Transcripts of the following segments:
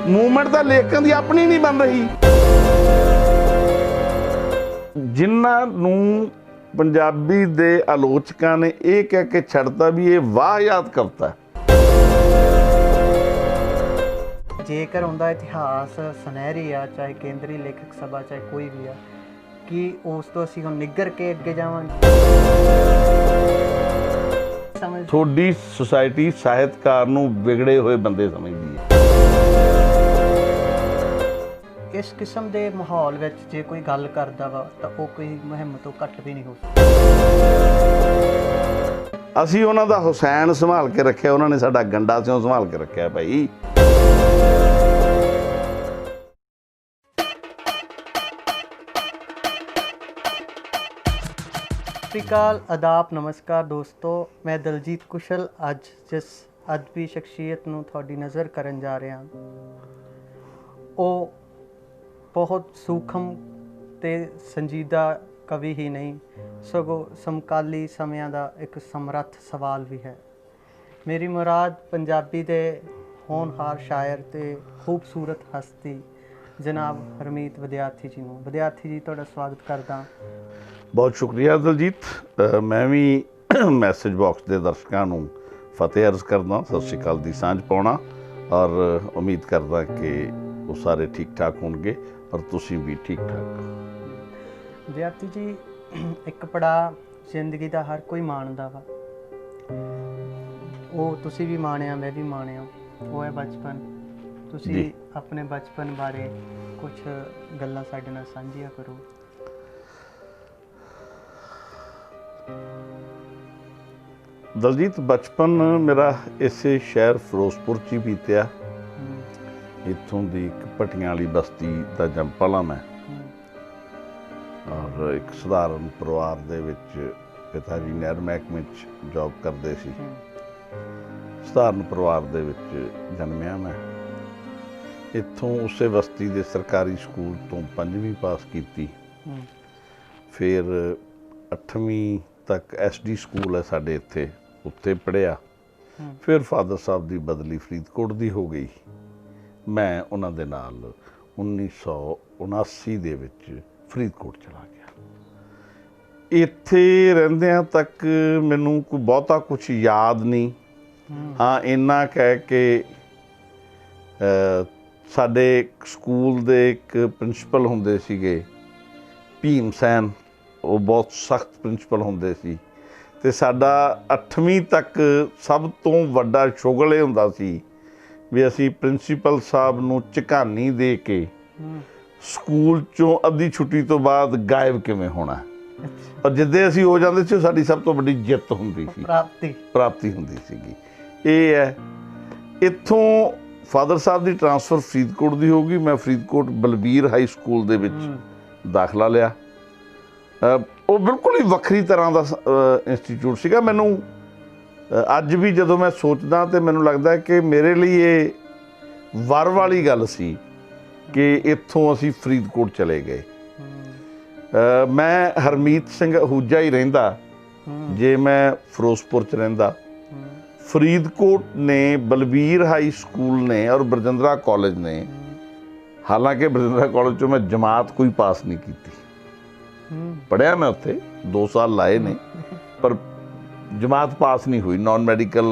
Movement तो लेखਕਾਂ ਦੀ ਆਪਣੀ नहीं बन रही। जिन्हां नूं पंजाबी दे आलोचकां ने यह कह के छड्डता भी ये वाहियात कविता है। जेकर उनका इतिहास सुनहरी आ, चाहे केंद्रीय लेखक सभा चाहे कोई भी आ, कि उस तो असीं हुण निग्गर के अगे जावांगे। थोड़ी सोसाइटी ਸਾਹਿਤਕਾਰ ਨੂੰ ਵਿਗੜੇ ਹੋਏ ਬੰਦੇ ਸਮਝਦੀ ਹੈ। इस किस्म के माहौल में जे कोई गल करता वा तो वो कोई मुहिम तो घट भी नहीं हो सकती। ਅਸੀਂ ਉਹਨਾਂ ਦਾ ਹੁਸੈਨ ਸੰਭਾਲ ਕੇ ਰੱਖਿਆ, ਉਹਨਾਂ ਨੇ ਸਾਡਾ ਗੰਡਾ ਸਿਉਂ ਸੰਭਾਲ ਕੇ ਰੱਖਿਆ ਭਾਈ। श्रीकाल आदाब नमस्कार दोस्तों, मैं दलजीत कुशल अज जिस अदबी शख्सियत नूं तुहाडी नज़र करन जा रहा वो बहुत सूखम ते संजीदा कवि ही नहीं सगों समकाली समयां दा एक समर्थ सवाल भी है। मेरी मुराद पंजाबी दे होनहार शायर ते खूबसूरत हस्ती जनाब हरमीत विद्यार्थी जी नूं। विद्यार्थी जी तुहाडा स्वागत करदा। बहुत शुक्रिया दलजीत। मैं भी मैसेज बॉक्स के दर्शकों को फतेह अर्ज करदा, सत श्री अकाल दी सांझ पाउणा और उम्मीद करदा कि वो सारे ठीक ठाक होणगे और तुसीं भी ठीक ठाक। विद्यार्थी जी एक पड़ा जिंदगी का हर कोई माणदा वा, वो तुसीं भी माणिया मैं भी माणिया, वो है बचपन। तुसीं अपने बचपन बारे कुछ गल्लां साडे नाल सांझियां करो। दलजीत बचपन मेरा इसे शहर फिरोजपुर च ही बीत्या। इत्थों दी एक भट्टियां वाली बस्ती दा जंपल हाँ मैं, और एक सधारण परिवार दे विच पिता जी नहर महकमे च जॉब करते सी। सधारण परिवार दे विच जन्मिया मैं। इत्थों उसे बस्ती दे सरकारी स्कूल तो 5वीं पास की, फिर 8वीं तक SD स्कूल है साडे इत्थे, उत्थे पढ़िया। फिर फादर साहब की बदली फरीदकोट की हो गई। मैं उन्हां दे नाल 1979 दे विच फरीदकोट चला गया। इत्थे रहिंदियां तक मैनूं कोई बहुता कुछ याद नहीं। हाँ इन्ना कह के साडे स्कूल दे एक प्रिंसीपल हुंदे सीगे भीम सैन, वो बहुत सख्त प्रिंसीपल होंदे सी। ते साडा 8वीं तक सब तो वड्डा शुगल ये हुंदा सी भी असी प्रिंसीपल साहब नूं झकानी दे के स्कूल चों अद्धी छुट्टी तो बाद गायब किवें होना, और जिद्दे असी हो जांदे सी साडी सब तो वड्डी जिੱਤ हुंदी सी, प्राप्ति हुंदी सीगी। ये है इत्थों फादर साहब की ट्रांसफर फरीदकोट की हो गई। मैं फरीदकोट बलबीर हाई स्कूल दे विच दाखला लिया। वो बिल्कुल ही वक्री तरह का इंस्टीट्यूट सीगा। मैनू अज भी जदों मैं सोचदा तो मैनू लगता है कि मेरे लिए ये वर वाली गल सी कि इत्थों असी फरीदकोट चले गए। मैं हरमीत सिंह आहूजा ही रहिंदा जे मैं फिरोजपुर च रहिंदा। फरीदकोट ने बलबीर हाई स्कूल ने और बरजिंदरा कॉलेज ने, हालांकि बरजिंदरा कॉलेज चों मैं जमात कोई पास नहीं की, पढ़िया मैं उत्थे 2 साल लाए ने, पर जमात पास नहीं हुई। नॉन मैडिकल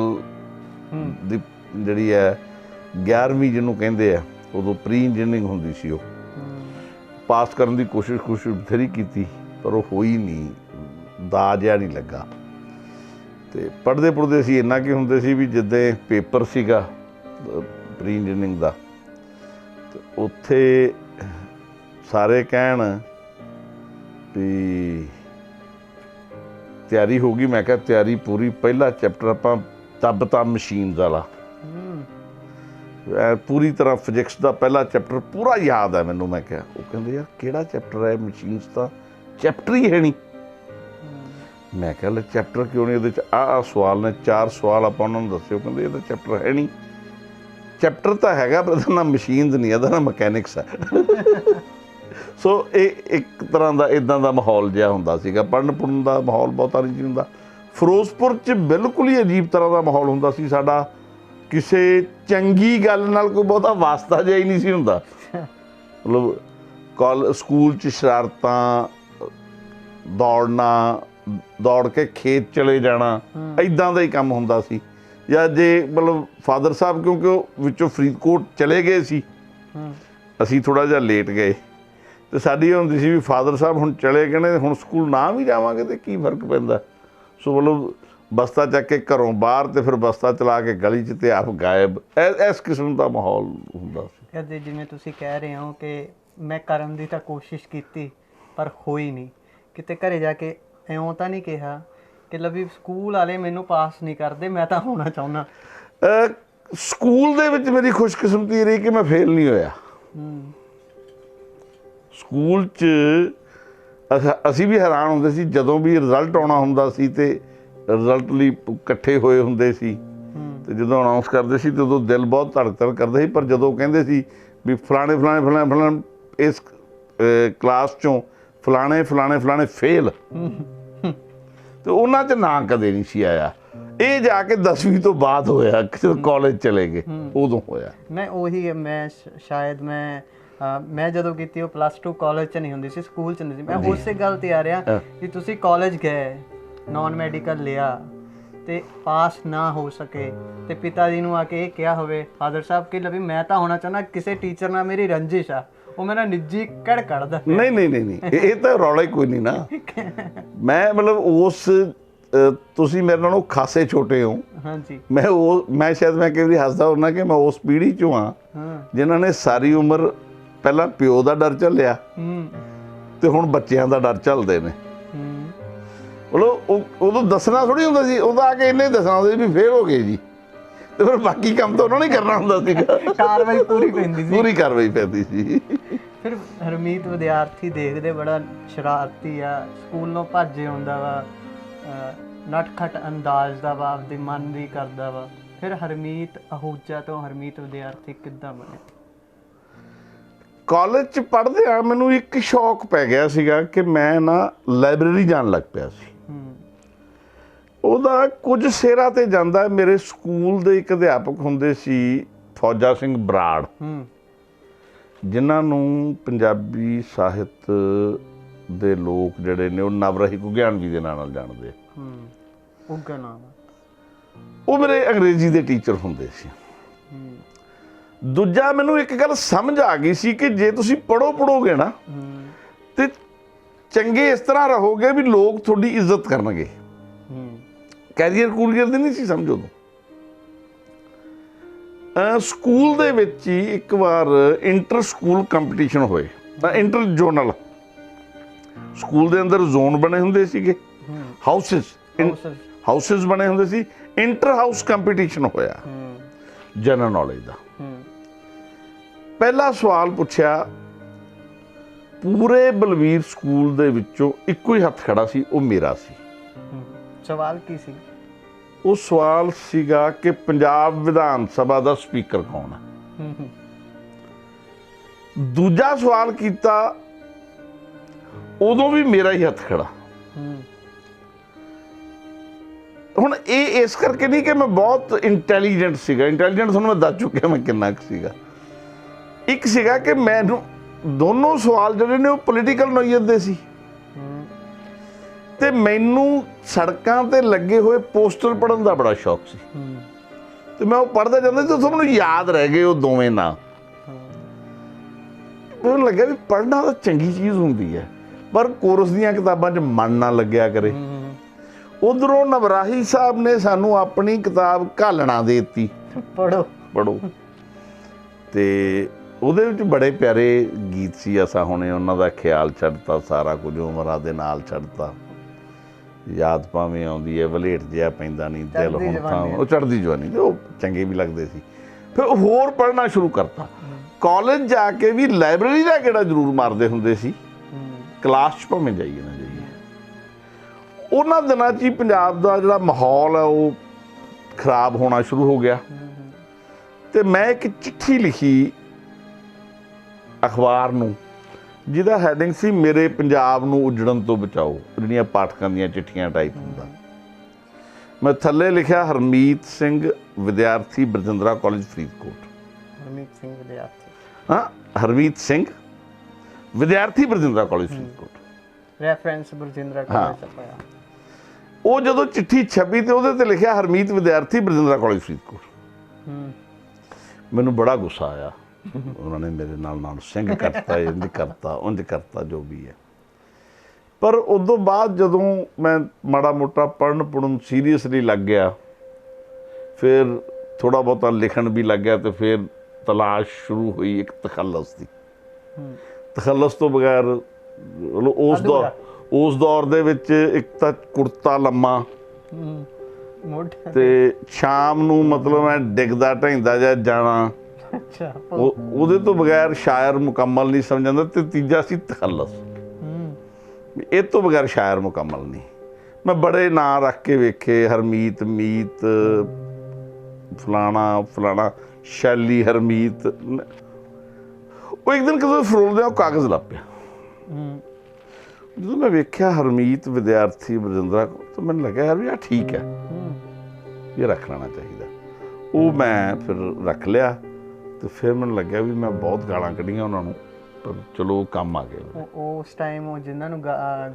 दी जिहड़ी है 11वीं जिन्हों कहंदे आ, उदों प्री इंजीनियरिंग हुंदी सी, पास करने की कोशिश बथेरी की पर वो होई नहीं, दा जिहा नहीं लगा। तो पढ़ते पढ़ते असीं इन्ना कि हुंदे सी भी जिद्दे पेपर सीगा प्री इंजीनियरिंग दा, तो उत्थे सारे कहण भी तैयारी हो गई। मैं क्या तैयारी पूरी, पहला चैप्टर आपां तब मशीन वाला पूरी तरह फिजिक्स का पहला चैप्टर पूरा याद है मैनू। मैं क्या वो कहंदे यार किहड़ा चैप्टर है, मशीनस का चैप्टर ही है नहीं। मैं क्या ले चैप्टर क्यों नहीं, ये आ सवाल ने 4 सवाल आपां उन्हां नूं दस्से, कहंदे ये चैप्टर है नहीं। चैप्टर तो हैगा पर ना मशीनस नहीं है, ना मकैनिक्स है। सो ये एक तरह का इदां का माहौल जिहा हुंदा सीगा, पढ़न पुढ़न का माहौल बहुता नहीं हुंदा। फिरोजपुर च बिल्कुल ही अजीब तरह का माहौल हुंदा सी साडा। ਕਿਸੇ ਚੰਗੀ ਗੱਲ ਨਾਲ ਕੋਈ ਬਹੁਤਾ ਵਾਸਤਾ ਜਿਹਾ ਹੀ ਨਹੀਂ ਸੀ ਹੁੰਦਾ। ਮਤਲਬ ਸਕੂਲ 'ਚ ਸ਼ਰਾਰਤਾਂ, ਦੌੜ ਕੇ ਖੇਤ ਚਲੇ ਜਾਣਾ, ਇੱਦਾਂ ਦਾ ਹੀ ਕੰਮ ਹੁੰਦਾ ਸੀ। ਜਾਂ ਜੇ ਮਤਲਬ ਫਾਦਰ ਸਾਹਿਬ, ਕਿਉਂਕਿ ਉਹ ਵਿੱਚੋਂ ਫਰੀਦਕੋਟ ਚਲੇ ਗਏ ਸੀ, ਅਸੀਂ ਥੋੜ੍ਹਾ ਜਿਹਾ ਲੇਟ ਗਏ, ਅਤੇ ਸਾਡੀ ਇਹ ਹੁੰਦੀ ਸੀ ਵੀ ਫਾਦਰ ਸਾਹਿਬ ਹੁਣ ਚਲੇ ਗਏ ਨੇ, ਹੁਣ ਸਕੂਲ ਨਾ ਵੀ ਜਾਵਾਂਗੇ ਤਾਂ ਕੀ ਫਰਕ ਪੈਂਦਾ। ਸੋ ਮਤਲਬ ਬਸਤਾ ਚੱਕ ਕੇ ਘਰੋਂ ਬਾਹਰ ਅਤੇ ਫਿਰ ਬਸਤਾ ਚਲਾ ਕੇ ਗਲੀ 'ਚ ਅਤੇ ਆਪ ਗਾਇਬ, ਇਸ ਕਿਸਮ ਦਾ ਮਾਹੌਲ ਹੁੰਦਾ ਸੀ। ਕਦੇ ਜਿਵੇਂ ਤੁਸੀਂ ਕਹਿ ਰਹੇ ਹੋ ਕਿ ਮੈਂ ਕਰਨ ਦੀ ਤਾਂ ਕੋਸ਼ਿਸ਼ ਕੀਤੀ ਪਰ ਹੋਈ ਨਹੀਂ, ਕਿਤੇ ਘਰੇ ਜਾ ਕੇ ਇਉਂ ਤਾਂ ਨਹੀਂ ਕਿਹਾ ਕਿ ਵੀ ਸਕੂਲ ਵਾਲੇ ਮੈਨੂੰ ਪਾਸ ਨਹੀਂ ਕਰਦੇ, ਮੈਂ ਤਾਂ ਹੋਣਾ ਚਾਹੁੰਦਾ? ਸਕੂਲ ਦੇ ਵਿੱਚ ਮੇਰੀ ਖੁਸ਼ਕਿਸਮਤੀ ਰਹੀ ਕਿ ਮੈਂ ਫੇਲ ਨਹੀਂ ਹੋਇਆ। ਸਕੂਲ 'ਚ ਅਸੀਂ ਵੀ ਹੈਰਾਨ ਹੁੰਦੇ ਸੀ ਜਦੋਂ ਵੀ ਰਿਜ਼ਲਟ ਆਉਣਾ ਹੁੰਦਾ ਸੀ ਅਤੇ ਰਿਜ਼ਲਟ ਲਈ ਇਕੱਠੇ ਹੋਏ ਹੁੰਦੇ ਸੀ, ਅਤੇ ਜਦੋਂ ਅਨਾਊਂਸ ਕਰਦੇ ਸੀ ਤਾਂ ਉਦੋਂ ਦਿਲ ਬਹੁਤ ਧੜਕ ਕਰਦਾ ਸੀ। ਪਰ ਜਦੋਂ ਕਹਿੰਦੇ ਸੀ ਵੀ ਫਲਾਣੇ ਇਸ ਕਲਾਸ 'ਚੋਂ ਫਲਾਣੇ ਫੇਲ, ਅਤੇ ਉਹਨਾਂ 'ਚ ਨਾਂ ਕਦੇ ਨਹੀਂ ਸੀ ਆਇਆ। ਇਹ ਜਾ ਕੇ 10ਵੀਂ ਤੋਂ ਬਾਅਦ ਹੋਇਆ, ਜਦੋਂ ਕਾਲਜ ਚਲੇ ਗਏ ਉਦੋਂ ਹੋਇਆ। ਮੈਂ ਜਦੋਂ ਕੀਤੀ ਉਹ +2 ਕਾਲਜ 'ਚ ਨਹੀਂ ਹੁੰਦੀ ਸੀ, ਸਕੂਲ 'ਚ ਨਹੀਂ ਸੀ। ਮੈਂ ਉਸੇ ਗੱਲ ਤੇ ਆ ਰਿਹਾ ਕਿ ਤੁਸੀਂ ਕਾਲਜ ਗਏ, ਨੌਨ ਮੈਡੀਕਲ ਲਿਆ ਅਤੇ ਪਾਸ ਨਾ ਹੋ ਸਕੇ, ਅਤੇ ਪਿਤਾ ਜੀ ਨੂੰ ਆ ਕੇ ਇਹ ਕਿਹਾ ਹੋਵੇ ਫਾਦਰ ਸਾਹਿਬ ਕਿ ਵੀ ਮੈਂ ਤਾਂ ਹੋਣਾ ਚਾਹੁੰਦਾ, ਕਿਸੇ ਟੀਚਰ ਨਾਲ ਮੇਰੀ ਰੰਜਿਸ਼ ਆ, ਉਹ ਮੇਰਾ ਨਿੱਜੀ ਕੱਢਦਾ। ਨਹੀਂ, ਇਹ ਤਾਂ ਰੌਲਾ ਹੀ ਕੋਈ ਨਹੀਂ ਨਾ। ਮੈਂ ਮਤਲਬ ਤੁਸੀਂ ਮੇਰੇ ਨਾਲੋਂ ਖਾਸੇ ਛੋਟੇ ਹੋ। ਹਾਂਜੀ। ਮੈਂ ਸ਼ਾਇਦ ਮੈਂ ਕਈ ਵਾਰੀ ਹੱਸਦਾ ਹੁੰਦਾ ਕਿ ਮੈਂ ਉਸ ਪੀੜ੍ਹੀ 'ਚੋਂ ਹਾਂ ਜਿਨ੍ਹਾਂ ਨੇ ਸਾਰੀ ਉਮਰ ਪਹਿਲਾਂ ਪਿਓ ਦਾ ਡਰ ਝੱਲਿਆ ਅਤੇ ਹੁਣ ਬੱਚਿਆਂ ਦਾ ਡਰ ਝੱਲਦੇ ਨੇ। ਮਤਲਬ ਉਦੋਂ ਦੱਸਣਾ ਥੋੜ੍ਹੀ ਹੁੰਦਾ ਸੀ, ਉਦੋਂ ਆ ਕੇ ਇਹਨੇ ਦੱਸਣਾ ਹੁੰਦਾ ਸੀ ਵੀ ਫੇਲ ਹੋ ਗਏ ਜੀ, ਅਤੇ ਫਿਰ ਬਾਕੀ ਕੰਮ ਤਾਂ ਉਹਨਾਂ ਨੇ ਕਰਨਾ ਹੁੰਦਾ ਸੀਗਾ। ਕਾਰਵਾਈ ਪੂਰੀ ਕਾਰਵਾਈ ਪੈਂਦੀ ਸੀ। ਫਿਰ ਹਰਮੀਤ ਵਿਦਿਆਰਥੀ ਦੇਖਦੇ ਬੜਾ ਸ਼ਰਾਰਤੀ ਆ, ਸਕੂਲੋਂ ਭੱਜ ਆਉਂਦਾ ਵਾ, ਨਟਖਟ ਅੰਦਾਜ਼ ਦਾ ਵਾ, ਆਪਦੇ ਮਨ ਦੀ ਕਰਦਾ ਵਾ। ਫਿਰ ਹਰਮੀਤ ਅਹੂਜਾ ਤੋਂ ਹਰਮੀਤ ਵਿਦਿਆਰਥੀ ਕਿੱਦਾਂ ਬਣਿਆ? ਕਾਲਜ 'ਚ ਪੜ੍ਹਦਿਆਂ ਮੈਨੂੰ ਇੱਕ ਸ਼ੌਕ ਪੈ ਗਿਆ ਸੀਗਾ ਕਿ ਮੈਂ ਨਾ ਲਾਇਬ੍ਰੇਰੀ ਜਾਣ ਲੱਗ ਪਿਆ ਸੀ। ਉਹਦਾ ਕੁਝ ਸਿਹਰਾ 'ਤੇ ਜਾਂਦਾ। ਮੇਰੇ ਸਕੂਲ ਦੇ ਇੱਕ ਅਧਿਆਪਕ ਹੁੰਦੇ ਸੀ ਫੌਜਾ ਸਿੰਘ ਬਰਾੜ, ਜਿਨ੍ਹਾਂ ਨੂੰ ਪੰਜਾਬੀ ਸਾਹਿਤ ਦੇ ਲੋਕ ਜਿਹੜੇ ਨੇ ਉਹ ਨਵਰਹੀ ਘੁਗਿਆਣਵੀ ਦੇ ਨਾਂ ਨਾਲ ਜਾਣਦੇ। ਉਹ ਮੇਰੇ ਅੰਗਰੇਜ਼ੀ ਦੇ ਟੀਚਰ ਹੁੰਦੇ ਸੀ। ਦੂਜਾ, ਮੈਨੂੰ ਇੱਕ ਗੱਲ ਸਮਝ ਆ ਗਈ ਸੀ ਕਿ ਜੇ ਤੁਸੀਂ ਪੜ੍ਹੋਗੇ ਨਾ ਤੇ ਚੰਗੇ ਇਸ ਤਰ੍ਹਾਂ ਰਹੋਗੇ ਵੀ ਲੋਕ ਤੁਹਾਡੀ ਇੱਜ਼ਤ ਕਰਨਗੇ। ਕੈਰੀਅਰ ਕੂਰੀਅਰ ਦੀ ਨਹੀਂ ਸੀ ਸਮਝ ਉਦੋਂ। ਸਕੂਲ ਦੇ ਵਿੱਚ ਹੀ ਇੱਕ ਵਾਰ ਇੰਟਰ ਸਕੂਲ ਕੰਪੀਟੀਸ਼ਨ ਹੋਏ, ਇੰਟਰ ਜ਼ੋਨਲ। ਸਕੂਲ ਦੇ ਅੰਦਰ ਜ਼ੋਨ ਬਣੇ ਹੁੰਦੇ ਸੀਗੇ, ਹਾਊਸਿਸ ਬਣੇ ਹੁੰਦੇ ਸੀ। ਇੰਟਰ ਹਾਊਸ ਕੰਪੀਟੀਸ਼ਨ ਹੋਇਆ ਜਨਰਲ ਨੌਲੇਜ ਦਾ। ਪਹਿਲਾ ਸਵਾਲ ਪੁੱਛਿਆ, ਪੂਰੇ ਬਲਵੀਰ ਸਕੂਲ ਦੇ ਵਿੱਚੋਂ ਇੱਕੋ ਹੀ ਹੱਥ ਖੜਾ ਸੀ, ਉਹ ਮੇਰਾ ਸੀ। ਸਵਾਲ ਕੀ ਸੀ? ਉਹ ਸਵਾਲ ਸੀਗਾ ਕਿ ਪੰਜਾਬ ਵਿਧਾਨ ਸਭਾ ਦਾ ਸਪੀਕਰ ਕੌਣ ਹੈ। ਦੂਜਾ ਸਵਾਲ ਕੀਤਾ, ਉਦੋਂ ਵੀ ਮੇਰਾ ਹੀ ਹੱਥ ਖੜਾ। ਹੁਣ ਇਹ ਇਸ ਕਰਕੇ ਨਹੀਂ ਕਿ ਮੈਂ ਬਹੁਤ ਇੰਟੈਲੀਜੈਂਟ ਸੀਗਾ, ਇੰਟੈਲੀਜੈਂਟ ਤੁਹਾਨੂੰ ਮੈਂ ਦੱਸ ਚੁੱਕਿਆ ਮੈਂ ਕਿੰਨਾ ਕੁ ਸੀਗਾ। ਇੱਕ ਸੀਗਾ ਕਿ ਮੈਨੂੰ ਦੋਨੋਂ ਸਵਾਲ ਜਿਹੜੇ ਨੇ ਉਹ ਪੋਲੀਟੀਕਲ ਨੋਇਅਤ ਦੇ ਸੀ, ਅਤੇ ਮੈਨੂੰ ਸੜਕਾਂ 'ਤੇ ਲੱਗੇ ਹੋਏ ਪੋਸਟਰ ਪੜ੍ਹਨ ਦਾ ਬੜਾ ਸ਼ੌਕ ਸੀ, ਅਤੇ ਮੈਂ ਉਹ ਪੜ੍ਹਦਾ ਜਾਂਦਾ ਸੀ। ਉੱਥੋਂ ਮੈਨੂੰ ਯਾਦ ਰਹਿ ਗਏ ਉਹ ਦੋਵੇਂ ਨਾਂ। ਮੈਨੂੰ ਲੱਗਿਆ ਵੀ ਪੜ੍ਹਨਾ ਤਾਂ ਚੰਗੀ ਚੀਜ਼ ਹੁੰਦੀ ਹੈ, ਪਰ ਕੋਰਸ ਦੀਆਂ ਕਿਤਾਬਾਂ 'ਚ ਮਨ ਨਾ ਲੱਗਿਆ ਕਰੇ। ਉੱਧਰੋਂ ਨਵਰਾਹੀ ਸਾਹਿਬ ਨੇ ਸਾਨੂੰ ਆਪਣੀ ਕਿਤਾਬ ਘਾਲਣਾ ਦੇ ਦਿੱਤੀ, ਪੜ੍ਹੋ। ਅਤੇ ਉਹਦੇ ਵਿੱਚ ਬੜੇ ਪਿਆਰੇ ਗੀਤ ਸੀ। ਅਸਾਂ ਹੁਣੇ ਉਹਨਾਂ ਦਾ ਖਿਆਲ ਛੱਡਤਾ, ਸਾਰਾ ਕੁਝ ਉਮਰਾਂ ਦੇ ਨਾਲ ਛੱਡਤਾ, ਯਾਦ ਭਾਵੇਂ ਆਉਂਦੀ ਹੈ ਵਲੇਟ ਜਿਹਾ ਪੈਂਦਾ ਨਹੀਂ, ਦਿਲ ਹੁਣ ਤਾਂ ਉਹ ਚੜ੍ਹਦੀ ਜਵਾਨੀ, ਅਤੇ ਉਹ ਚੰਗੇ ਵੀ ਲੱਗਦੇ ਸੀ। ਫਿਰ ਹੋਰ ਪੜ੍ਹਨਾ ਸ਼ੁਰੂ ਕਰਤਾ। ਕਾਲਜ ਜਾ ਕੇ ਵੀ ਲਾਇਬ੍ਰੇਰੀ ਦਾ ਗੇੜਾ ਜ਼ਰੂਰ ਮਾਰਦੇ ਹੁੰਦੇ ਸੀ, ਕਲਾਸ 'ਚ ਭਾਵੇਂ ਜਾਈਏ ਨਾ ਜਾਈਏ। ਉਹਨਾਂ ਦਿਨਾਂ 'ਚ ਹੀ ਪੰਜਾਬ ਦਾ ਜਿਹੜਾ ਮਾਹੌਲ ਹੈ ਉਹ ਖਰਾਬ ਹੋਣਾ ਸ਼ੁਰੂ ਹੋ ਗਿਆ, ਅਤੇ ਮੈਂ ਇੱਕ ਚਿੱਠੀ ਲਿਖੀ ਅਖਬਾਰ ਨੂੰ, ਜਿਹਦਾ ਹੈਡਿੰਗ ਸੀ ਮੇਰੇ ਪੰਜਾਬ ਨੂੰ ਉਜੜਨ ਤੋਂ ਬਚਾਓ, ਜਿਹੜੀਆਂ ਪਾਠਕਾਂ ਦੀਆਂ ਚਿੱਠੀਆਂ ਟਾਈਪ ਹੁੰਦਾ। ਮੈਂ ਥੱਲੇ ਲਿਖਿਆ ਹਰਮੀਤ ਸਿੰਘ ਵਿਦਿਆਰਥੀ ਬਰਜਿੰਦਰਾ ਕਾਲਜ ਫਰੀਦਕੋਟ। ਹਰਮੀਤ ਸਿੰਘ ਵਿਦਿਆਰਥੀ, ਹਾਂ, ਹਰਮੀਤ ਸਿੰਘ ਵਿਦਿਆਰਥੀ Barjindra college Faridkot. Reference Barjindra college ਦਾ ਪਾਇਆ। ਉਹ ਜਦੋਂ ਚਿੱਠੀ ਛਪੀ ਤੇ ਉਹਦੇ ਤੇ ਲਿਖਿਆ ਹਰਮੀਤ ਵਿਦਿਆਰਥੀ ਬਰਜਿੰਦਰਾ ਕਾਲਜ ਫਰੀਦਕੋਟ। ਮੈਨੂੰ ਬੜਾ ਗੁੱਸਾ ਆਇਆ। ਉਹਨਾਂ ਨੇ ਮੇਰੇ ਨਾਲ ਸਿੰਘ ਕਰਤਾ, ਇੰਝ ਕਰਤਾ, ਉਂਝ ਕਰਤਾ, ਜੋ ਵੀ ਹੈ। ਪਰ ਉਦੋਂ ਬਾਅਦ ਜਦੋਂ ਮੈਂ ਮਾੜਾ ਮੋਟਾ ਪੜ੍ਹਨ ਸੀਰੀਅਸਲੀ ਲੱਗ ਗਿਆ, ਫਿਰ ਥੋੜ੍ਹਾ ਬਹੁਤਾ ਲਿਖਣ ਵੀ ਲੱਗ ਗਿਆ, ਤੇ ਫਿਰ ਤਲਾਸ਼ ਸ਼ੁਰੂ ਹੋਈ ਇੱਕ ਤਖੱਲਸ ਦੀ। ਤਖੱਲਸ ਤੋਂ ਬਗੈਰ ਉਸ ਦੌਰ ਦੇ ਵਿੱਚ ਇੱਕ ਤਾਂ ਕੁੜਤਾ ਲੰਮਾ ਤੇ ਸ਼ਾਮ ਨੂੰ ਮਤਲਬ ਮੈਂ ਡਿੱਗਦਾ ਢਹਿੰਦਾ ਜਾਂ ਜਾਣਾ, ਉਹਦੇ ਤੋਂ ਬਗੈਰ ਸ਼ਾਇਰ ਮੁਕੰਮਲ ਨਹੀਂ ਸਮਝਾਂਦਾ। ਤੇ ਤੀਜਾ ਸੀ ਤਖੱਲਸ, ਇਹ ਤੋਂ ਬਗੈਰ ਸ਼ਾਇਰ ਮੁਕੰਮਲ ਨਹੀਂ। ਮੈਂ ਬੜੇ ਨਾਂ ਰੱਖ ਕੇ ਵੇਖੇ, ਹਰਮੀਤ, ਮੀਤ, ਫਲਾਣਾ, ਸ਼ੈਲੀ, ਹਰਮੀਤ। ਉਹ ਇੱਕ ਦਿਨ ਕਦੋਂ ਫਰੋਲਦਿਆਂ ਉਹ ਕਾਗਜ਼ ਲੱਭ ਪਿਆ। ਜਦੋਂ ਮੈਂ ਵੇਖਿਆ ਹਰਮੀਤ ਵਿਦਿਆਰਥੀ ਬਰਜਿੰਦਰਾ, ਤਾਂ ਮੈਨੂੰ ਲੱਗਿਆ ਯਾਰ ਵੀ ਆਹ ਠੀਕ ਹੈ, ਇਹ ਰੱਖ ਲੈਣਾ ਚਾਹੀਦਾ। ਉਹ ਮੈਂ ਫਿਰ ਰੱਖ ਲਿਆ। ਤੇ ਫਿਰ ਮੈਨੂੰ ਲੱਗਿਆ ਵੀ ਮੈਂ ਬਹੁਤ ਗਾਲਾਂ ਕੱਢੀਆਂ ਉਹਨਾਂ ਨੂੰ, ਪਰ ਚਲੋ ਕੰਮ ਆ ਗਏ। ਉਸ ਟਾਈਮ ਉਹ ਜਿਨ੍ਹਾਂ ਨੂੰ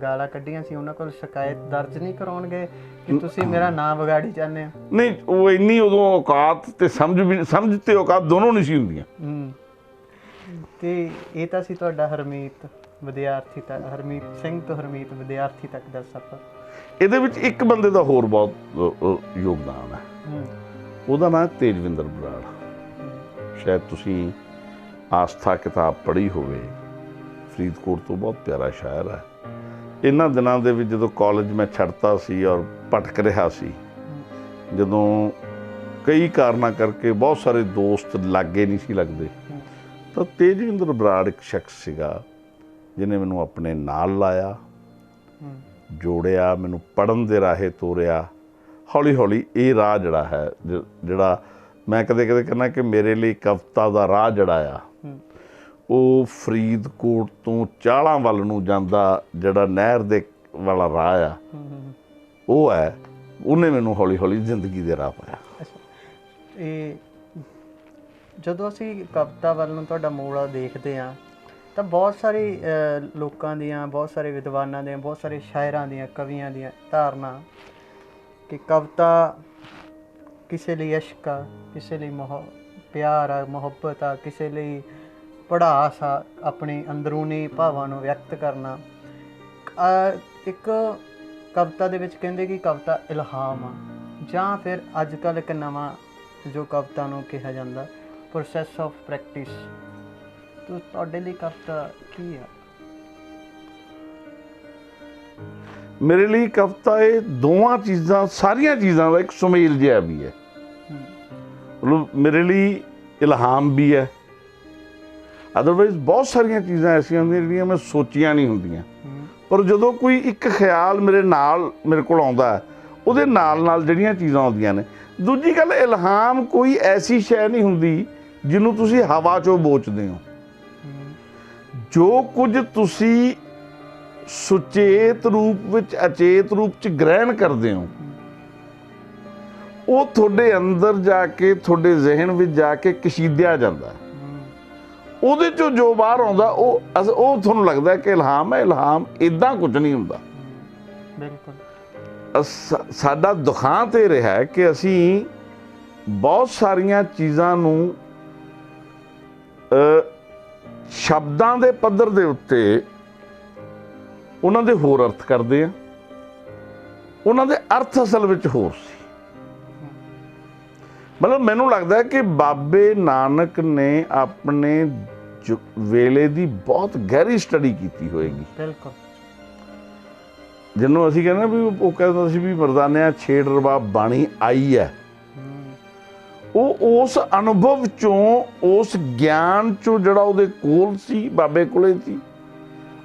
ਗਾਲਾਂ ਕੱਢੀਆਂ ਸੀ ਉਹਨਾਂ ਕੋਲ ਸ਼ਿਕਾਇਤ ਦਰਜ ਨਹੀਂ ਕਰਾਉਣਗੇ ਕਿ ਤੁਸੀਂ ਮੇਰਾ ਨਾਂ ਵਿਗਾੜੀ ਜਾਂਦੇ ਹੋ? ਨਹੀਂ, ਉਹ ਇੰਨੀ ਉਦੋਂ ਔਕਾਤ ਤੇ ਸਮਝ ਤੇ ਔਕਾਤ ਦੋਨੋਂ ਨਹੀਂ ਸੀ ਹੁੰਦੀਆਂ। ਤੇ ਇਹ ਤਾਂ ਸੀ ਤੁਹਾਡਾ ਹਰਮੀਤ ਵਿਦਿਆਰਥੀ ਤੱਕ, ਹਰਮੀਤ ਸਿੰਘ ਤੋਂ ਹਰਮੀਤ ਵਿਦਿਆਰਥੀ ਤੱਕ ਦਾ ਸਫ਼ਰ। ਇਹਦੇ ਵਿੱਚ ਇੱਕ ਬੰਦੇ ਦਾ ਹੋਰ ਬਹੁਤ ਯੋਗਦਾਨ ਹੈ। ਉਹਦਾ ਨਾਂ ਤੇਜਵਿੰਦਰ ਬਰਾੜ। ਸ਼ਾਇਦ ਤੁਸੀਂ ਆਸਥਾ ਕਿਤਾਬ ਪੜ੍ਹੀ ਹੋਵੇ, ਫਰੀਦਕੋਟ ਤੋਂ ਬਹੁਤ ਪਿਆਰਾ ਸ਼ਾਇਰ ਹੈ। ਇਹਨਾਂ ਦਿਨਾਂ ਦੇ ਵਿੱਚ ਜਦੋਂ ਕਾਲਜ ਮੈਂ ਛੱਡਤਾ ਸੀ ਔਰ ਭਟਕ ਰਿਹਾ ਸੀ, ਜਦੋਂ ਕਈ ਕਾਰਨਾਂ ਕਰਕੇ ਬਹੁਤ ਸਾਰੇ ਦੋਸਤ ਲਾਗੇ ਨਹੀਂ ਸੀ ਲੱਗਦੇ, ਤਾਂ ਤੇਜਵਿੰਦਰ ਬਰਾੜ ਇੱਕ ਸ਼ਖਸ ਸੀਗਾ ਜਿਹਨੇ ਮੈਨੂੰ ਆਪਣੇ ਨਾਲ ਲਾਇਆ, ਜੋੜਿਆ, ਮੈਨੂੰ ਪੜ੍ਹਨ ਦੇ ਰਾਹੇ ਤੋਰਿਆ। ਹੌਲੀ ਹੌਲੀ ਇਹ ਰਾਹ ਜਿਹੜਾ ਹੈ, ਜਿਹੜਾ ਮੈਂ ਕਦੇ ਕਦੇ ਕਹਿੰਦਾ ਕਿ ਮੇਰੇ ਲਈ ਕਵਿਤਾ ਦਾ ਰਾਹ ਜਿਹੜਾ ਆ, ਉਹ ਫਰੀਦਕੋਟ ਤੋਂ ਚਾਹਲਾਂ ਵੱਲ ਨੂੰ ਜਾਂਦਾ ਜਿਹੜਾ ਨਹਿਰ ਦੇ ਵਾਲਾ ਰਾਹ ਆ, ਉਹ ਹੈ। ਉਹਨੇ ਮੈਨੂੰ ਹੌਲੀ ਹੌਲੀ ਜ਼ਿੰਦਗੀ ਦੇ ਰਾਹ ਪਾਇਆ। ਇਹ ਜਦੋਂ ਅਸੀਂ ਕਵਿਤਾ ਵੱਲ ਨੂੰ ਤੁਹਾਡਾ ਮੋੜਾ ਦੇਖਦੇ ਹਾਂ, ਤਾਂ ਬਹੁਤ ਸਾਰੇ ਲੋਕਾਂ ਦੀਆਂ, ਬਹੁਤ ਸਾਰੇ ਵਿਦਵਾਨਾਂ ਦੀਆਂ, ਬਹੁਤ ਸਾਰੇ ਸ਼ਾਇਰਾਂ ਦੀਆਂ, ਕਵੀਆਂ ਦੀਆਂ ਧਾਰਨਾ ਕਿ ਕਵਿਤਾ ਕਿਸੇ ਲਈ ਇਸ਼ਕ ਆ, ਕਿਸੇ ਲਈ ਪਿਆਰ ਆ, ਮੁਹੱਬਤ ਆ, ਕਿਸੇ ਲਈ ਪੜ੍ਹਾਸ ਆ, ਆਪਣੀ ਅੰਦਰੂਨੀ ਭਾਵਾਂ ਨੂੰ ਵਿਅਕਤ ਕਰਨਾ। ਇੱਕ ਕਵਿਤਾ ਦੇ ਵਿੱਚ ਕਹਿੰਦੇ ਕਿ ਕਵਿਤਾ ਇਲਹਾਮ ਆ, ਜਾਂ ਫਿਰ ਅੱਜ ਕੱਲ੍ਹ ਇੱਕ ਨਵਾਂ ਜੋ ਕਵਿਤਾ ਨੂੰ ਕਿਹਾ ਜਾਂਦਾ ਪ੍ਰੋਸੈਸ ਆਫ ਪ੍ਰੈਕਟਿਸ। ਤਾਂ ਤੁਹਾਡੇ ਲਈ ਕਵਿਤਾ ਕੀ ਆ? ਮੇਰੇ ਲਈ ਕਵਿਤਾ ਇਹ ਦੋਵਾਂ ਚੀਜ਼ਾਂ, ਸਾਰੀਆਂ ਚੀਜ਼ਾਂ ਦਾ ਇੱਕ ਸੁਮੇਲ ਜਿਹਾ ਵੀ ਹੈ। ਮਤਲਬ ਮੇਰੇ ਲਈ ਇਲਹਾਮ ਵੀ ਹੈ। ਅਦਰਵਾਈਜ਼ ਬਹੁਤ ਸਾਰੀਆਂ ਚੀਜ਼ਾਂ ਐਸੀਆਂ ਹੁੰਦੀਆਂ ਜਿਹੜੀਆਂ ਮੈਂ ਸੋਚੀਆਂ ਨਹੀਂ ਹੁੰਦੀਆਂ, ਪਰ ਜਦੋਂ ਕੋਈ ਇੱਕ ਖਿਆਲ ਮੇਰੇ ਕੋਲ ਆਉਂਦਾ, ਉਹਦੇ ਨਾਲ ਜਿਹੜੀਆਂ ਚੀਜ਼ਾਂ ਆਉਂਦੀਆਂ ਨੇ। ਦੂਜੀ ਗੱਲ, ਇਲਹਾਮ ਕੋਈ ਐਸੀ ਸ਼ੈ ਨਹੀਂ ਹੁੰਦੀ ਜਿਹਨੂੰ ਤੁਸੀਂ ਹਵਾ 'ਚੋਂ ਬੋਚਦੇ ਹੋ। ਜੋ ਕੁਝ ਤੁਸੀਂ ਸੁਚੇਤ ਰੂਪ ਵਿੱਚ, ਅਚੇਤ ਰੂਪ 'ਚ ਗ੍ਰਹਿਣ ਕਰਦੇ ਹੋ, ਉਹ ਤੁਹਾਡੇ ਅੰਦਰ ਜਾ ਕੇ, ਤੁਹਾਡੇ ਜ਼ਿਹਨ ਵਿੱਚ ਜਾ ਕੇ ਕਸ਼ੀਦਿਆ ਜਾਂਦਾ। ਉਹਦੇ 'ਚੋਂ ਜੋ ਬਾਹਰ ਆਉਂਦਾ ਉਹ ਤੁਹਾਨੂੰ ਲੱਗਦਾ ਕਿ ਇਲਹਾਮ ਹੈ। ਇਲਹਾਮ ਇੱਦਾਂ ਕੁਝ ਨਹੀਂ ਹੁੰਦਾ। ਬਿਲਕੁਲ। ਸਾਡਾ ਦੁਖਾਂਤ ਇਹ ਰਿਹਾ ਕਿ ਅਸੀਂ ਬਹੁਤ ਸਾਰੀਆਂ ਚੀਜ਼ਾਂ ਨੂੰ ਸ਼ਬਦਾਂ ਦੇ ਪੱਧਰ ਦੇ ਉੱਤੇ ਉਹਨਾਂ ਦੇ ਹੋਰ ਅਰਥ ਕਰਦੇ ਆ, ਉਹਨਾਂ ਦੇ ਅਰਥ ਅਸਲ ਵਿੱਚ ਹੋਰ ਸੀ। ਮਤਲਬ ਮੈਨੂੰ ਲੱਗਦਾ ਕਿ ਬਾਬੇ ਨਾਨਕ ਨੇ ਆਪਣੇ ਵੇਲੇ ਦੀ ਬਹੁਤ ਗਹਿਰੀ ਸਟੱਡੀ ਕੀਤੀ ਹੋਏਗੀ। ਬਿਲਕੁਲ। ਜਿਹਨੂੰ ਅਸੀਂ ਕਹਿੰਦੇ ਵੀ ਉਹ ਕਹਿੰਦਾ ਸੀ ਵੀ ਮਰਦਾਨਿਆਂ ਛੇੜ ਰਬਾਬ ਬਾਣੀ ਆਈ ਹੈ, ਉਹ ਉਸ ਅਨੁਭਵ ਚੋਂ, ਉਸ ਗਿਆਨ ਚੋਂ ਜਿਹੜਾ ਉਹਦੇ ਕੋਲ ਸੀ, ਬਾਬੇ ਕੋਲੇ ਸੀ,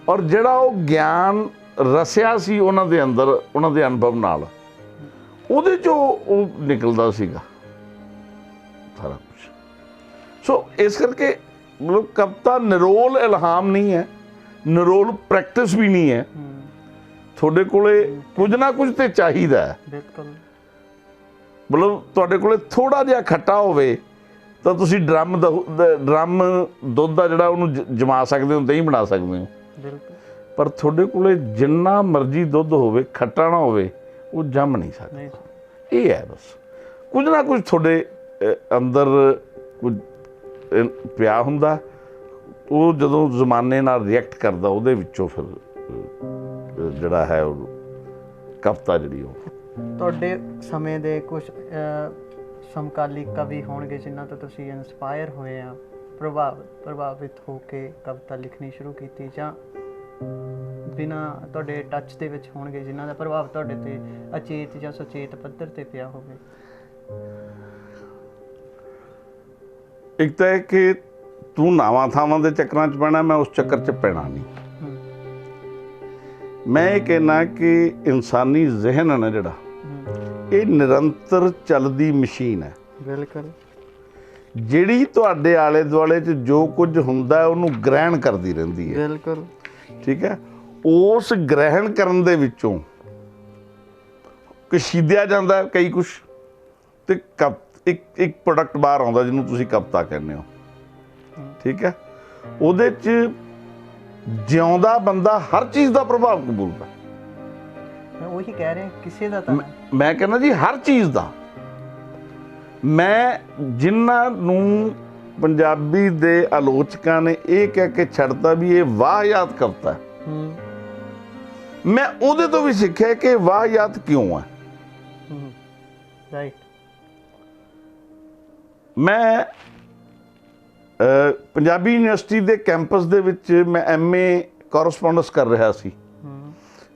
ਔਰ ਜਿਹੜਾ ਉਹ ਗਿਆਨ ਰਸਿਆ ਸੀ ਉਹਨਾਂ ਦੇ ਅੰਦਰ, ਉਹਨਾਂ ਦੇ ਅਨੁਭਵ ਨਾਲ, ਉਹਦੇ ਚੋਂ ਉਹ ਨਿਕਲਦਾ ਸੀਗਾ ਸਾਰਾ ਕੁਛ। ਸੋ ਇਸ ਕਰਕੇ ਮਤਲਬ ਕਵਿਤਾ ਨਿਰੋਲ ਇਲਹਾਮ ਨਹੀਂ ਹੈ, ਨਿਰੋਲ ਪ੍ਰੈਕਟਿਸ ਵੀ ਨਹੀਂ ਹੈ। ਤੁਹਾਡੇ ਕੋਲੇ ਕੁਝ ਨਾ ਕੁਝ ਤੇ ਚਾਹੀਦਾ ਹੈ। ਬਿਲਕੁਲ। ਮਤਲਬ ਤੁਹਾਡੇ ਕੋਲੇ ਥੋੜ੍ਹਾ ਜਿਹਾ ਖੱਟਾ ਹੋਵੇ ਤਾਂ ਤੁਸੀਂ ਡਰਮ ਦੁੱਧ ਦਾ ਜਿਹੜਾ ਉਹਨੂੰ ਜਮਾ ਸਕਦੇ ਹੋ, ਦਹੀਂ ਬਣਾ ਸਕਦੇ ਹੋ। ਬਿਲਕੁਲ। ਪਰ ਤੁਹਾਡੇ ਕੋਲੇ ਜਿੰਨਾ ਮਰਜ਼ੀ ਦੁੱਧ ਹੋਵੇ, ਖੱਟਾ ਨਾ ਹੋਵੇ, ਉਹ ਜੰਮ ਨਹੀਂ ਸਕਦਾ। ਨਹੀਂ। ਇਹ ਹੈ ਬਸ, ਕੁਝ ਨਾ ਕੁਝ ਤੁਹਾਡੇ ਅੰਦਰ ਕੁਝ ਪਿਆ ਹੁੰਦਾ, ਉਹ ਜਦੋਂ ਜ਼ਮਾਨੇ ਨਾਲ ਰਿਐਕਟ ਕਰਦਾ ਉਹਦੇ ਵਿੱਚੋਂ ਫਿਰ ਜਿਹੜਾ ਹੈ ਉਹ ਕਵਿਤਾ ਜਿਹੜੀ ਉਹ। ਤੁਹਾਡੇ ਸਮੇਂ ਦੇ ਕੁਝ ਸਮਕਾਲੀ ਕਵੀ ਹੋਣਗੇ ਜਿਨ੍ਹਾਂ ਤੋਂ ਤੁਸੀਂ ਇਨਸਪਾਇਰ ਹੋਏ ਆ, ਪ੍ਰਭਾਵਿਤ ਹੋ ਕੇ ਕਵਿਤਾ ਲਿਖਣੀ ਸ਼ੁਰੂ ਕੀਤੀ, ਜਾਂ ਬਿਨਾਂ ਤੁਹਾਡੇ ਟੱਚ ਦੇ ਵਿੱਚ ਹੋਣਗੇ ਜਿਨ੍ਹਾਂ ਦਾ ਪ੍ਰਭਾਵ ਤੁਹਾਡੇ ਤੇ ਅਚੇਤ ਜਾਂ ਸੁਚੇਤ ਪੱਧਰ ਤੇ ਪਿਆ ਹੋਵੇ? ਇੱਕ ਤਾਂ ਹੈ ਕਿ ਤੂੰ ਨਾਵਾਂ ਥਾਵਾਂ ਦੇ ਚੱਕਰਾਂ 'ਚ ਪੈਣਾ, ਮੈਂ ਉਸ ਚੱਕਰ 'ਚ ਪੈਣਾ ਨਹੀਂ। ਮੈਂ ਇਹ ਕਹਿਣਾ ਕਿ ਇਨਸਾਨੀ ਜ਼ਿਹਨ ਹੈ ਨਾ ਜਿਹੜਾ, ਇਹ ਨਿਰੰਤਰ ਚੱਲਦੀ ਮਸ਼ੀਨ ਹੈ। ਬਿਲਕੁਲ। ਜਿਹੜੀ ਤੁਹਾਡੇ ਆਲੇ ਦੁਆਲੇ 'ਚ ਜੋ ਕੁਝ ਹੁੰਦਾ ਉਹਨੂੰ ਗ੍ਰਹਿਣ ਕਰਦੀ ਰਹਿੰਦੀ ਹੈ। ਬਿਲਕੁਲ। ਠੀਕ ਹੈ। ਉਸ ਗ੍ਰਹਿਣ ਕਰਨ ਦੇ ਵਿੱਚੋਂ ਕਸ਼ੀਦਿਆ ਜਾਂਦਾ ਕਈ ਕੁਛ, ਤੇ ਇੱਕ ਪ੍ਰੋਡਕਟ ਬਾਹਰ ਆਉਂਦਾ ਜਿਹਨੂੰ ਤੁਸੀਂ ਕਵਿਤਾ ਕਹਿੰਦੇ ਹੋ। ਠੀਕ ਹੈ। ਉਹਦੇ 'ਚ ਜਿਉਂਦਾ ਬੰਦਾ ਹਰ ਚੀਜ਼ ਦਾ ਪ੍ਰਭਾਵ ਕਬੂਲਦਾ। ਮੈਂ ਉਹੀ ਕਹਿ ਰਿਹਾ, ਕਿਸੇ ਦਾ ਤਾਂ ਮੈਂ ਕਹਿੰਦਾ ਜੀ ਹਰ ਚੀਜ਼ ਦਾ। ਮੈਂ ਜਿਨ੍ਹਾਂ ਨੂੰ ਪੰਜਾਬੀ ਦੇ ਆਲੋਚਕਾਂ ਨੇ ਇਹ ਕਹਿ ਕੇ ਛੱਡਤਾ ਵੀ ਇਹ ਵਾਹਿਯਾਤ ਕਵਿਤਾ ਹੈ, ਮੈਂ ਉਹਦੇ ਤੋਂ ਵੀ ਸਿੱਖਿਆ ਕਿ ਵਾਹਿਯਾਤ ਕਿਉਂ ਹੈ। ਰਾਈਟ। ਮੈਂ ਪੰਜਾਬੀ ਯੂਨੀਵਰਸਿਟੀ ਦੇ ਕੈਂਪਸ ਦੇ ਵਿੱਚ ਮੈਂ MA ਕੋਰਸਪੋਂਡੈਂਸ ਕਰ ਰਿਹਾ ਸੀ।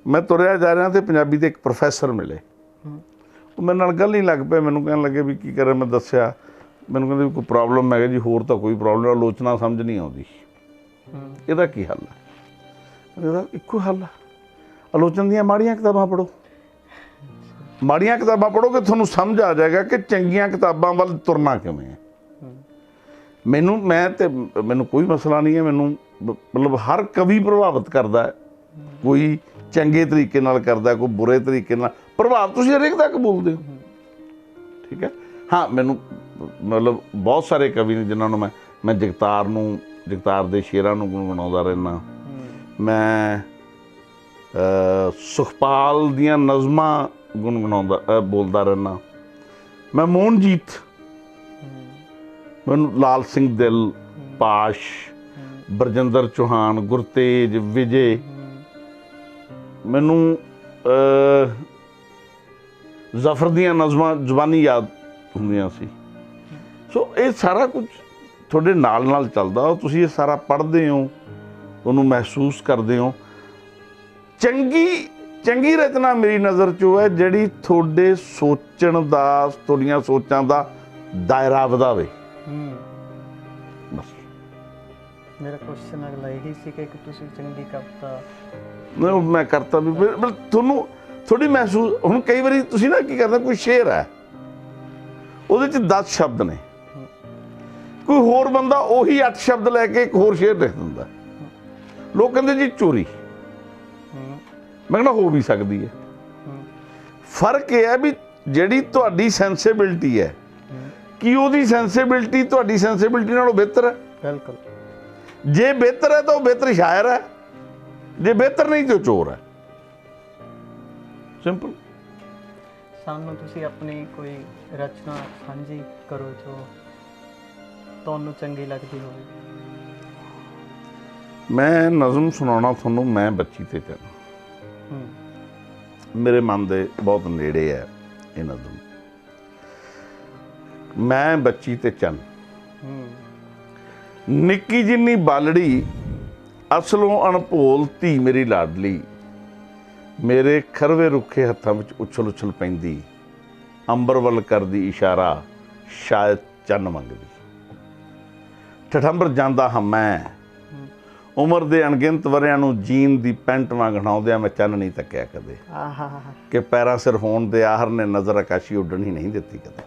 ਮੈਂ ਤੁਰਿਆ ਜਾ ਰਿਹਾ ਤੇ ਪੰਜਾਬੀ ਦੇ ਇੱਕ ਪ੍ਰੋਫੈਸਰ ਮਿਲੇ। ਉਹ ਮੇਰੇ ਨਾਲ ਗੱਲ ਹੀ ਲੱਗ ਪਏ, ਮੈਨੂੰ ਕਹਿਣ ਲੱਗੇ ਵੀ ਕੀ ਕਰਾਂ। ਮੈਂ ਦੱਸਿਆ, ਮੈਨੂੰ ਕਹਿੰਦੇ ਵੀ ਕੋਈ ਪ੍ਰੋਬਲਮ ਹੈਗਾ ਜੀ। ਹੋਰ ਤਾਂ ਕੋਈ ਪ੍ਰੋਬਲਮ, ਆਲੋਚਨਾ ਸਮਝ ਨਹੀਂ ਆਉਂਦੀ, ਇਹਦਾ ਕੀ ਹੱਲ ਹੈ? ਇਹਦਾ ਇੱਕੋ ਹੱਲ ਹੈ, ਆਲੋਚਨਾ ਦੀਆਂ ਮਾੜੀਆਂ ਕਿਤਾਬਾਂ ਪੜ੍ਹੋ। ਮਾੜੀਆਂ ਕਿਤਾਬਾਂ ਪੜ੍ਹੋਗੇ ਤੁਹਾਨੂੰ ਸਮਝ ਆ ਜਾਏਗਾ ਕਿ ਚੰਗੀਆਂ ਕਿਤਾਬਾਂ ਵੱਲ ਤੁਰਨਾ ਕਿਵੇਂ ਹੈ। ਮੈਨੂੰ ਕੋਈ ਮਸਲਾ ਨਹੀਂ ਹੈ। ਮੈਨੂੰ ਮਤਲਬ ਹਰ ਕਵੀ ਪ੍ਰਭਾਵਿਤ ਕਰਦਾ ਹੈ, ਕੋਈ ਚੰਗੇ ਤਰੀਕੇ ਨਾਲ ਕਰਦਾ, ਕੋਈ ਬੁਰੇ ਤਰੀਕੇ ਨਾਲ। ਪ੍ਰਭਾਵ ਤੁਸੀਂ ਹਰੇਕ ਦਾ ਕਬੂਲਦੇ ਹੋ। ਠੀਕ ਹੈ। ਹਾਂ, ਮੈਨੂੰ ਮਤਲਬ ਬਹੁਤ ਸਾਰੇ ਕਵੀ ਨੇ ਜਿਨ੍ਹਾਂ ਨੂੰ ਮੈਂ ਜਗਤਾਰ ਦੇ ਸ਼ੇਰਾਂ ਨੂੰ ਗੁਣਗੁਣਾਉਂਦਾ ਰਹਿੰਦਾ। ਮੈਂ ਸੁਖਪਾਲ ਦੀਆਂ ਨਜ਼ਮਾਂ ਬੋਲਦਾ ਰਹਿੰਦਾ। ਮੈਂ ਮੋਹਨਜੀਤ, ਮੈਨੂੰ ਲਾਲ ਸਿੰਘ ਦਿਲ, ਪਾਸ਼, ਬਰਜਿੰਦਰ ਚੌਹਾਨ, ਗੁਰਤੇਜ, ਵਿਜੇ, ਮੈਨੂੰ ਜ਼ਫਰ ਦੀਆਂ ਨਜ਼ਮਾਂ ਜ਼ੁਬਾਨੀ ਯਾਦ ਹੁੰਦੀਆਂ ਸੀ। ਸੋ ਇਹ ਸਾਰਾ ਕੁਝ ਤੁਹਾਡੇ ਨਾਲ ਚੱਲਦਾ। ਤੁਸੀਂ ਇਹ ਸਾਰਾ ਪੜ੍ਹਦੇ ਹੋ, ਉਹਨੂੰ ਮਹਿਸੂਸ ਕਰਦੇ ਹੋ। ਚੰਗੀ ਰਚਨਾ ਮੇਰੀ ਨਜ਼ਰ 'ਚ ਉਹ ਹੈ ਜਿਹੜੀ ਤੁਹਾਡੇ ਸੋਚਣ ਦਾ, ਤੁਹਾਡੀਆਂ ਸੋਚਾਂ ਦਾ ਦਾਇਰਾ ਵਧਾਵੇ। ਬਸ ਮੇਰਾ ਕੁਐਸਚਨ ਅਗਲਾ ਇਹੀ ਸੀ ਕਿ ਤੁਸੀਂ ਚੰਗੀ ਕਵਿਤਾ ਮੈਂ ਕਰਤਾ ਵੀ ਤੁਹਾਨੂੰ ਥੋੜੀ ਮਹਿਸੂਸ। ਹੁਣ ਕਈ ਵਾਰੀ ਤੁਸੀਂ ਨਾ ਕੀ ਕਰਦਾ, ਕੋਈ ਸ਼ੇਰ ਹੈ ਉਹਦੇ 'ਚ 10 ਸ਼ਬਦ ਨੇ, ਕੋਈ ਹੋਰ ਬੰਦਾ ਉਹੀ 8 ਸ਼ਬਦ ਲੈ ਕੇ ਇੱਕ ਹੋਰ ਸ਼ੇਰ ਲਿਖ ਦਿੰਦਾ। ਲੋਕ ਕਹਿੰਦੇ ਜੀ ਚੋਰੀ। ਮੈਂ ਕਹਿੰਦਾ ਹੋ ਵੀ ਸਕਦੀ ਹੈ। ਫਰਕ ਇਹ ਹੈ ਵੀ ਜਿਹੜੀ ਤੁਹਾਡੀ ਸੈਂਸਿਬਿਲਿਟੀ ਹੈ, ਕੀ ਉਹਦੀ ਸੈਂਸਿਬਿਲਿਟੀ ਤੁਹਾਡੀ ਸੈਂਸਿਬਿਲਿਟੀ ਨਾਲੋਂ ਬਿਹਤਰ ਹੈ? ਬਿਲਕੁਲ। ਜੇ ਬਿਹਤਰ ਹੈ ਤਾਂ ਉਹ ਬਿਹਤਰ ਸ਼ਾਇਰ ਹੈ, ਜੇ ਬਿਹਤਰ ਨਹੀਂ ਤਾਂ ਉਹ ਚੋਰ ਹੈ। ਸਿੰਪਲ। ਸਾਨੂੰ ਤੁਸੀਂ ਆਪਣੀ ਕੋਈ ਰਚਨਾ ਸਾਂਝੀ ਕਰੋ ਜੋ ਤੁਹਾਨੂੰ ਚੰਗੀ ਲੱਗਦੀ ਹੋਵੇ। ਮੈਂ ਨਜ਼ਮ ਸੁਣਾਉਣਾ ਤੁਹਾਨੂੰ, ਮੈਂ ਬੱਚੀ ਤੇ ਚੰਨ। ਮੇਰੇ ਮਨ ਦੇ ਬਹੁਤ ਨੇੜੇ ਹੈ ਇਹ ਨਜ਼ਮ। ਮੈਂ ਬੱਚੀ ਤੇ ਚੰਨ, ਨਿੱਕੀ ਜਿੰਨੀ ਬਾਲੜੀ, ਅਸਲੋਂ ਅਣਭੋਲ ਧੀ ਮੇਰੀ ਲਾਡਲੀ, ਮੇਰੇ ਖਰਵੇ ਰੁੱਖੇ ਹੱਥਾਂ ਵਿੱਚ ਉਛਲ ਉਛਲ ਪੈਂਦੀ, ਅੰਬਰ ਵੱਲ ਕਰਦੀ ਇਸ਼ਾਰਾ, ਸ਼ਾਇਦ ਚੰਨ ਮੰਗਦੀ। ਠਠੰਬਰ ਜਾਂਦਾ ਹਾਂ ਮੈਂ, ਉਮਰ ਦੇ ਅਣਗਿਣਤ ਵਰਿਆਂ ਨੂੰ ਜੀਨ ਦੀ ਪੈਂਟ ਵਾਂਗ ਹਣਾਉਂਦਿਆਂ ਮੈਂ ਚੰਨ ਨਹੀਂ ਤੱਕਿਆ ਕਦੇ, ਕਿ ਪੈਰਾਂ ਸਿਰ ਹੋਣ ਦੇ ਆਹਰ ਨੇ ਨਜ਼ਰ ਆਕਾਸ਼ੀ ਉੱਡਣ ਹੀ ਨਹੀਂ ਦਿੱਤੀ ਕਦੇ।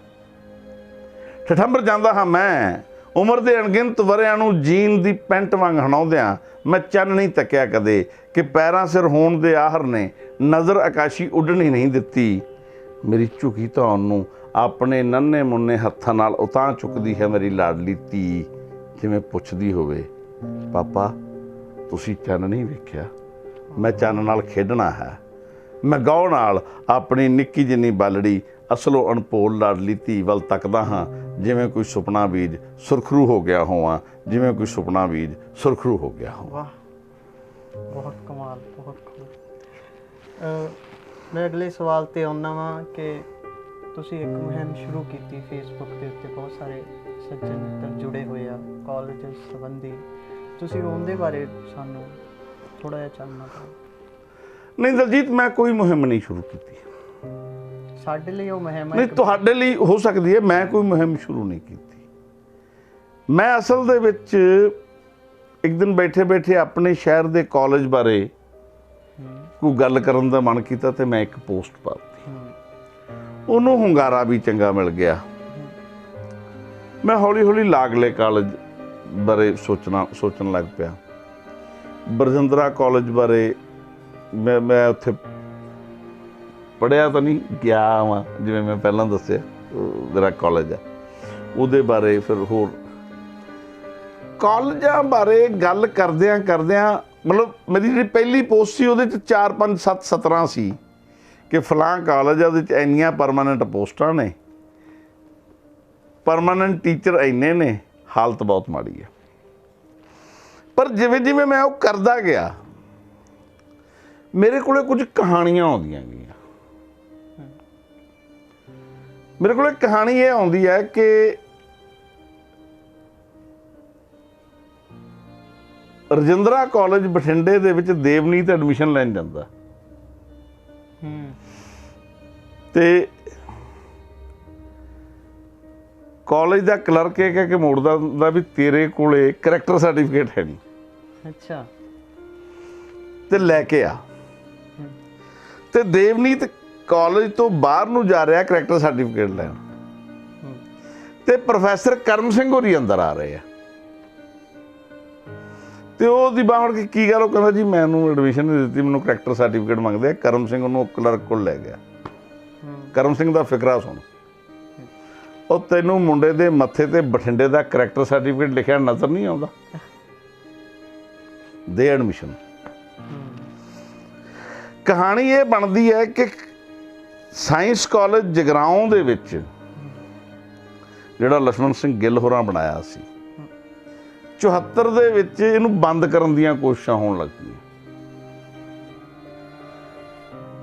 ਠਠੰਬਰ ਜਾਂਦਾ ਹਾਂ ਮੈਂ, ਉਮਰ ਦੇ ਅਣਗਿਣਤ ਵਰਿਆਂ ਨੂੰ ਜੀਨ ਦੀ ਪੈਂਟ ਵਾਂਗ ਹਣਾਉਂਦਿਆਂ ਮੈਂ ਚੰਨ ਨਹੀਂ ਤੱਕਿਆ ਕਦੇ, ਕਿ ਪੈਰਾਂ ਸਿਰ ਹੋਣ ਦੇ ਆਹਰ ਨੇ ਨਜ਼ਰ ਆਕਾਸ਼ੀ ਉੱਡਣ ਹੀ ਨਹੀਂ ਦਿੱਤੀ। ਮੇਰੀ ਝੁਕੀ ਧੌਣ ਨੂੰ ਆਪਣੇ ਨੰਨੇ ਮੁੰਨੇ ਹੱਥਾਂ ਨਾਲ ਉਤਾਂਹ ਚੁੱਕਦੀ ਹੈ ਮੇਰੀ ਲਾਡਲੀ ਧੀ, ਜਿਵੇਂ ਪੁੱਛਦੀ ਹੋਵੇ, ਪਾਪਾ ਤੁਸੀਂ ਚੰਨ ਨਹੀਂ ਵੇਖਿਆ, ਮੈਂ ਚੰਨ ਨਾਲ ਖੇਡਣਾ ਹੈ। ਮੈਂ ਗੌਰ ਨਾਲ ਆਪਣੀ ਨਿੱਕੀ ਜਿੰਨੀ ਬਾਲੜੀ ਅਸਲੋਂ ਅਣਭੋਲ ਲਾਡਲੀ ਧੀ ਵੱਲ ਤੱਕਦਾ ਹਾਂ, ਜਿਵੇਂ ਕੋਈ ਸੁਪਨਾ ਬੀਜ ਸੁਰਖਰੂ ਹੋ ਗਿਆ ਹੋਵਾਂ, ਜਿਵੇਂ ਕੋਈ ਸੁਪਨਾ ਬੀਜ ਸੁਰਖਰੂ ਹੋ ਗਿਆ ਹੋਵਾਂ। ਵਾਹ, ਬਹੁਤ ਕਮਾਲ, ਬਹੁਤ ਕਮਾਲ। ਮੈਂ ਅਗਲੇ ਸਵਾਲ ਤੇ ਆਉਣਾ ਵਾਂ ਕਿ ਤੁਸੀਂ ਇੱਕ ਮੁਹਿੰਮ ਸ਼ੁਰੂ ਕੀਤੀ ਫੇਸਬੁੱਕ ਦੇ ਉੱਤੇ, ਬਹੁਤ ਸਾਰੇ ਸੱਜਣ ਮਿੱਤਰ ਜੁੜੇ ਹੋਏ ਆ ਕਾਲਜ ਸੰਬੰਧੀ, ਤੁਸੀਂ ਉਹਦੇ ਬਾਰੇ ਸਾਨੂੰ ਥੋੜਾ ਜਿਹਾ ਚਾਨਣਾ ਪਾਓ। ਨਹੀਂ ਦਲਜੀਤ, ਮੈਂ ਕੋਈ ਮੁਹਿੰਮ ਨਹੀਂ ਸ਼ੁਰੂ ਕੀਤੀ। ਸਾਡੇ ਲਈ ਉਹ ਮੁਹਿੰਮ ਨਹੀਂ, ਤੁਹਾਡੇ ਲਈ ਹੋ ਸਕਦੀ ਹੈ, ਮੈਂ ਕੋਈ ਮੁਹਿੰਮ ਸ਼ੁਰੂ ਨਹੀਂ ਕੀਤੀ। ਮੈਂ ਅਸਲ ਦੇ ਵਿੱਚ ਇੱਕ ਦਿਨ ਬੈਠੇ ਬੈਠੇ ਆਪਣੇ ਸ਼ਹਿਰ ਦੇ ਕਾਲਜ ਬਾਰੇ ਕੋਈ ਗੱਲ ਕਰਨ ਦਾ ਮਨ ਕੀਤਾ ਤੇ ਮੈਂ ਇੱਕ ਪੋਸਟ ਪਾ ਦਿੱਤੀ। ਉਹਨੂੰ ਹੁੰਗਾਰਾ ਵੀ ਚੰਗਾ ਮਿਲ ਗਿਆ। ਮੈਂ ਹੌਲੀ ਹੌਲੀ ਲਾਗਲੇ ਕਾਲਜ ਬਾਰੇ ਸੋਚਣ ਲੱਗ ਪਿਆ। ਬਰਜਿੰਦਰਾ ਕਾਲਜ ਬਾਰੇ ਮੈਂ ਉੱਥੇ ਪੜ੍ਹਿਆ ਤਾਂ ਨਹੀਂ, ਗਿਆ ਵਾਂ, ਜਿਵੇਂ ਮੈਂ ਪਹਿਲਾਂ ਦੱਸਿਆ ਮੇਰਾ ਕਾਲਜ ਆ, ਉਹਦੇ ਬਾਰੇ ਫਿਰ ਹੋਰ ਕਾਲਜਾਂ ਬਾਰੇ ਗੱਲ ਕਰਦਿਆਂ ਮਤਲਬ ਮੇਰੀ ਜਿਹੜੀ ਪਹਿਲੀ ਪੋਸਟ ਸੀ ਉਹਦੇ 'ਚ 4 5 7 17 ਸੀ ਕਿ ਫਲਾਂ ਕਾਲਜ ਆ, ਉਹਦੇ 'ਚ ਇੰਨੀਆਂ ਪਰਮਾਨੈਂਟ ਪੋਸਟਾਂ ਨੇ, ਪਰਮਾਨੈਂਟ ਟੀਚਰ ਇੰਨੇ ਨੇ, ਹਾਲਤ ਬਹੁਤ ਮਾੜੀ ਹੈ। ਪਰ ਜਿਵੇਂ ਜਿਵੇਂ ਮੈਂ ਉਹ ਕਰਦਾ ਗਿਆ, ਮੇਰੇ ਕੋਲੇ ਕੁਝ ਕਹਾਣੀਆਂ ਆਉਂਦੀਆਂ ਗਈਆਂ। ਮੇਰੇ ਕੋਲ ਇੱਕ ਕਹਾਣੀ ਇਹ ਆਉਂਦੀ ਹੈ ਕਿ ਰਜਿੰਦਰਾ ਕਾਲਜ ਬਠਿੰਡੇ ਦੇ ਵਿੱਚ ਦੇਵਨੀਤ ਐਡਮਿਸ਼ਨ ਲੈਣ ਜਾਂਦਾ ਤੇ ਕਾਲਜ ਦਾ ਕਲਰਕ ਇਹ ਕਹਿ ਕੇ ਮੋੜਦਾ ਹੁੰਦਾ ਵੀ ਤੇਰੇ ਕੋਲੇ ਕਰੈਕਟਰ ਸਰਟੀਫਿਕੇਟ ਹੈ ਨਹੀਂ। ਅੱਛਾ। ਤੇ ਲੈ ਕੇ ਆ। ਤੇ ਦੇਵਨੀਤ ਕਾਲਜ ਤੋਂ ਬਾਹਰ ਨੂੰ ਜਾ ਰਿਹਾ ਕਰੈਕਟਰ ਸਰਟੀਫਿਕੇਟ ਲੈਣ, ਤੇ ਪ੍ਰੋਫੈਸਰ ਕਰਮ ਸਿੰਘ ਹੋਰੀ ਅੰਦਰ ਆ ਰਹੇ ਆ। ਤੇ ਉਹਦੀ ਬਾਂਹ ਫੜ ਕੇ ਕੀ ਗੱਲ, ਉਹ ਕਹਿੰਦਾ ਜੀ ਮੈਨੂੰ ਐਡਮਿਸ਼ਨ ਨਹੀਂ ਦਿੱਤੀ, ਮੈਨੂੰ ਕਰੈਕਟਰ ਸਰਟੀਫਿਕੇਟ ਮੰਗਦੇ ਆ। ਕਰਮ ਸਿੰਘ ਉਹਨੂੰ ਕਲਰਕ ਕੋਲ ਲੈ ਗਿਆ। ਕਰਮ ਸਿੰਘ ਦਾ ਫਿਕਰਾ ਸੁਣ, ਉਹ ਤੈਨੂੰ ਮੁੰਡੇ ਦੇ ਮੱਥੇ ਤੇ ਬਠਿੰਡੇ ਦਾ ਕਰੈਕਟਰ ਸਰਟੀਫਿਕੇਟ ਲਿਖਿਆ ਨਜ਼ਰ ਨਹੀਂ ਆਉਂਦਾ, ਦੇ ਐਡਮਿਸ਼ਨ। ਕਹਾਣੀ ਇਹ ਬਣਦੀ ਹੈ ਕਿ ਸਾਇੰਸ ਕਾਲਜ ਜਗਰਾਓਂ ਦੇ ਵਿੱਚ ਜਿਹੜਾ ਲਛਮਣ ਸਿੰਘ ਗਿੱਲ ਹੋਰਾਂ ਬਣਾਇਆ ਸੀ, 74 ਦੇ ਵਿੱਚ ਇਹਨੂੰ ਬੰਦ ਕਰਨ ਦੀਆਂ ਕੋਸ਼ਿਸ਼ਾਂ ਹੋਣ ਲੱਗ ਪਈਆਂ।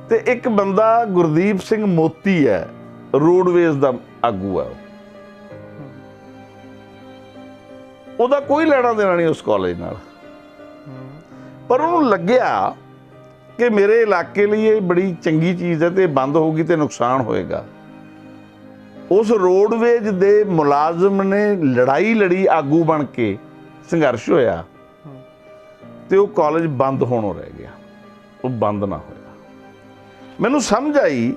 ਤੇ ਇੱਕ ਬੰਦਾ ਗੁਰਦੀਪ ਸਿੰਘ ਮੋਤੀ ਹੈ, ਰੋਡਵੇਜ਼ ਦਾ ਆਗੂ ਹੈ, ਉਹਦਾ ਕੋਈ ਲੈਣਾ ਦੇਣਾ ਨਹੀਂ ਉਸ ਕਾਲਜ ਨਾਲ, ਪਰ ਉਹਨੂੰ ਲੱਗਿਆ ਕਿ ਮੇਰੇ ਇਲਾਕੇ ਲਈ ਇਹ ਬੜੀ ਚੰਗੀ ਚੀਜ਼ ਹੈ ਤੇ ਬੰਦ ਹੋਊਗੀ ਤੇ ਨੁਕਸਾਨ ਹੋਏਗਾ। ਉਸ ਰੋਡਵੇਜ਼ ਦੇ ਮੁਲਾਜ਼ਮ ਨੇ ਲੜਾਈ ਲੜੀ, ਆਗੂ ਬਣ ਕੇ ਸੰਘਰਸ਼ ਹੋਇਆ ਤੇ ਉਹ ਕਾਲਜ ਬੰਦ ਹੋਣੋਂ ਰਹਿ ਗਿਆ, ਉਹ ਬੰਦ ਨਾ ਹੋਇਆ। ਮੈਨੂੰ ਸਮਝ ਆਈ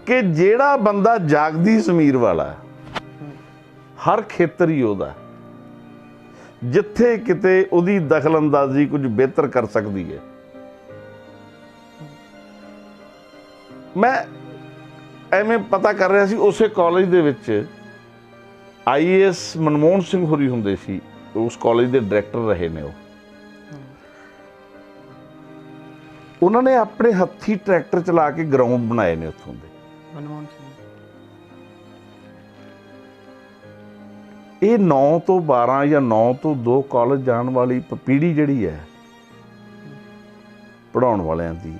ਕਿ ਜਿਹੜਾ ਬੰਦਾ ਜਾਗਦੀ ਜ਼ਮੀਰ ਵਾਲਾ, ਹਰ ਖੇਤਰ ਹੀ ਉਹਦਾ, ਜਿੱਥੇ ਕਿਤੇ ਉਹਦੀ ਦਖਲ ਅੰਦਾਜ਼ੀ ਕੁਝ ਬਿਹਤਰ ਕਰ ਸਕਦੀ ਹੈ। ਮੈਂ ਐਵੇਂ ਪਤਾ ਕਰ ਰਿਹਾ ਸੀ, ਉਸੇ ਕਾਲਜ ਦੇ ਵਿੱਚ IAS ਮਨਮੋਹਨ ਸਿੰਘ ਹੋਰੀ ਹੁੰਦੇ ਸੀ, ਉਸ ਕਾਲਜ ਦੇ ਡਾਇਰੈਕਟਰ ਰਹੇ ਨੇ। ਉਹਨਾਂ ਨੇ ਆਪਣੇ ਹੱਥੀ ਟਰੈਕਟਰ ਚਲਾ ਕੇ ਗਰਾਊਂਡ ਬਣਾਏ ਨੇ ਉੱਥੋਂ ਦੇ। ਮਨਮੋਹਨ ਸਿੰਘ ਇਹ 9 ਤੋਂ 12 ਜਾਂ 9 ਤੋਂ 2 ਕਾਲਜ ਜਾਣ ਵਾਲੀ ਪੀੜ੍ਹੀ ਜਿਹੜੀ ਹੈ ਪੜ੍ਹਾਉਣ ਵਾਲਿਆਂ ਦੀ,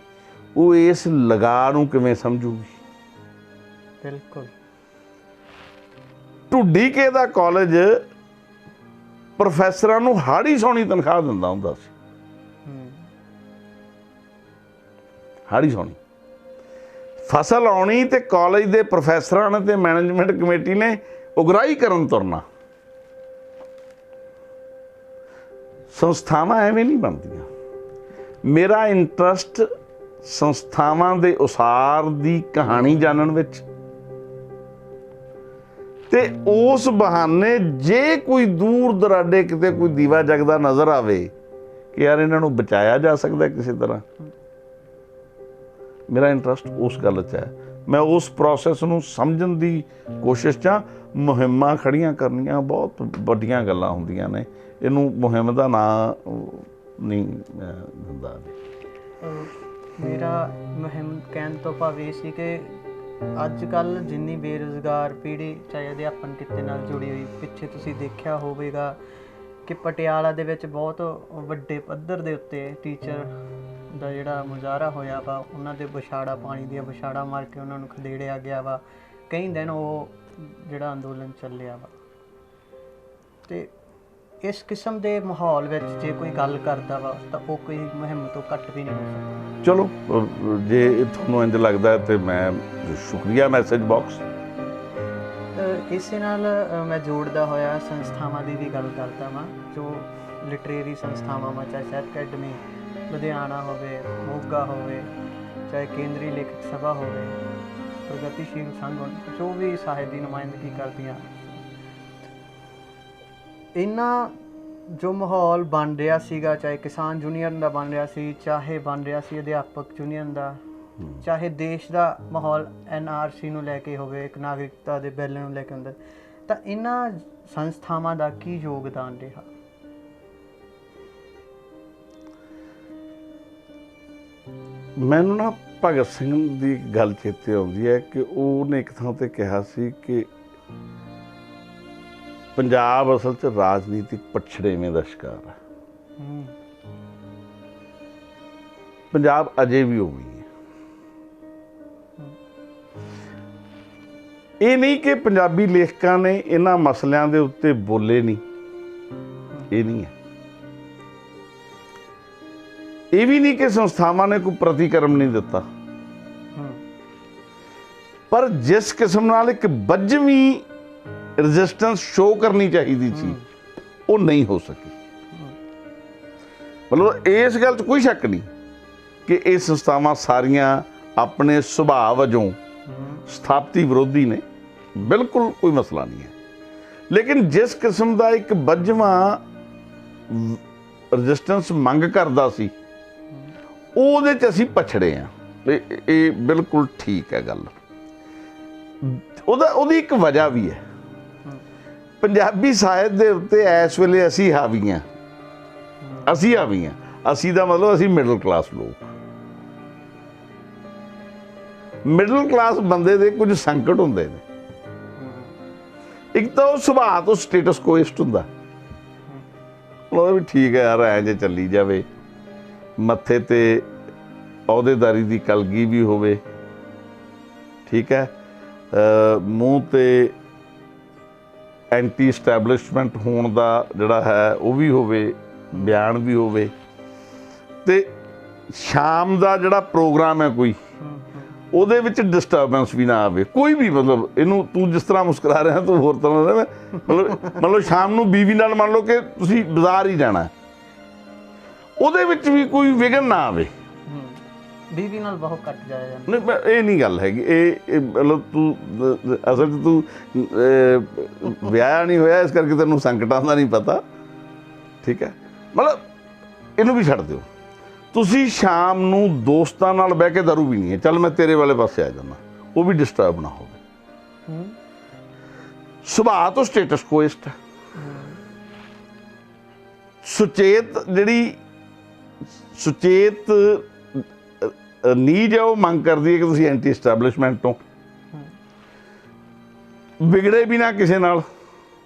ਉਹ ਇਸ ਲਗਾ ਨੂੰ ਕਿਵੇਂ ਸਮਝੂਗੀ? ਬਿਲਕੁਲ। ਢੁੱਡੀਕੇ ਦਾ ਕਾਲਜ ਪ੍ਰੋਫੈਸਰਾਂ ਨੂੰ ਹਾੜੀ ਸੋਹਣੀ ਤਨਖਾਹ ਦਿੰਦਾ ਹੁੰਦਾ ਸੀ, ਹਾੜੀ ਸੋਹਣੀ ਫਸਲ ਆਉਣੀ ਤੇ ਕਾਲਜ ਦੇ ਪ੍ਰੋਫੈਸਰਾਂ ਨੇ ਤੇ ਮੈਨੇਜਮੈਂਟ ਕਮੇਟੀ ਨੇ ਉਗਰਾਹੀ ਕਰਨ ਤੁਰਨਾ। ਸੰਸਥਾਵਾਂ ਐਵੇਂ ਨਹੀਂ ਬਣਦੀਆਂ। ਮੇਰਾ ਇੰਟਰਸਟ ਸੰਸਥਾਵਾਂ ਦੇ ਉਸਾਰ ਦੀ ਕਹਾਣੀ ਜਾਣਨ ਵਿੱਚ, ਤੇ ਉਸ ਬਹਾਨੇ ਜੇ ਕੋਈ ਦੂਰ ਦਰਾਡੇ ਕਿਤੇ ਕੋਈ ਦੀਵਾ ਜਗਦਾ ਨਜ਼ਰ ਆਵੇ ਕਿ ਯਾਰ ਇਹਨਾਂ ਨੂੰ ਬਚਾਇਆ ਜਾ ਸਕਦਾ ਕਿਸੇ ਤਰ੍ਹਾਂ, ਮੇਰਾ ਇੰਟਰਸਟ ਉਸ ਗੱਲ 'ਚ ਹੈ। ਮੈਂ ਉਸ ਪ੍ਰੋਸੈਸ ਨੂੰ ਸਮਝਣ ਦੀ ਕੋਸ਼ਿਸ਼ 'ਚ ਹਾਂ। ਮੁਹਿੰਮਾਂ ਖੜੀਆਂ ਕਰਨੀਆਂ ਬਹੁਤ ਵੱਡੀਆਂ ਗੱਲਾਂ ਹੁੰਦੀਆਂ ਨੇ, ਇਹਨੂੰ ਮੁਹਿੰਮ ਦਾ ਨਾਂ ਨਹੀਂ ਮੈਂ ਦਿੰਦਾ। ਮੇਰਾ ਮੁਹਿੰਮ ਕਹਿਣ ਤੋਂ ਭਾਵ ਇਹ ਸੀ ਕਿ ਅੱਜ ਕੱਲ੍ਹ ਜਿੰਨੀ ਬੇਰੁਜ਼ਗਾਰ ਪੀੜ੍ਹੀ ਚਾਹੇ ਅਧਿਆਪਨ ਕਿੱਤੇ ਨਾਲ ਜੁੜੀ ਹੋਈ, ਪਿੱਛੇ ਤੁਸੀਂ ਦੇਖਿਆ ਹੋਵੇਗਾ ਕਿ ਪਟਿਆਲਾ ਦੇ ਵਿੱਚ ਬਹੁਤ ਵੱਡੇ ਪੱਧਰ ਦੇ ਉੱਤੇ ਟੀਚਰ ਦਾ ਜਿਹੜਾ ਮੁਜ਼ਾਹਰਾ ਹੋਇਆ ਵਾ, ਉਹਨਾਂ ਦੇ ਵਿਛਾੜਾ, ਪਾਣੀ ਦੀਆਂ ਵਿਛਾੜਾ ਮਾਰ ਕੇ ਉਹਨਾਂ ਨੂੰ ਖਦੇੜਿਆ ਗਿਆ ਵਾ। ਕਈ ਦਿਨ ਉਹ ਜਿਹੜਾ ਅੰਦੋਲਨ ਚੱਲਿਆ ਵਾ, ਤੇ ਇਸ ਕਿਸਮ ਦੇ ਮਾਹੌਲ ਵਿੱਚ ਜੇ ਕੋਈ ਗੱਲ ਕਰਦਾ ਵਾ ਤਾਂ ਉਹ ਕੋਈ ਮੁਹਿੰਮ ਤੋਂ ਘੱਟ ਵੀ ਨਹੀਂ ਹੋ ਸਕਦਾ। ਚਲੋ ਜੇ ਤੁਹਾਨੂੰ ਇੰਝ ਲੱਗਦਾ ਹੈ ਤੇ ਮੈਂ ਸ਼ੁਕਰੀਆ ਮੈਸੇਜ ਬਾਕਸ। ਇਸੇ ਨਾਲ ਮੈਂ ਜੋੜਦਾ ਹੋਇਆ ਸੰਸਥਾਵਾਂ ਦੀ ਵੀ ਗੱਲ ਕਰਦਾ ਵਾਂ, ਜੋ ਲਿਟਰੇਰੀ ਸੰਸਥਾਵਾਂ ਵਾ, ਚਾਹੇ ਸਾਹਿਤ ਅਕੈਡਮੀ ਲੁਧਿਆਣਾ ਹੋਵੇ, ਮੋਗਾ ਹੋਵੇ, ਚਾਹੇ ਕੇਂਦਰੀ ਲੇਖਕ ਸਭਾ ਹੋਵੇ, ਪ੍ਰਗਤੀਸ਼ੀਲ ਸੰਘ, ਜੋ ਵੀ ਸਾਹਿਤ ਦੀ ਨੁਮਾਇੰਦਗੀ ਕਰਦੀਆਂ। ਇਹਨਾਂ ਜੋ ਮਾਹੌਲ ਬਣ ਰਿਹਾ ਸੀਗਾ, ਚਾਹੇ ਕਿਸਾਨ ਯੂਨੀਅਨ ਦਾ ਬਣ ਰਿਹਾ ਸੀ, ਚਾਹੇ ਬਣ ਰਿਹਾ ਸੀ ਅਧਿਆਪਕ ਯੂਨੀਅਨ ਦਾ, ਚਾਹੇ ਦੇਸ਼ ਦਾ ਮਾਹੌਲ NRC ਨੂੰ ਲੈ ਕੇ ਹੋਵੇ, ਇੱਕ ਨਾਗਰਿਕਤਾ ਦੇ ਬਿੱਲ ਨੂੰ ਲੈ ਕੇ ਹੁੰਦਾ, ਤਾਂ ਇਹਨਾਂ ਸੰਸਥਾਵਾਂ ਦਾ ਕੀ ਯੋਗਦਾਨ ਰਿਹਾ? ਮੈਨੂੰ ਨਾ ਭਗਤ ਸਿੰਘ ਦੀ ਗੱਲ ਚੇਤੇ ਆਉਂਦੀ ਹੈ ਕਿ ਉਹਨੇ ਇੱਕ ਥਾਂ ਤੇ ਕਿਹਾ ਸੀ ਕਿ ਪੰਜਾਬ ਅਸਲ 'ਚ ਰਾਜਨੀਤਿਕ ਪਛੜੇਵੇਂ ਦਾ ਸ਼ਿਕਾਰ ਹੈ। ਪੰਜਾਬ ਅਜੇ ਵੀ ਉਵੇਂ ਹੀ ਹੈ। ਇਹ ਨਹੀਂ ਕਿ ਪੰਜਾਬੀ ਲੇਖਕਾਂ ਨੇ ਇਹਨਾਂ ਮਸਲਿਆਂ ਦੇ ਉੱਤੇ ਬੋਲੇ ਨਹੀਂ, ਇਹ ਨਹੀਂ ਹੈ। ਇਹ ਵੀ ਨਹੀਂ ਕਿ ਸੰਸਥਾਵਾਂ ਨੇ ਕੋਈ ਪ੍ਰਤੀਕਰਮ ਨਹੀਂ ਦਿੱਤਾ, ਪਰ ਜਿਸ ਕਿਸਮ ਨਾਲ ਇੱਕ ਬੱਝਵੀਂ ਰੈਜ਼ਿਸਟੈਂਸ ਸ਼ੋ ਕਰਨੀ ਚਾਹੀਦੀ ਸੀ ਉਹ ਨਹੀਂ ਹੋ ਸਕੀ। ਮਤਲਬ ਇਸ ਗੱਲ 'ਚ ਕੋਈ ਸ਼ੱਕ ਨਹੀਂ ਕਿ ਇਹ ਸੰਸਥਾਵਾਂ ਸਾਰੀਆਂ ਆਪਣੇ ਸੁਭਾਅ ਵਜੋਂ ਸਥਾਪਤੀ ਵਿਰੋਧੀ ਨੇ, ਬਿਲਕੁਲ ਕੋਈ ਮਸਲਾ ਨਹੀਂ ਹੈ। ਲੇਕਿਨ ਜਿਸ ਕਿਸਮ ਦਾ ਇੱਕ ਬੱਝਵਾਂ ਰੈਜ਼ਿਸਟੈਂਸ ਮੰਗ ਕਰਦਾ ਸੀ, ਉਹਦੇ 'ਚ ਅਸੀਂ ਪਛੜੇ ਹਾਂ। ਇਹ ਬਿਲਕੁਲ ਠੀਕ ਹੈ ਗੱਲ। ਉਹਦੀ ਇੱਕ ਵਜ੍ਹਾ ਵੀ ਹੈ। ਪੰਜਾਬੀ ਸਾਹਿਤ ਦੇ ਉੱਤੇ ਇਸ ਵੇਲੇ ਅਸੀਂ ਹਾਵੀ ਹਾਂ। ਅਸੀਂ ਹਾਵੀ ਹਾਂ। ਅਸੀਂ ਦਾ ਮਤਲਬ ਅਸੀਂ ਮਿਡਲ ਕਲਾਸ ਲੋਕ। ਮਿਡਲ ਕਲਾਸ ਬੰਦੇ ਦੇ ਕੁਝ ਸੰਕਟ ਹੁੰਦੇ ਨੇ। ਇੱਕ ਤਾਂ ਉਹ ਸੁਭਾਅ ਤੋਂ ਸਟੇਟਸ ਕੋਇਸਟ ਹੁੰਦਾ, ਉਹ ਵੀ ਠੀਕ ਹੈ ਯਾਰ, ਐਂ ਜੇ ਚੱਲੀ ਜਾਵੇ, ਮੱਥੇ ਤੇ ਅਹੁਦੇਦਾਰੀ ਦੀ ਕਲਗੀ ਵੀ ਹੋਵੇ, ਠੀਕ ਹੈ, ਮੂੰਹ ਤੇ ਐਂਟੀ ਸਟੈਬਲਿਸ਼ਮੈਂਟ ਹੋਣ ਦਾ ਜਿਹੜਾ ਹੈ ਉਹ ਵੀ ਹੋਵੇ, ਬਿਆਨ ਵੀ ਹੋਵੇ, ਤੇ ਸ਼ਾਮ ਦਾ ਜਿਹੜਾ ਪ੍ਰੋਗਰਾਮ ਹੈ ਕੋਈ, ਉਹਦੇ ਵਿੱਚ ਡਿਸਟਰਬੈਂਸ ਵੀ ਨਾ ਆਵੇ ਕੋਈ ਵੀ। ਮਤਲਬ ਇਹਨੂੰ ਤੂੰ ਜਿਸ ਤਰ੍ਹਾਂ ਮੁਸਕਰਾ ਰਿਹਾ ਤੂੰ ਹੋਰ ਤਰ੍ਹਾਂ ਦਾ, ਮਤਲਬ ਸ਼ਾਮ ਨੂੰ ਬੀਵੀ ਨਾਲ ਮੰਨ ਲਓ ਕਿ ਤੁਸੀਂ ਬਾਜ਼ਾਰ ਹੀ ਜਾਣਾ, ਉਹਦੇ ਵਿੱਚ ਵੀ ਕੋਈ ਵਿਘਨ ਨਾ ਆਵੇ। ਬੀਵੀ ਨਾਲ ਬਹੁਤ ਘੱਟ ਜਾਇਆ ਜਾਂਦਾ। ਨਹੀਂ, ਇਹ ਨਹੀਂ ਗੱਲ ਹੈਗੀ। ਇਹ ਮਤਲਬ ਤੂੰ ਅਸਲ 'ਚ ਤੂੰ ਵਿਆਹਿਆ ਨਹੀਂ ਹੋਇਆ, ਇਸ ਕਰਕੇ ਤੈਨੂੰ ਸੰਕਟਾਂ ਦਾ ਨਹੀਂ ਪਤਾ, ਠੀਕ ਹੈ। ਮਤਲਬ ਇਹਨੂੰ ਵੀ ਛੱਡ ਦਿਓ। ਤੁਸੀਂ ਸ਼ਾਮ ਨੂੰ ਦੋਸਤਾਂ ਨਾਲ ਬਹਿ ਕੇ ਦਾਰੂ ਪੀਣੀ ਹੈ, ਚੱਲ ਮੈਂ ਤੇਰੇ ਵਾਲੇ ਪਾਸੇ ਆ ਜਾਂਦਾ, ਉਹ ਵੀ ਡਿਸਟਰਬ ਨਾ ਹੋਵੇ। ਸੁਭਾਅ ਤੋਂ ਸਟੇਟਸ ਕੋਇਸਟ ਹੈ। ਸੁਚੇਤ ਨੀਜ ਹੈ, ਉਹ ਮੰਗ ਕਰਦੀ ਹੈ ਕਿ ਤੁਸੀਂ ਐਂਟੀ ਐਸਟੈਬਲਿਸ਼ਮੈਂਟ ਤੋਂ ਵਿਗੜੇ ਵੀ ਨਾ ਕਿਸੇ ਨਾਲ,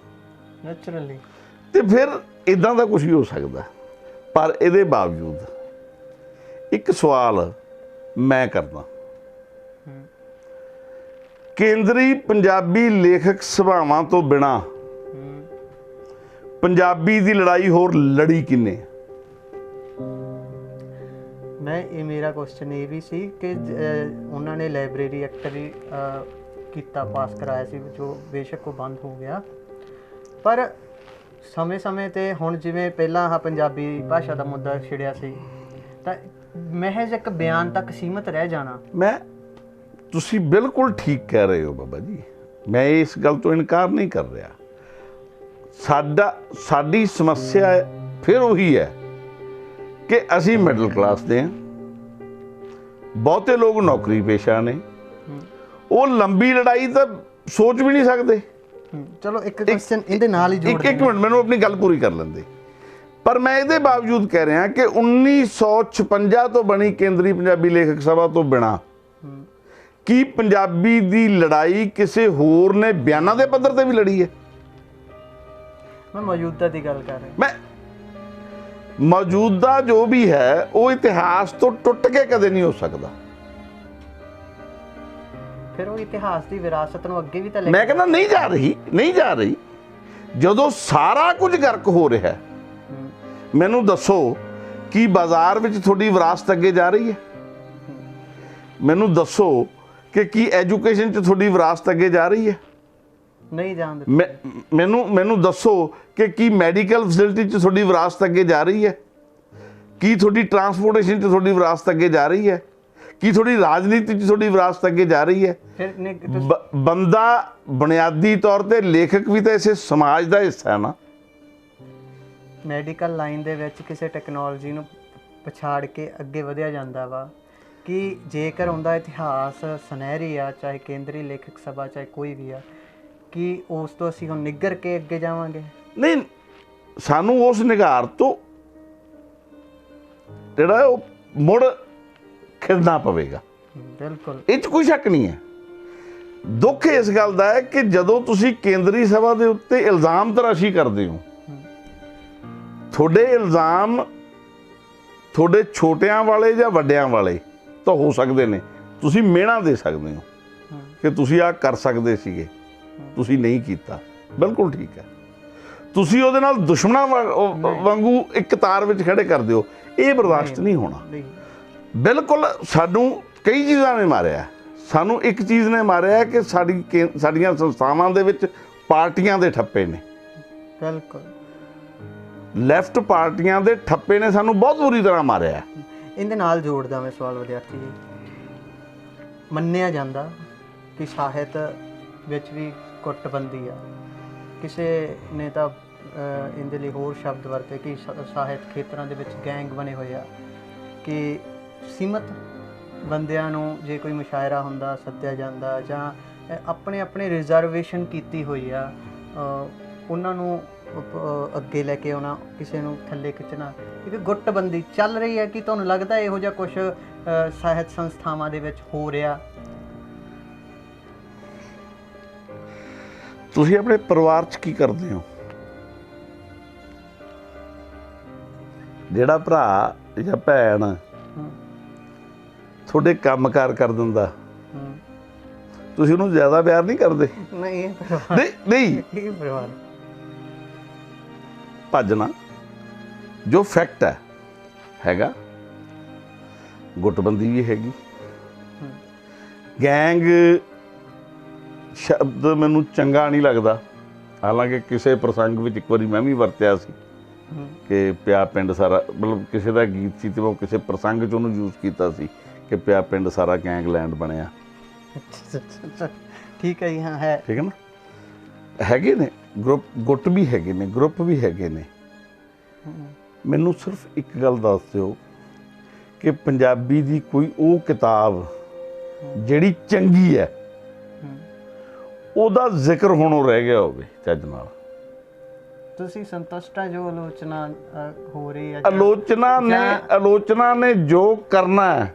ਨੈਚੁਰਲੀ। ਤੇ ਫਿਰ ਇਦਾਂ ਦਾ ਕੁਝ ਵੀ ਹੋ ਸਕਦਾ। ਪਰ ਇਹਦੇ ਬਾਵਜੂਦ ਇੱਕ ਸਵਾਲ ਮੈਂ ਕਰਦਾ, ਕੇਂਦਰੀ ਪੰਜਾਬੀ ਲੇਖਕ ਸਭਾਵਾਂ ਤੋਂ ਬਿਨਾਂ ਪੰਜਾਬੀ ਦੀ ਲੜਾਈ ਹੋਰ ਲੜੀ ਕਿੰਨੇ? ਮੈਂ ਇਹ ਮੇਰਾ ਕੁਐਸਚਨ ਇਹ ਵੀ ਸੀ ਕਿ ਉਹਨਾਂ ਨੇ ਲਾਇਬ੍ਰੇਰੀ ਐਕਟ ਵੀ ਕੀਤਾ, ਪਾਸ ਕਰਾਇਆ ਸੀ, ਜੋ ਬੇਸ਼ੱਕ ਉਹ ਬੰਦ ਹੋ ਗਿਆ, ਪਰ ਸਮੇਂ-ਸਮੇਂ ਤੇ ਹੁਣ ਜਿਵੇਂ ਪਹਿਲਾਂ ਆਹ ਪੰਜਾਬੀ ਭਾਸ਼ਾ ਦਾ ਮੁੱਦਾ ਛਿੜਿਆ ਸੀ, ਤਾਂ ਮਹਿਜ਼ ਇੱਕ ਬਿਆਨ ਤੱਕ ਸੀਮਤ ਰਹਿ ਜਾਣਾ। ਤੁਸੀਂ ਬਿਲਕੁਲ ਠੀਕ ਕਹਿ ਰਹੇ ਹੋ ਬਾਬਾ ਜੀ, ਮੈਂ ਇਸ ਗੱਲ ਤੋਂ ਇਨਕਾਰ ਨਹੀਂ ਕਰ ਰਿਹਾ। ਸਾਡੀ ਸਮੱਸਿਆ ਫਿਰ ਉਹੀ ਹੈ ਕਿ ਅਸੀਂ ਮਿਡਲ ਕਲਾਸ ਦੇ ਹਾਂ, ਬਹੁਤੇ ਲੋਕ ਨੌਕਰੀ ਪੇਸ਼ਾ ਨੇ, ਉਹ ਲੰਬੀ ਲੜਾਈ ਤਾਂ ਸੋਚ ਵੀ ਨਹੀਂ ਸਕਦੇ। ਚਲੋ ਇੱਕ ਕੁਐਸਚਨ ਇਹਦੇ ਨਾਲ ਹੀ ਜੋੜ ਇੱਕ ਮਿੰਟ ਮੈਨੂੰ ਆਪਣੀ ਗੱਲ ਪੂਰੀ ਕਰ ਲੈਂਦੇ। ਪਰ ਮੈਂ ਇਹਦੇ ਬਾਵਜੂਦ ਕਹਿ ਰਿਹਾ ਕਿ 1956 ਤੋਂ ਬਣੀ ਕੇਂਦਰੀ ਪੰਜਾਬੀ ਲੇਖਕ ਸਭਾ ਤੋਂ ਬਿਨਾਂ ਕੀ ਪੰਜਾਬੀ ਦੀ ਲੜਾਈ ਕਿਸੇ ਹੋਰ ਨੇ ਬਿਆਨਾਂ ਦੇ ਪੱਧਰ ਤੇ ਵੀ ਲੜੀ ਹੈ? ਮੈਂ ਮੌਜੂਦਾ ਦੀ ਗੱਲ ਕਰ ਰਿਹਾ। ਮੈਂ ਮੌਜੂਦਾ ਜੋ ਵੀ ਹੈ ਉਹ ਇਤਿਹਾਸ ਤੋਂ ਟੁੱਟ ਕੇ ਕਦੇ ਨਹੀਂ ਹੋ ਸਕਦਾ। ਫਿਰ ਉਹ ਇਤਿਹਾਸ ਦੀ ਵਿਰਾਸਤ ਨੂੰ ਅੱਗੇ ਵੀ ਤਾਂ ਲੈ ਮੈਂ ਕਹਿੰਦਾ ਨਹੀਂ ਜਾ ਰਹੀ। ਜਦੋਂ ਸਾਰਾ ਕੁਝ ਗਰਕ ਹੋ ਰਿਹਾ, ਮੈਨੂੰ ਦੱਸੋ ਕਿ ਬਾਜ਼ਾਰ ਵਿੱਚ ਤੁਹਾਡੀ ਵਿਰਾਸਤ ਅੱਗੇ ਜਾ ਰਹੀ ਹੈ? ਮੈਨੂੰ ਦੱਸੋ ਕਿ ਕੀ ਐਜੂਕੇਸ਼ਨ 'ਚ ਤੁਹਾਡੀ ਵਿਰਾਸਤ ਅੱਗੇ ਜਾ ਰਹੀ ਹੈ? ਨਹੀਂ ਜਾਣ ਦਿੱਤੀ। ਮੈਨੂੰ ਦੱਸੋ ਕਿ ਕੀ ਮੈਡੀਕਲ ਫੈਸਿਲਿਟੀ 'ਚ ਤੁਹਾਡੀ ਵਿਰਾਸਤ ਅੱਗੇ ਜਾ ਰਹੀ ਹੈ? ਕੀ ਤੁਹਾਡੀ ਟਰਾਂਸਪੋਰਟੇਸ਼ਨ 'ਚ ਤੁਹਾਡੀ ਵਿਰਾਸਤ ਅੱਗੇ ਜਾ ਰਹੀ ਹੈ? ਕੀ ਤੁਹਾਡੀ ਰਾਜਨੀਤੀ 'ਚ ਤੁਹਾਡੀ ਵਿਰਾਸਤ ਅੱਗੇ ਜਾ ਰਹੀ ਹੈ? ਬੰਦਾ ਬੁਨਿਆਦੀ ਤੌਰ ਤੇ ਲੇਖਕ ਵੀ ਤਾਂ ਇਸੇ ਸਮਾਜ ਦਾ ਹਿੱਸਾ ਹੈ ਨਾ। ਮੈਡੀਕਲ ਲਾਈਨ ਦੇ ਵਿੱਚ ਕਿਸੇ ਟੈਕਨੋਲੋਜੀ ਨੂੰ ਪਛਾੜ ਕੇ ਅੱਗੇ ਵਧਿਆ ਜਾਂਦਾ ਵਾ ਕਿ ਜੇਕਰ ਉਹਦਾ ਇਤਿਹਾਸ ਸੁਨਹਿਰੀ ਆ, ਚਾਹੇ ਕੇਂਦਰੀ ਲੇਖਕ ਸਭਾ ਚਾਹੇ ਕੋਈ ਵੀ ਆ, ਕਿ ਉਸ ਤੋਂ ਅਸੀਂ ਹੁਣ ਨਿੱਘਰ ਕੇ ਅੱਗੇ ਜਾਵਾਂਗੇ? ਨਹੀਂ, ਸਾਨੂੰ ਉਸ ਨਿਗਾਰ ਤੋਂ ਜਿਹੜਾ ਉਹ ਮੁੜ ਖਿੜਨਾ ਪਵੇਗਾ। ਬਿਲਕੁਲ, ਇਹ 'ਚ ਕੋਈ ਸ਼ੱਕ ਨਹੀਂ ਹੈ। ਦੁੱਖ ਇਸ ਗੱਲ ਦਾ ਹੈ ਕਿ ਜਦੋਂ ਤੁਸੀਂ ਕੇਂਦਰੀ ਸਭਾ ਦੇ ਉੱਤੇ ਇਲਜ਼ਾਮ ਤਰਾਸ਼ੀ ਕਰਦੇ ਹੋ, ਤੁਹਾਡੇ ਇਲਜ਼ਾਮ ਤੁਹਾਡੇ ਛੋਟਿਆਂ ਵਾਲੇ ਜਾਂ ਵੱਡਿਆਂ ਵਾਲੇ ਤਾਂ ਹੋ ਸਕਦੇ ਨੇ, ਤੁਸੀਂ ਮਿਹਣਾ ਦੇ ਸਕਦੇ ਹੋ ਕਿ ਤੁਸੀਂ ਆਹ ਕਰ ਸਕਦੇ ਸੀਗੇ, ਤੁਸੀਂ ਨਹੀਂ ਕੀਤਾ, ਬਿਲਕੁਲ ਠੀਕ ਹੈ। ਤੁਸੀਂ ਉਹਦੇ ਨਾਲ ਦੁਸ਼ਮਣਾਂ ਵਾਂਗੂ ਇੱਕ ਤਾਰ ਵਿੱਚ ਖੜੇ ਕਰ ਦਿਓ, ਇਹ ਬਰਦਾਸ਼ਤ ਨਹੀਂ ਹੋਣਾ। ਬਿਲਕੁਲ, ਸਾਨੂੰ ਕਈ ਚੀਜ਼ਾਂ ਨੇ ਮਾਰਿਆ। ਸਾਨੂੰ ਇੱਕ ਚੀਜ਼ ਨੇ ਮਾਰਿਆ ਕਿ ਸਾਡੀਆਂ ਸੰਸਥਾਵਾਂ ਦੇ ਵਿੱਚ ਪਾਰਟੀਆਂ ਦੇ ਠੱਪੇ ਨੇ। ਬਿਲਕੁਲ, ਲੈਫਟ ਪਾਰਟੀਆਂ ਦੇ ਠੱਪੇ ਨੇ ਸਾਨੂੰ ਬਹੁਤ ਬੁਰੀ ਤਰ੍ਹਾਂ ਮਾਰਿਆ। ਇਹਦੇ ਨਾਲ ਜੋੜਦਾ ਮੈਂ ਸਵਾਲ ਵਿਦਿਆਰਥੀ ਜੀ, ਮੰਨਿਆ ਜਾਂਦਾ ਕਿ ਸਾਹਿਤ ਵਿੱਚ ਵੀ ਗੁੱਟਬੰਦੀ ਆ, ਕਿਸੇ ਨੇ ਤਾਂ ਇਹਦੇ ਲਈ ਹੋਰ ਸ਼ਬਦ ਵਰਤੇ ਕਿ ਸਾਹਿਤ ਖੇਤਰਾਂ ਦੇ ਵਿੱਚ ਗੈਂਗ ਬਣੇ ਹੋਏ ਆ, ਕਿ ਸੀਮਤ ਬੰਦਿਆਂ ਨੂੰ ਜੇ ਕੋਈ ਮੁਸ਼ਾਇਰਾ ਹੁੰਦਾ ਸੱਦਿਆ ਜਾਂਦਾ, ਜਾਂ ਆਪਣੇ ਰਿਜ਼ਰਵੇਸ਼ਨ ਕੀਤੀ ਹੋਈ ਆ, ਉਹਨਾਂ ਨੂੰ ਅੱਗੇ ਲੈ ਕੇ ਆਉਣਾ, ਕਿਸੇ ਨੂੰ ਥੱਲੇ ਖਿੱਚਣਾ, ਇੱਕ ਗੁੱਟਬੰਦੀ ਚੱਲ ਰਹੀ ਹੈ। ਕਿ ਤੁਹਾਨੂੰ ਲੱਗਦਾ ਇਹੋ ਜਿਹਾ ਕੁਝ ਸਾਹਿਤ ਸੰਸਥਾਵਾਂ ਦੇ ਵਿੱਚ ਹੋ ਰਿਹਾ? ਤੁਸੀਂ ਆਪਣੇ ਪਰਿਵਾਰ 'ਚ ਕੀ ਕਰਦੇ ਹੋ? ਜਿਹੜਾ ਭਰਾ ਜਾਂ ਭੈਣ ਤੁਹਾਡੇ ਕੰਮਕਾਰ ਕਰ ਦਿੰਦਾ, ਤੁਸੀਂ ਉਹਨੂੰ ਜ਼ਿਆਦਾ ਪਿਆਰ ਨਹੀਂ ਕਰਦੇ? ਨਹੀਂ ਭੱਜਣਾ ਜੋ ਫੈਕਟ ਹੈਗਾ, ਗੁੱਟਬੰਦੀ ਵੀ ਹੈਗੀ। ਗੈਂਗ ਸ਼ਬਦ ਮੈਨੂੰ ਚੰਗਾ ਨਹੀਂ ਲੱਗਦਾ, ਹਾਲਾਂਕਿ ਕਿਸੇ ਪ੍ਰਸੰਗ ਵਿੱਚ ਇੱਕ ਵਾਰੀ ਮੈਂ ਵੀ ਵਰਤਿਆ ਸੀ ਕਿ ਪਿਆ ਪਿੰਡ ਸਾਰਾ, ਮਤਲਬ ਕਿਸੇ ਦਾ ਗੀਤ ਸੀ ਤੇ ਉਹ ਕਿਸੇ ਪ੍ਰਸੰਗ 'ਚ ਉਹਨੂੰ ਯੂਜ਼ ਕੀਤਾ ਸੀ ਕਿ ਪਿਆ ਪਿੰਡ ਸਾਰਾ ਗੈਂਗਲੈਂਡ ਬਣਿਆ। ਠੀਕ ਹੈ ਜੀ, ਹਾਂ ਹੈ, ਠੀਕ ਹੈ ਨਾ। ਹੈਗੇ ਨੇ ਗੁੱਟ ਵੀ ਹੈਗੇ ਨੇ, ਗਰੁੱਪ ਵੀ ਹੈਗੇ ਨੇ। ਮੈਨੂੰ ਸਿਰਫ ਇੱਕ ਗੱਲ ਦੱਸ ਦਿਓ ਕਿ ਪੰਜਾਬੀ ਦੀ ਕੋਈ ਉਹ ਕਿਤਾਬ ਜਿਹੜੀ ਚੰਗੀ ਹੈ, ਉਹਦਾ ਜ਼ਿਕਰ ਹੁਣ ਰਹਿ ਗਿਆ ਹੋਵੇ ਚੱਜ ਨਾਲ। ਤੁਸੀਂ ਸੰਤੁਸ਼ਟ ਆ ਜੋ ਆਲੋਚਨਾ ਹੋ ਰਹੀ ਹੈ? ਆਲੋਚਨਾ ਨੇ ਜੋ ਕਰਨਾ ਹੈ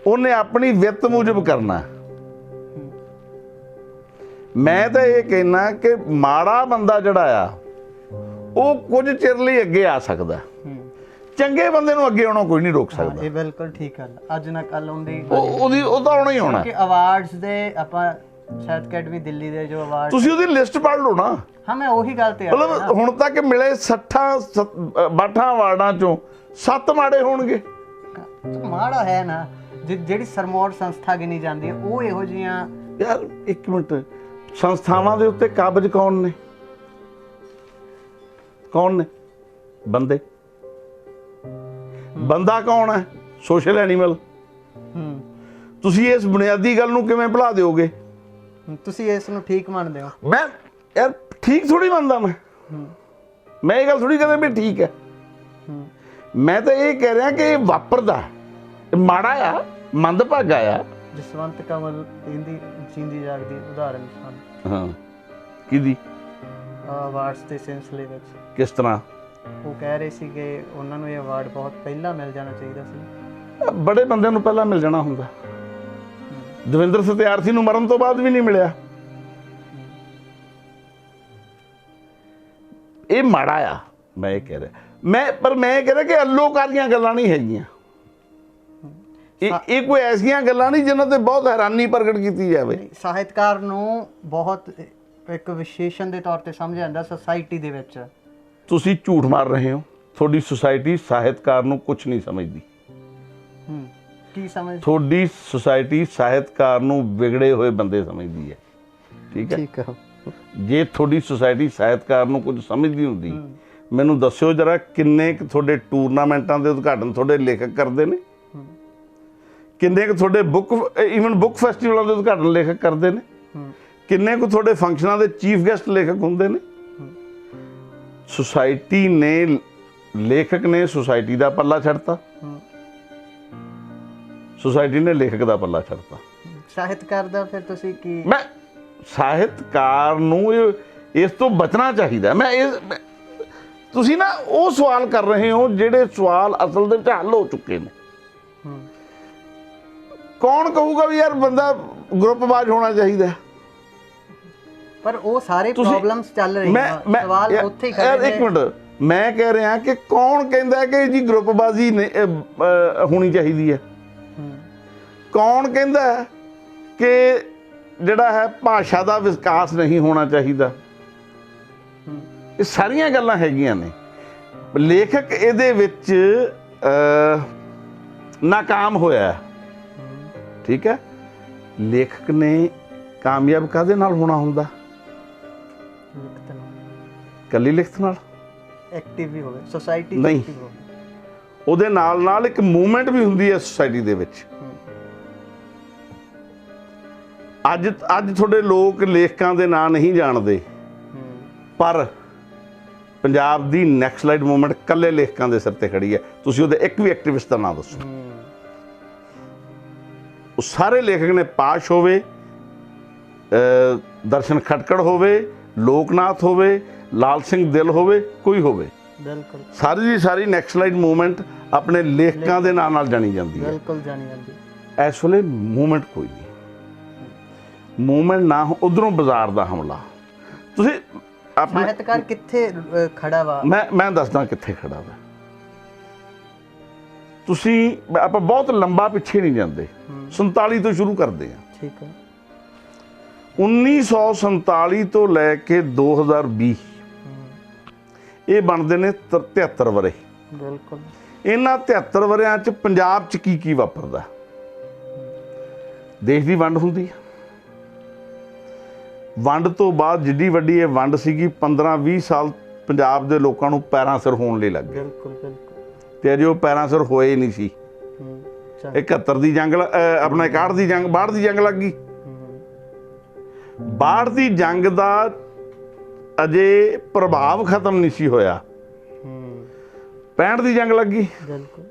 ਉਹਨੇ ਆਪਣੀ ਵਿੱਤ ਮੁਜਬ ਕਰਨਾ। ਮੈਂ ਤਾਂ ਇਹ ਕਹਿਣਾ ਕਿ ਮਾੜਾ ਬੰਦਾ ਜਿਹੜਾ ਆ ਉਹ ਕੁਝ ਚਿਰ ਲਈ ਅੱਗੇ ਆ ਸਕਦਾ, ਚੰਗੇ ਬੰਦੇ ਨੂੰ ਅੱਗੇ ਆਉਣੋਂ ਕੋਈ ਨਹੀਂ ਰੋਕ ਸਕਦਾ। ਇਹ ਬਿਲਕੁਲ ਠੀਕ ਹੈ। ਅੱਜ ਨਾ ਕੱਲ ਉਹ ਤਾਂ ਆਉਣਾ ਹੀ ਆਉਣਾ। ਕਿ ਅਵਾਰਡਸ ਦੇ ਆਪਾਂ ਸਾਹਿਤ ਅਕੈਡਮੀ ਦਿੱਲੀ ਦੇ ਜੋ ਅਵਾਰਡ, ਤੁਸੀਂ ਉਹਦੀ ਲਿਸਟ ਪੜ੍ਹ ਲਓ ਨਾ। ਹਾਂ, ਮੈਂ ਉਹੀ ਗੱਲ ਤੇ ਮਤਲਬ ਹੁਣ ਤੱਕ ਮਿਲੇ 60 ਅਵਾਰਡਾਂ ਚੋਂ 7 ਮਾੜੇ ਹੋਣਗੇ। ਮਾੜਾ ਹੈ ਨਾ, ਜਿਹੜੀ ਸਰਮੋਟ ਸੰਸਥਾ ਗਿਣੀ ਜਾਂਦੀ ਹੈ ਉਹ ਇਹੋ ਜਿਹੀਆਂ। ਯਾਰ ਇੱਕ ਮਿੰਟ, ਸੰਸਥਾਵਾਂ ਦੇ ਉੱਤੇ ਕਾਬਜ ਕੌਣ ਨੇ? ਬੰਦੇ। ਬੰਦਾ ਕੌਣ ਹੈ? Social animal. ਤੁਸੀਂ ਇਸ ਬੁਨਿਆਦੀ ਗੱਲ ਨੂੰ ਕਿਵੇਂ ਭੁਲਾ ਦਿਓਗੇ? ਤੁਸੀਂ ਇਸ ਨੂੰ ਠੀਕ ਮੰਨਦੇ ਹੋ? ਮੈਂ ਯਾਰ ਠੀਕ ਥੋੜੀ ਮੰਨਦਾ। ਮੈਂ ਇਹ ਗੱਲ ਥੋੜੀ ਕਹਿੰਦਾ ਵੀ ਠੀਕ ਹੈ। ਮੈਂ ਤਾਂ ਇਹ ਕਹਿ ਰਿਹਾ ਕਿ ਇਹ ਵਾਪਰਦਾ, ਮਾੜਾ ਆ, ਮੰਦਭਾਗਾ ਆ, ਜਸਵੰਤ ਕਮਲ ਇਹਦੀ ਜਿੰਦੀ ਜਾਗਦੀ ਉਦਾਹਰਨ ਸਨ ਹਾਂ, ਕਿਹਦੀ? ਅਵਾਰਡਸ ਦੇ ਸਿਲਸਿਲੇ ਵਿੱਚ। ਕਿਸ ਤਰ੍ਹਾਂ? ਉਹ ਕਹਿ ਰਹੇ ਸੀ ਕਿ ਉਹਨਾਂ ਨੂੰ ਇਹ ਅਵਾਰਡ ਬਹੁਤ ਪਹਿਲਾਂ ਮਿਲ ਜਾਣਾ ਚਾਹੀਦਾ ਸੀ। ਬੜੇ ਬੰਦਿਆਂ ਨੂੰ ਪਹਿਲਾਂ ਮਿਲ ਜਾਣਾ ਹੁੰਦਾ। ਦਵਿੰਦਰ ਸਤਿਆਰਥੀ ਨੂੰ ਮਰਨ ਤੋਂ ਬਾਅਦ ਵੀ ਨਹੀਂ ਮਿਲਿਆ। ਇਹ ਮਾੜਾ ਆ, ਮੈਂ ਇਹ ਕਹਿ ਰਿਹਾ। ਪਰ ਮੈਂ ਇਹ ਕਹਿ ਰਿਹਾ ਕਿ ਅਲੋਕਾਰੀਆਂ ਗੱਲਾਂ ਨਹੀਂ ਹੈਗੀਆਂ। ਇਹ ਕੋਈ ਐਸੀਆਂ ਗੱਲਾਂ ਨਹੀਂ ਜਿਨ੍ਹਾਂ ਤੇ ਬਹੁਤ ਹੈਰਾਨੀ ਪ੍ਰਗਟ ਕੀਤੀ ਜਾਵੇ। ਸਾਹਿਤਕਾਰ ਨੂੰ ਬਹੁਤ ਇੱਕ ਵਿਸ਼ੇਸ਼ਣ ਦੇ ਤੌਰ ਤੇ ਸਮਝਿਆ ਜਾਂਦਾ ਸੋਸਾਇਟੀ ਦੇ ਵਿੱਚ। ਤੁਸੀਂ ਝੂਠ ਮਾਰ ਰਹੇ ਹੋ। ਤੁਹਾਡੀ ਸੁਸਾਇਟੀ ਸਾਹਿਤਕਾਰ ਨੂੰ ਕੁਝ ਨਹੀਂ ਸਮਝਦੀ। ਕੀ ਸਮਝ? ਤੁਹਾਡੀ ਸੁਸਾਇਟੀ ਸਾਹਿਤਕਾਰ ਨੂੰ ਵਿਗੜੇ ਹੋਏ ਬੰਦੇ ਸਮਝਦੀ ਹੈ। ਠੀਕ ਹੈ, ਠੀਕ ਹੈ। ਜੇ ਤੁਹਾਡੀ ਸੁਸਾਇਟੀ ਸਾਹਿਤਕਾਰ ਨੂੰ ਕੁਝ ਸਮਝਦੀ ਹੁੰਦੀ, ਮੈਨੂੰ ਦੱਸਿਓ ਜਰਾ, ਕਿੰਨੇ ਕੁ ਤੁਹਾਡੇ ਟੂਰਨਾਮੈਂਟਾਂ ਦੇ ਉਦਘਾਟਨ ਤੁਹਾਡੇ ਲੇਖਕ ਕਰਦੇ ਨੇ? ਕਿੰਨੇ ਕੁ ਤੁਹਾਡੇ ਈਵਨ ਬੁੱਕ ਫੈਸਟੀਵਲਾਂ ਦੇ ਉਦਘਾਟਨ ਲੇਖਕ ਕਰਦੇ ਨੇ? ਕਿੰਨੇ ਕੁ ਤੁਹਾਡੇ ਫੰਕਸ਼ਨਾਂ ਦੇ ਚੀਫ ਗੈਸਟ ਲੇਖਕ ਹੁੰਦੇ ਨੇ? ਸੁਸਾਇਟੀ ਨੇ, ਲੇਖਕ ਨੇ ਸੁਸਾਇਟੀ ਦਾ ਪੱਲਾ ਛੱਡਤਾ, ਸੁਸਾਇਟੀ ਨੇ ਲੇਖਕ ਦਾ ਪੱਲਾ ਛੱਡਤਾ। ਸਾਹਿਤਕਾਰ ਦਾ ਫਿਰ ਤੁਸੀਂ ਕੀ? ਮੈਂ ਸਾਹਿਤਕਾਰ ਨੂੰ ਇਸ ਤੋਂ ਬਚਣਾ ਚਾਹੀਦਾ। ਤੁਸੀਂ ਨਾ ਉਹ ਸਵਾਲ ਕਰ ਰਹੇ ਹੋ ਜਿਹੜੇ ਸਵਾਲ ਅਸਲ ਦੇ ਵਿੱਚ ਹੱਲ ਹੋ ਚੁੱਕੇ ਨੇ। ਕੌਣ ਕਹੂਗਾ ਵੀ ਯਾਰ ਬੰਦਾ ਗਰੁੱਪਬਾਜ਼ ਹੋਣਾ ਚਾਹੀਦਾ? ਪਰ ਉਹ ਸਾਰੇ ਪ੍ਰੋਬਲਮਸ ਚੱਲ ਰਹੀਆਂ, ਸਵਾਲ ਉੱਥੇ ਹੀ ਖੜੇ ਨੇ। ਇੱਕ ਮਿੰਟ, ਮੈਂ ਕਹਿ ਰਿਹਾ ਕਿ ਕੌਣ ਕਹਿੰਦਾ ਕਿ ਜੀ ਗਰੁੱਪਬਾਜ਼ੀ ਹੋਣੀ ਚਾਹੀਦੀ ਹੈ? ਕੌਣ ਕਹਿੰਦਾ ਕਿ ਜਿਹੜਾ ਹੈ ਭਾਸ਼ਾ ਦਾ ਵਿਕਾਸ ਨਹੀਂ ਹੋਣਾ ਚਾਹੀਦਾ? ਇਹ ਸਾਰੀਆਂ ਗੱਲਾਂ ਹੈਗੀਆਂ ਨੇ। ਲੇਖਕ ਇਹਦੇ ਵਿੱਚ ਨਾਕਾਮ ਹੋਇਆ। ਠੀਕ ਹੈ, ਲੇਖਕ ਨੇ ਕਾਮਯਾਬ ਕਾਹਦੇ ਨਾਲ ਹੋਣਾ ਹੁੰਦਾ? ਇਕੱਲੀ ਲਿਖਤ ਨਾਲ? ਐਕਟਿਵ ਵੀ ਹੋਵੇ ਸੋਸਾਇਟੀ ਨਹੀਂ, ਉਹਦੇ ਨਾਲ ਨਾਲ ਇੱਕ ਮੂਵਮੈਂਟ ਵੀ ਹੁੰਦੀ ਹੈ ਸੋਸਾਇਟੀ ਦੇ ਵਿੱਚ। ਅੱਜ ਤੁਹਾਡੇ ਲੋਕ ਲੇਖਕਾਂ ਦੇ ਨਾਂ ਨਹੀਂ ਜਾਣਦੇ, ਪਰ ਪੰਜਾਬ ਦੀ ਨੈਕਸਲਾਈਟ ਮੂਵਮੈਂਟ ਇਕੱਲੇ ਲੇਖਕਾਂ ਦੇ ਸਿਰ ਤੇ ਖੜੀ ਹੈ। ਤੁਸੀਂ ਉਹਦੇ ਇੱਕ ਵੀ ਐਕਟਿਵਿਸਟ ਦਾ ਨਾਂ ਦੱਸੋ। ਉਹ ਸਾਰੇ ਲੇਖਕ ਨੇ, ਪਾਸ਼ ਹੋਵੇ, ਦਰਸ਼ਨ ਖਟਕੜ ਹੋਵੇ, ਲੋਕਨਾਥ ਹੋਵੇ, ਲਾਲ ਸਿੰਘ ਦਿਲ ਹੋਵੇ, ਕੋਈ ਹੋਵੇ, ਬਿਲਕੁਲ ਸਾਰੀ ਦੀ ਸਾਰੀ ਨੈਕਸਲਾਈਟ ਮੂਵਮੈਂਟ ਆਪਣੇ ਲੇਖਕਾਂ ਦੇ ਨਾਂ ਨਾਲ ਜਾਣੀ ਜਾਂਦੀ ਹੈ। ਬਿਲਕੁਲ ਜਾਣੀ ਜਾਂਦੀ। ਇਸ ਵੇਲੇ ਮੂਵਮੈਂਟ ਕੋਈ ਨਹੀਂ। ਮੂਵਮੈਂਟ ਨਾ, ਉਧਰੋਂ ਬਾਜ਼ਾਰ ਦਾ ਹਮਲਾ। ਤੁਸੀਂ ਸਾਹਿਤਕਾਰ ਕਿੱਥੇ ਖੜਾ ਵਾ? ਮੈਂ ਦੱਸਦਾ ਕਿੱਥੇ ਖੜਾ ਵਾ। ਤੁਸੀਂ, ਆਪਾਂ ਬਹੁਤ ਲੰਬਾ ਪਿੱਛੇ ਨਹੀਂ ਜਾਂਦੇ, 47 ਤੋਂ ਸ਼ੁਰੂ ਕਰਦੇ ਹਾਂ। ਠੀਕ ਹੈ। 1947 ਤੋਂ ਲੈ ਕੇ 2020 ਇਹ ਬਣਦੇ ਨੇ 73 ਵਰੇ। ਬਿਲਕੁਲ। ਇਹਨਾਂ 73 ਵਰਿਆਂ 'ਚ ਪੰਜਾਬ 'ਚ ਕੀ ਵਾਪਰਦਾ? ਦੇਸ਼ ਦੀ ਵੰਡ ਹੁੰਦੀ ਹੈ। ਵੰਡ ਤੋਂ ਬਾਅਦ ਜਿੱਡੀ ਵੱਡੀ ਇਹ ਵੰਡ ਸੀਗੀ, 15-20 ਸਾਲ ਪੰਜਾਬ ਦੇ ਲੋਕਾਂ ਨੂੰ ਪੈਰਾਂ ਸਿਰ ਹੋਣ ਲਈ ਲੱਗ ਗਏ। ਬਿਲਕੁਲ ਬਿਲਕੁਲ। ਤੇ ਅਜੇ ਉਹ ਪੈਰਾਂ ਸਿਰ ਹੋਏ ਨਹੀਂ ਸੀ। 71 ਦੀ ਜੰਗ, ਆਪਣਾ 61 ਦੀ ਜੰਗ, 62 ਦੀ ਜੰਗ ਲੱਗ ਗਈ। 62 ਦੀ ਜੰਗ ਦਾ ਅਜੇ ਪ੍ਰਭਾਵ ਖਤਮ ਨਹੀਂ ਸੀ ਹੋਇਆ। 65 ਦੀ ਜੰਗ ਲੱਗੀ। ਬਿਲਕੁਲ।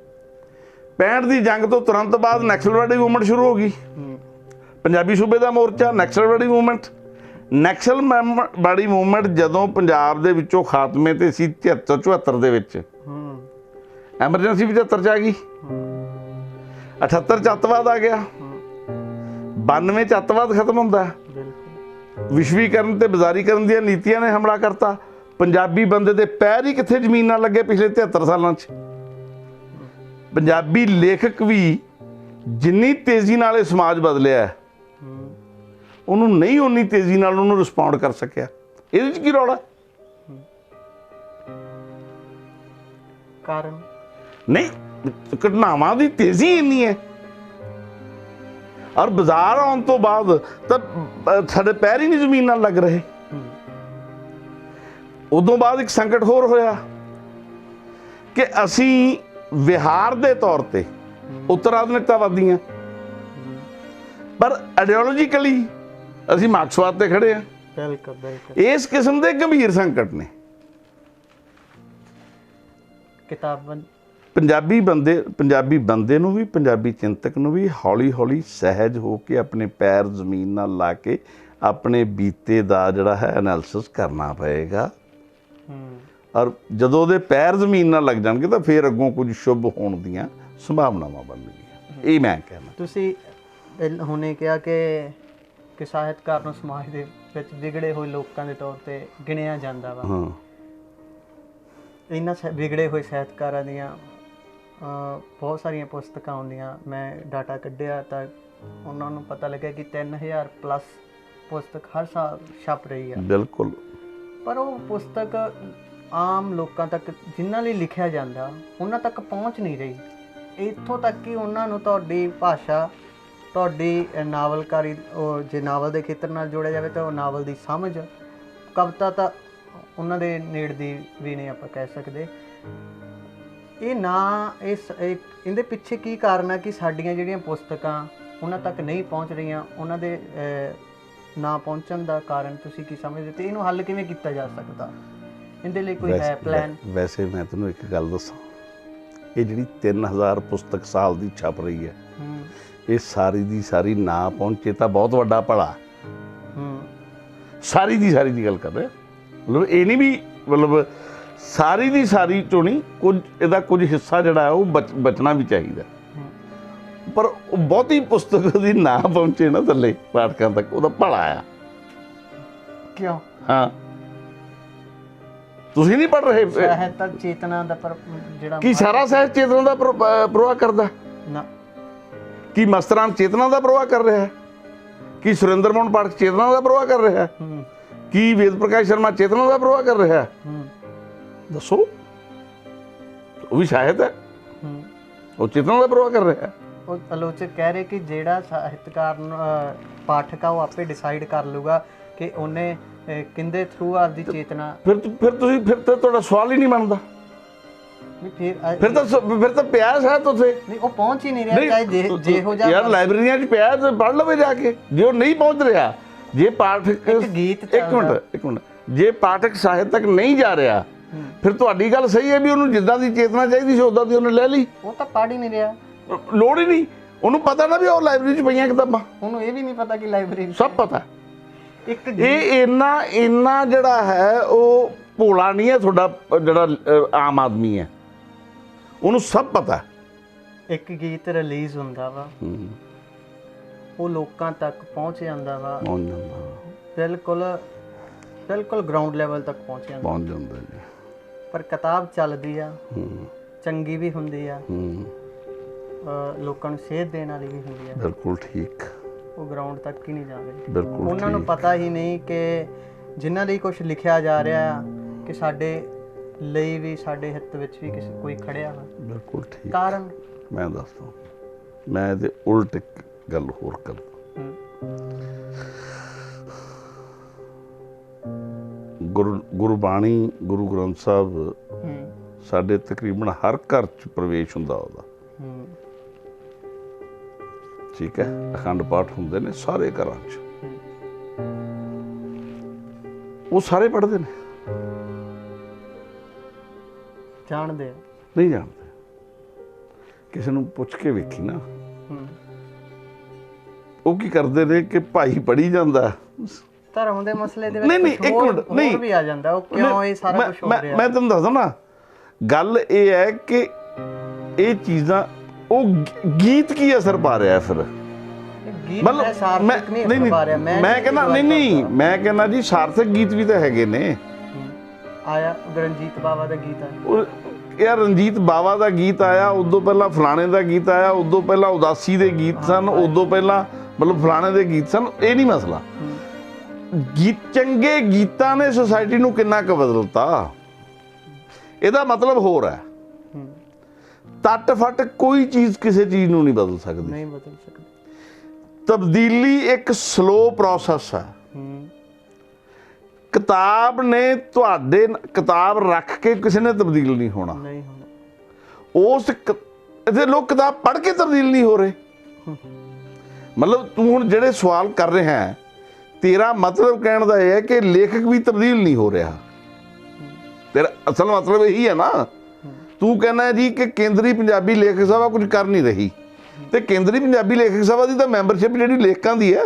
65 ਦੀ ਜੰਗ ਤੋਂ ਤੁਰੰਤ ਬਾਅਦ ਨਕਸਲਵਾਦੀ ਮੂਵਮੈਂਟ ਸ਼ੁਰੂ ਹੋ ਗਈ। ਪੰਜਾਬੀ ਸੂਬੇ ਦਾ ਮੋਰਚਾ, ਨਕਸਲਵਾਦੀ ਮੂਵਮੈਂਟ। ਨਕਸਲਵਾਦੀ ਮੂਵਮੈਂਟ ਜਦੋਂ ਪੰਜਾਬ ਦੇ ਵਿੱਚੋਂ ਖਾਤਮੇ ਤੇ ਸੀ 73-74 ਦੇ ਵਿੱਚ, ਐਮਰਜੈਂਸੀ 75 'ਚ ਆ ਗਈ, 78 'ਚ ਅੱਤਵਾਦ ਆ ਗਿਆ, 92 'ਚ ਅੱਤਵਾਦ ਖਤਮ ਹੁੰਦਾ। ਵਿਸ਼ਵੀਕਰਨ ਤੇ ਬਾਜ਼ਾਰੀਕਰਨ ਦੀਆਂ ਨੀਤੀਆਂ ਨੇ ਹਮਲਾ ਕਰਤਾ। ਪੰਜਾਬੀ ਬੰਦੇ ਦੇ ਪੈਰ ਹੀ ਕਿੱਥੇ ਜ਼ਮੀਨ ਨਾਲ ਲੱਗੇ ਪਿਛਲੇ 73 ਸਾਲਾਂ 'ਚ। ਪੰਜਾਬੀ ਲੇਖਕ ਵੀ ਜਿੰਨੀ ਤੇਜ਼ੀ ਨਾਲ ਇਹ ਸਮਾਜ ਬਦਲਿਆ, ਉਹਨੂੰ ਨਹੀਂ ਉਨੀ ਤੇਜ਼ੀ ਨਾਲ ਉਹਨੂੰ ਰਿਸਪੌਂਡ ਕਰ ਸਕਿਆ। ਇਹਦੇ 'ਚ ਕੀ ਰੌਲਾ? ਕਾਰਨ ਨਹੀਂ, ਘਟਨਾਵਾਂ ਦੀ ਤੇਜ਼ੀ ਇੰਨੀ ਹੈ। ਔਰ ਬਾਜ਼ਾਰ ਆਉਣ ਤੋਂ ਬਾਅਦ ਤਾਂ ਸਾਡੇ ਪੈਰ ਹੀ ਨਹੀਂ ਜ਼ਮੀਨ ਨਾਲ ਲੱਗ ਰਹੇ। ਉਦੋਂ ਬਾਅਦ ਇੱਕ ਸੰਕਟ ਹੋਰ ਹੋਇਆ ਕਿ ਅਸੀਂ ਵਿਹਾਰ ਦੇ ਤੌਰ ਤੇ ਉੱਤਰ ਆਧੁਨਿਕਤਾਵਾਦੀ ਹਾਂ, ਪਰ ਆਈਡੀਓਲੋਜੀਕਲੀ ਅਸੀਂ ਮਾਰਕਸਵਾਦ ਤੇ ਖੜੇ ਹਾਂ। ਬਿਲਕੁਲ ਬਿਲਕੁਲ। ਇਸ ਕਿਸਮ ਦੇ ਗੰਭੀਰ ਸੰਕਟ ਨੇ। ਪੰਜਾਬੀ ਬੰਦੇ ਨੂੰ ਵੀ, ਪੰਜਾਬੀ ਚਿੰਤਕ ਨੂੰ ਵੀ ਹੌਲੀ ਹੌਲੀ ਸਹਿਜ ਹੋ ਕੇ ਆਪਣੇ ਪੈਰ ਜ਼ਮੀਨ ਨਾਲ ਲਾ ਕੇ ਆਪਣੇ ਬੀਤੇ ਦਾ ਜਿਹੜਾ ਹੈ ਐਨਾਲਿਸਿਸ ਕਰਨਾ ਪਏਗਾ। ਔਰ ਜਦੋਂ ਉਹਦੇ ਪੈਰ ਜ਼ਮੀਨ ਨਾਲ ਲੱਗ ਜਾਣਗੇ ਤਾਂ ਫਿਰ ਅੱਗੋਂ ਕੁਝ ਸ਼ੁਭ ਹੋਣ ਦੀਆਂ ਸੰਭਾਵਨਾਵਾਂ ਬਣਨਗੀਆਂ। ਇਹ ਮੈਂ ਕਹਿਣਾ। ਤੁਸੀਂ ਹੁਣੇ ਕਿਹਾ ਕਿ ਸਾਹਿਤਕਾਰ ਨੂੰ ਸਮਾਜ ਦੇ ਵਿੱਚ ਵਿਗੜੇ ਹੋਏ ਲੋਕਾਂ ਦੇ ਤੌਰ ਤੇ ਗਿਣਿਆ ਜਾਂਦਾ ਵਾ। ਹਾਂ, ਇਹਨਾਂ ਵਿਗੜੇ ਹੋਏ ਸਾਹਿਤਕਾਰਾਂ ਦੀਆਂ ਬਹੁਤ ਸਾਰੀਆਂ ਪੁਸਤਕਾਂ ਆਉਂਦੀਆਂ। ਮੈਂ ਡਾਟਾ ਕੱਢਿਆ ਤਾਂ ਉਹਨਾਂ ਨੂੰ ਪਤਾ ਲੱਗਿਆ ਕਿ 3000 ਪਲੱਸ ਪੁਸਤਕ ਹਰ ਸਾਲ ਛਪ ਰਹੀ ਆ। ਬਿਲਕੁਲ। ਪਰ ਉਹ ਪੁਸਤਕ ਆਮ ਲੋਕਾਂ ਤੱਕ ਜਿਨ੍ਹਾਂ ਲਈ ਲਿਖਿਆ ਜਾਂਦਾ ਉਹਨਾਂ ਤੱਕ ਪਹੁੰਚ ਨਹੀਂ ਰਹੀ। ਇੱਥੋਂ ਤੱਕ ਕਿ ਉਹਨਾਂ ਨੂੰ ਤੁਹਾਡੀ ਭਾਸ਼ਾ, ਤੁਹਾਡੀ ਨਾਵਲਕਾਰੀ, ਉਹ ਜੇ ਨਾਵਲ ਦੇ ਖੇਤਰ ਨਾਲ ਜੋੜਿਆ ਜਾਵੇ ਤਾਂ ਉਹ ਨਾਵਲ ਦੀ ਸਮਝ, ਕਵਿਤਾ ਤਾਂ ਉਹਨਾਂ ਦੇ ਨੇੜ ਦੀ ਵੀ ਨਹੀਂ ਆਪਾਂ ਕਹਿ ਸਕਦੇ। ਇਹ ਨਾ ਇਹਦੇ ਪਿੱਛੇ ਕੀ ਕਾਰਨ ਹੈ ਕਿ ਸਾਡੀਆਂ ਜਿਹੜੀਆਂ ਪੁਸਤਕਾਂ ਉਹਨਾਂ ਤੱਕ ਨਹੀਂ ਪਹੁੰਚ ਰਹੀਆਂ? ਉਹਨਾਂ ਦੇ ਨਾ ਪਹੁੰਚਣ ਦਾ ਕਾਰਨ ਤੁਸੀਂ ਕੀ ਸਮਝਦੇ ਤੇ ਇਹਨੂੰ ਹੱਲ ਕਿਵੇਂ ਕੀਤਾ ਜਾ ਸਕਦਾ? ਇਹਦੇ ਲਈ ਕੋਈ ਹੈ ਪਲਾਨ? ਵੈਸੇ ਮੈਂ ਤੁਹਾਨੂੰ ਇੱਕ ਗੱਲ ਦੱਸਾਂ, ਇਹ ਜਿਹੜੀ 3000 ਪੁਸਤਕ ਸਾਲ ਦੀ ਛਪ ਰਹੀ ਹੈ, ਇਹ ਸਾਰੀ ਦੀ ਸਾਰੀ ਨਾ ਪਹੁੰਚੇ ਤਾਂ ਬਹੁਤ ਵੱਡਾ ਭਲਾ। ਸਾਰੀ ਦੀ ਗੱਲ ਕਰ ਰਿਹਾ, ਮਤਲਬ ਇਹ ਨਹੀਂ ਵੀ ਮਤਲਬ ਸਾਰੀ ਦੀ ਸਾਰੀ ਚੋਂ ਨਹੀਂ, ਇਹਦਾ ਕੁਝ ਹਿੱਸਾ ਜਿਹੜਾ ਹੈ ਉਹ ਬਚਣਾ ਵੀ ਚਾਹੀਦਾ। ਪਰ ਉਹ ਬਹੁਤੀ ਪੁਸਤਕ ਦੀ ਨਾ ਪਹੁੰਚੇ ਨਾ ਥੱਲੇ ਪਾਠਕਾਂ ਤੱਕ, ਉਹਦਾ ਭਲਾ ਆ। ਕਿਉਂ? ਹਾਂ, ਤੁਸੀਂ ਨਹੀਂ ਪੜ੍ਹ ਰਹੇ ਸਾਹਿਤਕ ਚੇਤਨਾ ਦਾ ਜਿਹੜਾ ਕੀ ਸਾਰਾ ਸਾਹਿਤ ਚੇਤਨਾ ਦਾ ਪ੍ਰਵਾਹ ਕਰਦਾ ਨਾ? ਕੀ ਮਸਤਰਾਮ ਚੇਤਨਾ ਦਾ ਪ੍ਰਵਾਹ ਕਰ ਰਿਹਾ ਹੈ? ਕੀ ਸੁਰਿੰਦਰ ਮੋਹਨ ਪਾਠਕ ਚੇਤਨਾ ਦਾ ਪ੍ਰਵਾਹ ਕਰ ਰਿਹਾ ਹੈ? ਕੀ ਵੇਦ ਪ੍ਰਕਾਸ਼ ਸ਼ਰਮਾ ਚੇਤਨਾ ਦਾ ਪ੍ਰਵਾਹ ਕਰ ਰਿਹਾ ਹੈ? ਦੱਸੋ। ਉਹ ਵੀ ਸਾਹਿਤ ਹੈ, ਉਹ ਚੇਤਨਾ ਦਾ ਪ੍ਰਵਾਹ ਕਰ ਰਿਹਾ ਹੈ। ਉਹ ਆਲੋਚਕ ਕਹਿ ਰਹੇ ਕਿ ਜਿਹੜਾ ਸਾਹਿਤਕਾਰ ਪਾਠਕ ਆ ਉਹ ਆਪੇ ਡਿਸਾਈਡ ਕਰ ਲੂਗਾ ਕਿ ਉਹਨੇ ਕਿੰਦੇ ਥਰੂ ਆਪਦੀ ਚੇਤਨਾ। ਫਿਰ ਤਾਂ ਤੁਹਾਡਾ ਸਵਾਲ ਹੀ ਨਹੀਂ ਬਣਦਾ। ਫਿਰ ਤਾਂ ਪਿਆ ਸਾਹਿਤ ਉੱਥੇ ਨਹੀਂ, ਉਹ ਪਹੁੰਚ ਹੀ ਨਹੀਂ ਰਿਹਾ। ਚਾਹੇ ਜੇ ਹੋ ਜਾ ਯਾਰ ਲਾਇਬ੍ਰੇਰੀਆਂ 'ਚ ਪਿਆ ਤਾਂ ਪੜ੍ਹ ਲਵੇ ਜਾ ਕੇ। ਜੇ ਉਹ ਨਹੀਂ ਪਹੁੰਚ ਰਿਹਾ, ਜੇ ਪਾਠਕ ਇੱਕ ਮਿੰਟ ਜੇ ਪਾਠਕ ਸਾਹਿਤ ਤੱਕ ਨਹੀਂ ਜਾ ਰਿਹਾ, ਫਿਰ ਤੁਹਾਡੀ ਗੱਲ ਸਹੀ ਹੈ ਵੀ ਉਹਨੂੰ ਜਿੱਦਾਂ ਦੀ ਚੇਤਨਾ ਚਾਹੀਦੀ ਸੀ ਉਦਾਂ ਦੀ ਉਹਨੇ ਲੈ ਲਈ। ਉਹ ਤਾਂ ਪੜ੍ਹ ਹੀ ਨਹੀਂ ਰਿਹਾ, ਲੋੜ ਹੀ ਨਹੀਂ ਉਹਨੂੰ। ਪਤਾ ਨਾ ਵੀ ਉਹ ਲਾਇਬ੍ਰੇਰੀ 'ਚ ਪਈਆਂ ਕਿਤਾਬਾਂ, ਉਹਨੂੰ ਇਹ ਵੀ ਨਹੀਂ ਪਤਾ ਕਿ ਲਾਇਬ੍ਰੇਰੀ ਸਭ ਪਤਾ। ਇਹ ਇੰਨਾ ਜਿਹੜਾ ਹੈ ਉਹ ਭੋਲਾ ਨਹੀਂ ਹੈ ਤੁਹਾਡਾ ਜਿਹੜਾ ਆਮ ਆਦਮੀ ਹੈ, ਉਹਨੂੰ ਸਭ ਪਤਾ। ਇੱਕ ਗੀਤ ਰਿਲੀਜ਼ ਹੁੰਦਾ ਵਾ, ਉਹ ਲੋਕਾਂ ਤੱਕ ਪਹੁੰਚ ਜਾਂਦਾ ਵਾ, ਬਿਲਕੁਲ ਗਰਾਊਂਡ ਲੈਵਲ ਤੱਕ ਪਹੁੰਚ ਜਾਂਦਾ ਜੀ। ਪਰ ਕਿਤਾਬ ਚੱਲਦੀ ਆ, ਚੰਗੀ ਵੀ ਹੁੰਦੀ ਆ, ਲੋਕਾਂ ਨੂੰ ਸੇਧ ਦੇਣ ਵਾਲੀ ਵੀ ਹੁੰਦੀ ਆ। ਬਿਲਕੁਲ ਠੀਕ। ਉਹ ਗਰਾਊਂਡ ਤੱਕ ਹੀ ਨਹੀਂ ਜਾਂਦੇ। ਬਿਲਕੁਲ ਉਹਨਾਂ ਨੂੰ ਪਤਾ ਹੀ ਨਹੀਂ ਕਿ ਜਿਨ੍ਹਾਂ ਲਈ ਕੁਝ ਲਿਖਿਆ ਜਾ ਰਿਹਾ ਆ ਕਿ ਸਾਡੇ ਲਈ ਵੀ, ਸਾਡੇ ਹਿੱਤ ਵਿੱਚ ਵੀ ਕੋਈ ਖੜਿਆ ਵਾ। ਬਿਲਕੁਲ ਠੀਕ। ਕਾਰਨ ਮੈਂ ਦੱਸਦਾ, ਮੈਂ ਇਹਦੇ ਉਲਟ ਇੱਕ ਗੱਲ ਹੋਰ ਕਰਦਾ। ਗੁਰਬਾਣੀ, ਗੁਰੂ ਗ੍ਰੰਥ ਸਾਹਿਬ ਸਾਡੇ ਤਕਰੀਬਨ ਹਰ ਘਰ 'ਚ ਪ੍ਰਵੇਸ਼ ਹੁੰਦਾ ਉਹਦਾ। ਠੀਕ ਹੈ, ਅਖੰਡ ਪਾਠ ਹੁੰਦੇ ਨੇ ਸਾਰੇ ਘਰਾਂ 'ਚ, ਉਹ ਸਾਰੇ ਪੜ੍ਹਦੇ ਨੇ। ਜਾਣਦੇ ਨਹੀਂ ਜਾਣਦੇ। ਕਿਸੇ ਨੂੰ ਪੁੱਛ ਕੇ ਵੇਖੀ ਨਾ, ਉਹ ਕੀ ਕਰਦੇ ਨੇ ਕਿ ਭਾਈ ਪੜ੍ਹੀ ਜਾਂਦਾ। ਧਰਮ ਦੇ ਮਸਲੇ ਦੇ ਵਿੱਚ ਹੋਰ ਵੀ ਆ ਜਾਂਦਾ। ਉਹ ਕਿਉਂ ਇਹ ਸਾਰਾ ਕੁਝ ਹੋ ਰਿਹਾ? ਮੈਂ ਤੁਹਾਨੂੰ ਦੱਸਦਾ ਨਾ, ਗੱਲ ਇਹ ਹੈ ਕਿ ਇਹ ਚੀਜ਼ਾਂ, ਉਹ ਗੀਤ ਕੀ ਅਸਰ ਪਾ ਰਿਹਾ ਫਿਰ? ਮੈਂ ਕਹਿੰਦਾ ਜੀ ਸਾਰਥਕ ਗੀਤ ਵੀ ਤਾਂ ਹੈਗੇ ਨੇ। ਆਇਆ ਰਣਜੀਤ ਬਾਵਾ ਦਾ ਗੀਤ ਆਇਆ, ਯਾਰ ਰਣਜੀਤ ਬਾਵਾ ਦਾ ਗੀਤ ਆਇਆ, ਉਦੋਂ ਪਹਿਲਾਂ ਫਲਾਣੇ ਦਾ ਗੀਤ ਆਇਆ, ਉਦੋਂ ਪਹਿਲਾਂ ਉਦਾਸੀ ਦੇ ਗੀਤ ਸਨ, ਉਦੋਂ ਪਹਿਲਾਂ ਮਤਲਬ ਫਲਾਣੇ ਦੇ ਗੀਤ ਸਨ। ਇਹ ਨਹੀਂ ਮਸਲਾ। ਚੰਗੇ ਗੀਤਾਂ ਨੇ ਸੁਸਾਇਟੀ ਨੂੰ ਕਿੰਨਾ ਕੁ ਬਦਲਤਾ, ਇਹਦਾ ਮਤਲਬ ਹੋਰ ਹੈ। ਤੱਟ ਫੱਟ ਕੋਈ ਚੀਜ਼ ਕਿਸੇ ਚੀਜ਼ ਨੂੰ ਨਹੀਂ ਬਦਲ ਸਕਦੀ। ਤਬਦੀਲੀ ਇੱਕ ਸਲੋ ਪ੍ਰੋਸੈਸ ਹੈ। ਕਿਤਾਬ ਨੇ ਤੁਹਾਡੇ ਕਿਤਾਬ ਰੱਖ ਕੇ ਕਿਸੇ ਨੇ ਤਬਦੀਲ ਨਹੀਂ ਹੋਣਾ। ਉਸ ਇੱਥੇ ਲੋਕ ਕਿਤਾਬ ਪੜ੍ਹ ਕੇ ਤਬਦੀਲ ਨਹੀਂ ਹੋ ਰਹੇ। ਮਤਲਬ ਤੂੰ ਹੁਣ ਜਿਹੜੇ ਸਵਾਲ ਕਰ ਰਿਹਾ ਹੈ, ਤੇਰਾ ਮਤਲਬ ਕਹਿਣ ਦਾ ਇਹ ਹੈ ਕਿ ਲੇਖਕ ਵੀ ਤਬਦੀਲ ਨਹੀਂ ਹੋ ਰਿਹਾ। ਤੇਰਾ ਅਸਲ ਮਤਲਬ ਇਹੀ ਹੈ ਨਾ। ਤੂੰ ਕਹਿੰਦਾ ਜੀ ਕਿ ਕੇਂਦਰੀ ਪੰਜਾਬੀ ਲੇਖਕ ਸਭਾ ਕੁਝ ਕਰ ਨਹੀਂ ਰਹੀ, ਤੇ ਕੇਂਦਰੀ ਪੰਜਾਬੀ ਲੇਖਕ ਸਭਾ ਦੀ ਤਾਂ ਮੈਂਬਰਸ਼ਿਪ ਜਿਹੜੀ ਲੇਖਕਾਂ ਦੀ ਹੈ,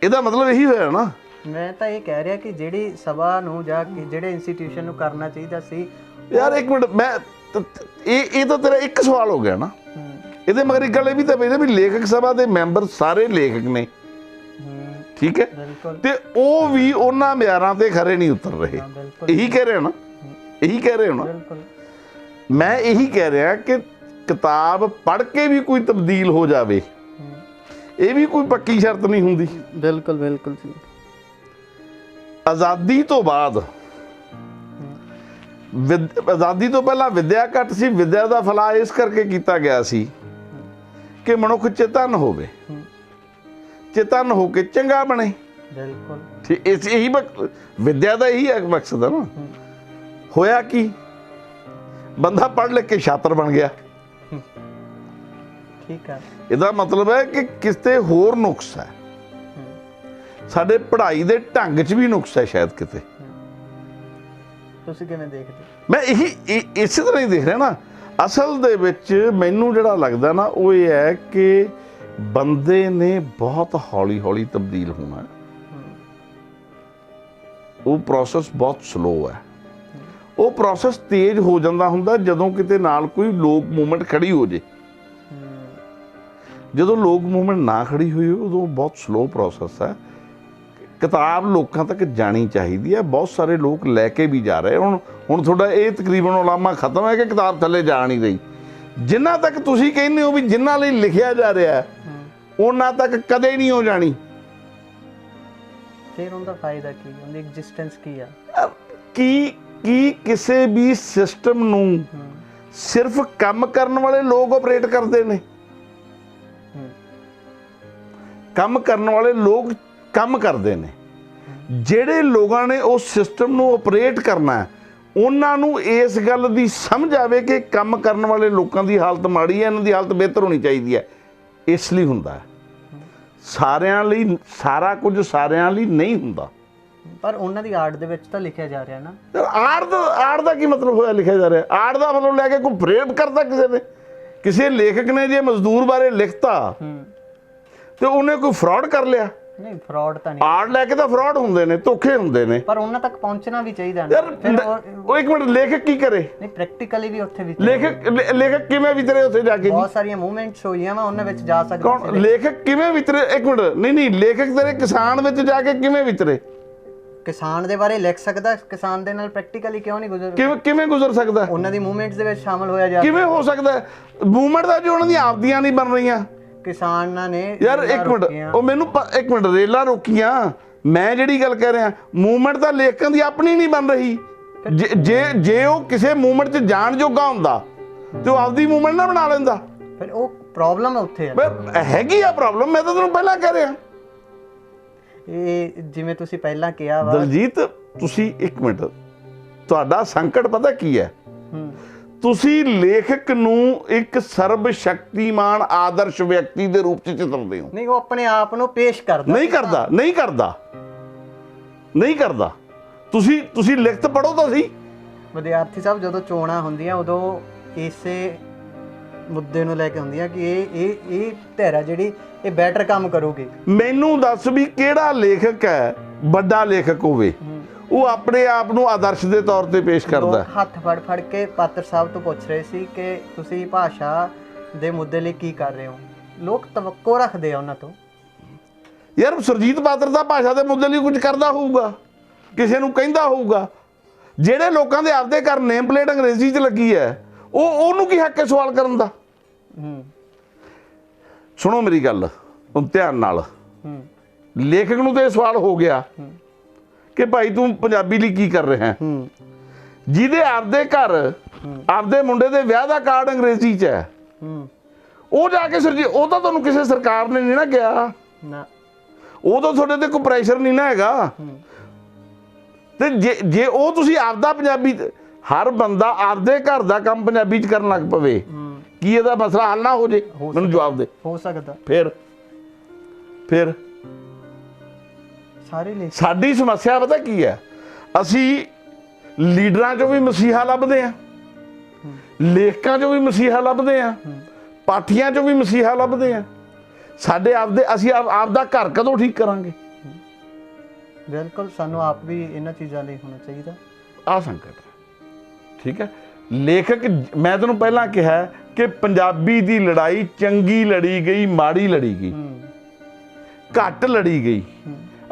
ਇਹਦਾ ਮਤਲਬ ਇਹੀ ਹੋਇਆ ਨਾ। ਮੈਂ ਤਾਂ ਇਹ ਕਹਿ ਰਿਹਾ ਕਿ ਜਿਹੜੀ ਸਭਾ ਨੂੰ ਜਾਂ ਜਿਹੜੇ ਇੰਸਟੀਟਿਊਸ਼ਨ ਨੂੰ ਕਰਨਾ ਚਾਹੀਦਾ ਸੀ। ਯਾਰ ਇੱਕ ਮਿੰਟ, ਮੈਂ ਇਹ ਤਾਂ ਤੇਰਾ ਇੱਕ ਸਵਾਲ ਹੋ ਗਿਆ ਨਾ। ਇਹਦੇ ਮਗਰ ਇੱਕ ਗੱਲ ਇਹ ਵੀ ਤਾਂ ਪਈ ਵੀ ਲੇਖਕ ਸਭਾ ਦੇ ਮੈਂਬਰ ਸਾਰੇ ਲੇਖਕ ਨੇ, ਠੀਕ ਹੈ, ਤੇ ਉਹ ਵੀ ਉਹਨਾਂ ਮਿਆਰਾਂ ਤੇ ਖਰੇ ਨਹੀਂ ਉਤਰ ਰਹੇ। ਇਹੀ ਕਹਿ ਰਿਹਾ ਨਾ, ਇਹੀ ਕਹਿ ਰਹੇ ਹੋ ਨਾ। ਮੈਂ ਇਹੀ ਕਹਿ ਰਿਹਾ ਕਿ ਕਿਤਾਬ ਪੜ੍ਹ ਕੇ ਵੀ ਕੋਈ ਤਬਦੀਲ ਹੋ ਜਾਵੇ, ਇਹ ਵੀ ਕੋਈ ਪੱਕੀ ਸ਼ਰਤ ਨਹੀਂ ਹੁੰਦੀ। ਬਿਲਕੁਲ ਬਿਲਕੁਲ ਜੀ। ਆਜ਼ਾਦੀ ਤੋਂ ਬਾਅਦ, ਆਜ਼ਾਦੀ ਤੋਂ ਪਹਿਲਾਂ ਵਿਦਿਆ ਘੱਟ ਸੀ। ਵਿਦਿਆ ਦਾ ਫੈਲਾਅ ਇਸ ਕਰਕੇ ਕੀਤਾ ਗਿਆ ਸੀ ਕਿ ਮਨੁੱਖ ਚੇਤਨ ਹੋਵੇ, ਚੇਤਨ ਹੋ ਕੇ ਚੰਗਾ ਬਣੇ। ਬਿਲਕੁਲ ਠੀਕ, ਇਹੀ ਵਿਦਿਆ ਦਾ ਇਹੀ ਹੈ ਮਕਸਦ ਹੈ ਨਾ। ਹੋਇਆ ਕੀ, ਬੰਦਾ ਪੜ੍ਹ ਲਿਖ ਕੇ ਛਾਤਰ ਬਣ ਗਿਆ। ਠੀਕ ਹੈ, ਇਹਦਾ ਮਤਲਬ ਹੈ ਕਿ ਕਿਸੇ ਹੋਰ ਨੁਕਸ ਹੈ, ਸਾਡੇ ਪੜ੍ਹਾਈ ਦੇ ਢੰਗ 'ਚ ਵੀ ਨੁਕਸ ਹੈ ਸ਼ਾਇਦ ਕਿਤੇ। ਤੁਸੀਂ ਕਿਵੇਂ ਦੇਖਦੇ? ਮੈਂ ਇਹੀ ਇਸੇ ਤਰ੍ਹਾਂ ਹੀ ਦੇਖ ਰਿਹਾ ਨਾ। ਅਸਲ ਦੇ ਵਿੱਚ ਮੈਨੂੰ ਜਿਹੜਾ ਲੱਗਦਾ ਨਾ ਉਹ ਇਹ ਹੈ ਕਿ ਬੰਦੇ ਨੇ ਬਹੁਤ ਹੌਲੀ ਹੌਲੀ ਤਬਦੀਲ ਹੋਣਾ। ਉਹ ਪ੍ਰੋਸੈਸ ਬਹੁਤ ਸਲੋ ਹੈ। ਉਹ ਪ੍ਰੋਸੈਸ ਤੇਜ਼ ਹੋ ਜਾਂਦਾ ਹੁੰਦਾ ਜਦੋਂ ਕਿਤੇ ਨਾਲ ਕੋਈ ਲੋਕ ਮੂਵਮੈਂਟ ਖੜੀ ਹੋ ਜੇ। ਜਦੋਂ ਲੋਕ ਮੂਵਮੈਂਟ ਨਾ ਖੜੀ ਹੋਈ ਉਦੋਂ ਬਹੁਤ ਸਲੋ ਪ੍ਰੋਸੈਸ ਹੈ। ਕਿਤਾਬ ਲੋਕਾਂ ਤੱਕ ਜਾਣੀ ਚਾਹੀਦੀ ਹੈ। ਬਹੁਤ ਸਾਰੇ ਲੋਕ ਲੈ ਕੇ ਵੀ ਜਾ ਰਹੇ। ਹੁਣ ਤੁਹਾਡਾ ਇਹ ਤਕਰੀਬਨ ਉਲਾਮਾ ਖਤਮ ਹੈ ਕਿ ਕਿਤਾਬ ਥੱਲੇ ਜਾ ਨਹੀਂ ਰਹੀ। ਜਿਨ੍ਹਾਂ ਤੱਕ ਤੁਸੀਂ ਕਹਿੰਦੇ ਹੋ ਵੀ ਜਿਨ੍ਹਾਂ ਲਈ ਲਿਖਿਆ ਜਾ ਰਿਹਾ ਉਹਨਾਂ ਤੱਕ ਕਦੇ ਨਹੀਂ ਹੋ ਜਾਣੀ। ਫਿਰ ਉਹਦਾ ਫਾਇਦਾ ਕੀ, ਉਹਦੀ ਐਗਜ਼ਿਸਟੈਂਸ ਕੀ ਆ? ਕੀ ਕਿਸੇ ਵੀ ਸਿਸਟਮ ਨੂੰ ਸਿਰਫ ਕੰਮ ਕਰਨ ਵਾਲੇ ਲੋਕ ਆਪਰੇਟ ਕਰਦੇ ਨੇ? ਕੰਮ ਕਰਨ ਵਾਲੇ ਲੋਕ ਕੰਮ ਕਰਦੇ ਨੇ। ਜਿਹੜੇ ਲੋਕਾਂ ਨੇ ਉਸ ਸਿਸਟਮ ਨੂੰ ਆਪਰੇਟ ਕਰਨਾ, ਉਹਨਾਂ ਨੂੰ ਇਸ ਗੱਲ ਦੀ ਸਮਝ ਆਵੇ ਕਿ ਕੰਮ ਕਰਨ ਵਾਲੇ ਲੋਕਾਂ ਦੀ ਹਾਲਤ ਮਾੜੀ ਹੈ, ਇਹਨਾਂ ਦੀ ਹਾਲਤ ਬਿਹਤਰ ਹੋਣੀ ਚਾਹੀਦੀ ਹੈ। ਇਸ ਲਈ ਹੁੰਦਾ ਹੈ। ਸਾਰਿਆਂ ਲਈ ਸਾਰਾ ਕੁਝ ਸਾਰਿਆਂ ਲਈ ਨਹੀਂ ਹੁੰਦਾ। ਪਰ ਉਹਨਾਂ ਦੀ ਆਰਟ ਦੇ ਵਿੱਚ ਤਾਂ ਲਿਖਿਆ ਜਾ ਰਿਹਾ ਨਾ। ਆਰਟ ਦਾ ਕੀ ਮਤਲਬ ਹੋਇਆ ਲਿਖਿਆ ਜਾ ਰਿਹਾ? ਆਰਟ ਦਾ ਮਤਲਬ ਲੈ ਕੇ ਕੋਈ ਫਰੇਮ ਕਰਦਾ ਕਿਸੇ ਨੇ। ਕਿਸੇ ਲੇਖਕ ਨੇ ਜੇ ਮਜ਼ਦੂਰ ਬਾਰੇ ਲਿਖਤਾ ਤੇ ਉਹਨੇ ਕੋਈ ਫਰਾਡ ਕਰ ਲਿਆ? ਨਹੀਂ, ਫਰਾਡ ਤਾਂ ਨਹੀਂ। ਆਰਟ ਲੈ ਕੇ ਤਾਂ ਫਰਾਡ ਹੁੰਦੇ ਨੇ, ਧੋਖੇ ਹੁੰਦੇ ਨੇ। ਪਰ ਉਹਨਾਂ ਤੱਕ ਪਹੁੰਚਣਾ ਵੀ ਚਾਹੀਦਾ ਨਾ। ਉਹ ਇੱਕ ਮਿੰਟ, ਲੇਖਕ ਕੀ ਕਰੇ? ਨਹੀਂ, ਪ੍ਰੈਕਟੀਕਲੀ ਵੀ ਉੱਥੇ ਲੇਖਕ ਕਿਵੇਂ ਵਿਤਰੇ ਉੱਥੇ ਜਾ ਕੇ? ਬਹੁਤ ਸਾਰੀਆਂ ਮੂਵਮੈਂਟਸ ਹੋਈਆਂ ਵਾ, ਉਹਨਾਂ ਵਿੱਚ ਜਾ ਸਕਦਾ। ਕੌਣ ਲੇਖਕ ਕਿਵੇਂ ਵਿਤਰੇ? ਇੱਕ ਮਿੰਟ, ਨਹੀਂ ਲੇਖਕ ਤੇਰੇ ਕਿਸਾਨ ਵਿੱਚ ਜਾ ਕੇ ਕਿਵੇਂ ਵਿਤਰੇ? ਕਿਸਾਨ ਦੇ ਬਾਰੇ ਲਿਖ ਸਕਦਾ, ਕਿਸਾਨ ਦੇ ਨਾਲ ਪ੍ਰੈਕਟੀਕਲੀ ਕਿਉਂ ਨਹੀਂ ਕਿਵੇਂ ਗੁਜ਼ਰ ਸਕਦਾ? ਉਹਨਾਂ ਦੀ ਮੂਵਮੈਂਟਸ ਦੇ ਵਿੱਚ ਸ਼ਾਮਲ ਹੋਇਆ ਜਾ ਕਿਵੇਂ ਹੋ ਸਕਦਾ? ਮੂਵਮੈਂਟ ਦਾ ਜੋ ਉਹਨਾਂ ਦੀਆਂ ਆਪਦੀਆਂ ਨਹੀਂ ਬਣ ਰਹੀਆਂ। ਕਿਸਾਨਾਂ ਨੇ ਯਾਰ ਇੱਕ ਮਿੰਟ, ਉਹ ਮੈਨੂੰ ਇੱਕ ਮਿੰਟ, ਰੇਲਾਂ ਰੋਕੀਆਂ। ਮੈਂ ਜਿਹੜੀ ਗੱਲ ਕਹਿ ਰਿਹਾ, ਮੂਵਮੈਂਟ ਤਾਂ ਲੇਖਕਾਂ ਦੀ ਆਪਣੀ ਨਹੀਂ ਬਣ ਰਹੀ। ਜੇ ਉਹ ਕਿਸੇ ਮੂਵਮੈਂਟ 'ਚ ਜਾਣ ਜੋਗਾ ਹੁੰਦਾ ਤੇ ਉਹ ਆਪਦੀ ਮੂਵਮੈਂਟ ਨਾ ਬਣਾ ਲੈਂਦਾ। ਫਿਰ ਉਹ ਪ੍ਰੋਬਲਮ ਉੱਥੇ ਹੈਗੀ ਆ ਪ੍ਰੋਬਲਮ। ਮੈਂ ਤਾਂ ਤੁਹਾਨੂੰ ਪਹਿਲਾਂ ਕਹਿ ਰਿਹਾ। ਇਹ ਜਿਵੇਂ ਤੁਸੀਂ ਪਹਿਲਾਂ ਕਿਹਾ ਵਾ ਦਲਜੀਤ, ਤੁਸੀਂ ਇੱਕ ਮਿੰਟ, ਤੁਹਾਡਾ ਸੰਕਟ ਪਤਾ ਕੀ ਹੈ? ਤੁਸੀਂ ਲੇਖਕ ਨੂੰ ਇੱਕ ਸਰਬ ਸ਼ਕਤੀਮਾਨ ਆਦਰਸ਼ ਵਿਅਕਤੀ ਦੇ ਰੂਪ 'ਚ ਚਿਤਰਦੇ ਹੋ। ਨਹੀਂ, ਉਹ ਆਪਣੇ ਆਪ ਨੂੰ ਪੇਸ਼ ਕਰਦਾ ਨਹੀਂ ਕਰਦਾ। ਤੁਸੀਂ ਲਿਖਤ ਪੜ੍ਹੋ ਤਾਂ ਸਹੀ। ਵਿਦਿਆਰਥੀ ਸਾਹਿਬ, ਜਦੋਂ ਚੋਣਾਂ ਹੁੰਦੀਆਂ ਉਦੋਂ ਇਸੇ ਮੁੱਦੇ ਨੂੰ ਲੈ ਕੇ ਹੁੰਦੀਆਂ ਕਿ ਇਹ ਧਿਰ ਜਿਹੜੀ ਇਹ ਬੈਟਰ ਕੰਮ ਕਰੂਗੀ। ਮੈਨੂੰ ਦੱਸ ਵੀ ਕਿਹੜਾ ਲੇਖਕ ਹੈ, ਵੱਡਾ ਲੇਖਕ ਹੋਵੇ, ਉਹ ਆਪਣੇ ਆਪ ਨੂੰ ਆਦਰਸ਼ ਦੇ ਤੌਰ ਤੇ ਪੇਸ਼ ਕਰਦਾ? ਹੱਥ ਫੜ ਕੇ ਪਾਤਰ ਸਾਹਿਬ ਤੋਂ ਪੁੱਛ ਰਹੇ ਸੀ ਕਿ ਤੁਸੀਂ ਭਾਸ਼ਾ ਦੇ ਮੁੱਦੇ ਲਈ ਕੀ ਕਰ ਰਹੇ ਹੋ। ਲੋਕ ਤਵੱਕੋ ਰੱਖਦੇ ਆ ਉਹਨਾਂ ਤੋਂ। ਯਾਰ ਸੁਰਜੀਤ ਪਾਤਰ ਦਾ ਭਾਸ਼ਾ ਦੇ ਮੁੱਦੇ ਲਈ ਕੁਝ ਕਰਦਾ ਹੋਊਗਾ, ਕਿਸੇ ਨੂੰ ਕਹਿੰਦਾ ਹੋਊਗਾ। ਜਿਹੜੇ ਲੋਕਾਂ ਦੇ ਆਪਦੇ ਘਰ ਨੇਮ ਪਲੇਟ ਅੰਗਰੇਜ਼ੀ 'ਚ ਲੱਗੀ ਹੈ, ਉਹਨੂੰ ਕੀ ਹੱਕ ਹੈ ਸਵਾਲ ਕਰਨ ਦਾ? ਸੁਣੋ ਮੇਰੀ ਗੱਲ ਧਿਆਨ ਨਾਲ। ਲੇਖਕ ਨੂੰ ਤਾਂ ਇਹ ਸਵਾਲ ਹੋ ਗਿਆ ਕਿ ਭਾਈ ਤੂੰ ਪੰਜਾਬੀ ਲਈ ਕੀ ਕਰ ਰਿਹਾ? ਜਿਹਦੇ ਆਪਦੇ ਘਰ ਆਪਦੇ ਮੁੰਡੇ ਦੇ ਵਿਆਹ ਦਾ ਕਾਰਡ ਅੰਗਰੇਜ਼ੀ 'ਚ ਹੈ, ਉਹ ਜਾ ਕੇ ਉਹ ਤਾਂ ਤੁਹਾਨੂੰ ਕਿਸੇ ਸਰਕਾਰ ਨੇ ਨਹੀਂ ਨਾ ਕਿਹਾ ਨਾ, ਉਹ ਤਾਂ ਤੁਹਾਡੇ ਤੇ ਕੋਈ ਪ੍ਰੈਸ਼ਰ ਨਹੀਂ ਨਾ ਹੈਗਾ। ਤੇ ਜੇ ਉਹ ਤੁਸੀਂ ਆਪਦਾ ਪੰਜਾਬੀ, ਹਰ ਬੰਦਾ ਆਪਦੇ ਘਰ ਦਾ ਕੰਮ ਪੰਜਾਬੀ 'ਚ ਕਰਨ ਲੱਗ ਪਵੇ, ਕੀ ਇਹਦਾ ਮਸਲਾ ਹੱਲ ਨਾ ਹੋ ਜੇ? ਮੈਨੂੰ ਜਵਾਬ ਦੇ। ਹੋ ਸਕਦਾ। ਫਿਰ ਸਾਡੀ ਸਮੱਸਿਆ ਪਤਾ ਕੀ ਹੈ? ਅਸੀਂ ਲੀਡਰਾਂ 'ਚੋਂ ਵੀ ਮਸੀਹਾ ਲੱਭਦੇ ਆ, ਲੇਖਕਾਂ 'ਚੋਂ ਵੀ ਮਸੀਹਾ ਲੱਭਦੇ ਆ, ਪਾਠੀਆਂ 'ਚੋਂ ਵੀ ਮਸੀਹਾ ਲੱਭਦੇ ਆ। ਸਾਡੇ ਆਪਦੇ ਅਸੀਂ ਆਪਦਾ ਘਰ ਕਦੋਂ ਠੀਕ ਕਰਾਂਗੇ? ਬਿਲਕੁਲ, ਸਾਨੂੰ ਆਪ ਵੀ ਇਹਨਾਂ ਚੀਜ਼ਾਂ ਲਈ ਹੋਣਾ ਚਾਹੀਦਾ। ਆ ਸੰਕਟ ਹੈ। ਠੀਕ ਹੈ, ਲੇਖਕ, ਮੈਂ ਤੈਨੂੰ ਪਹਿਲਾਂ ਕਿਹਾ ਕਿ ਪੰਜਾਬੀ ਦੀ ਲੜਾਈ ਚੰਗੀ ਲੜੀ ਗਈ, ਮਾੜੀ ਲੜੀ ਗਈ, ਘੱਟ ਲੜੀ ਗਈ।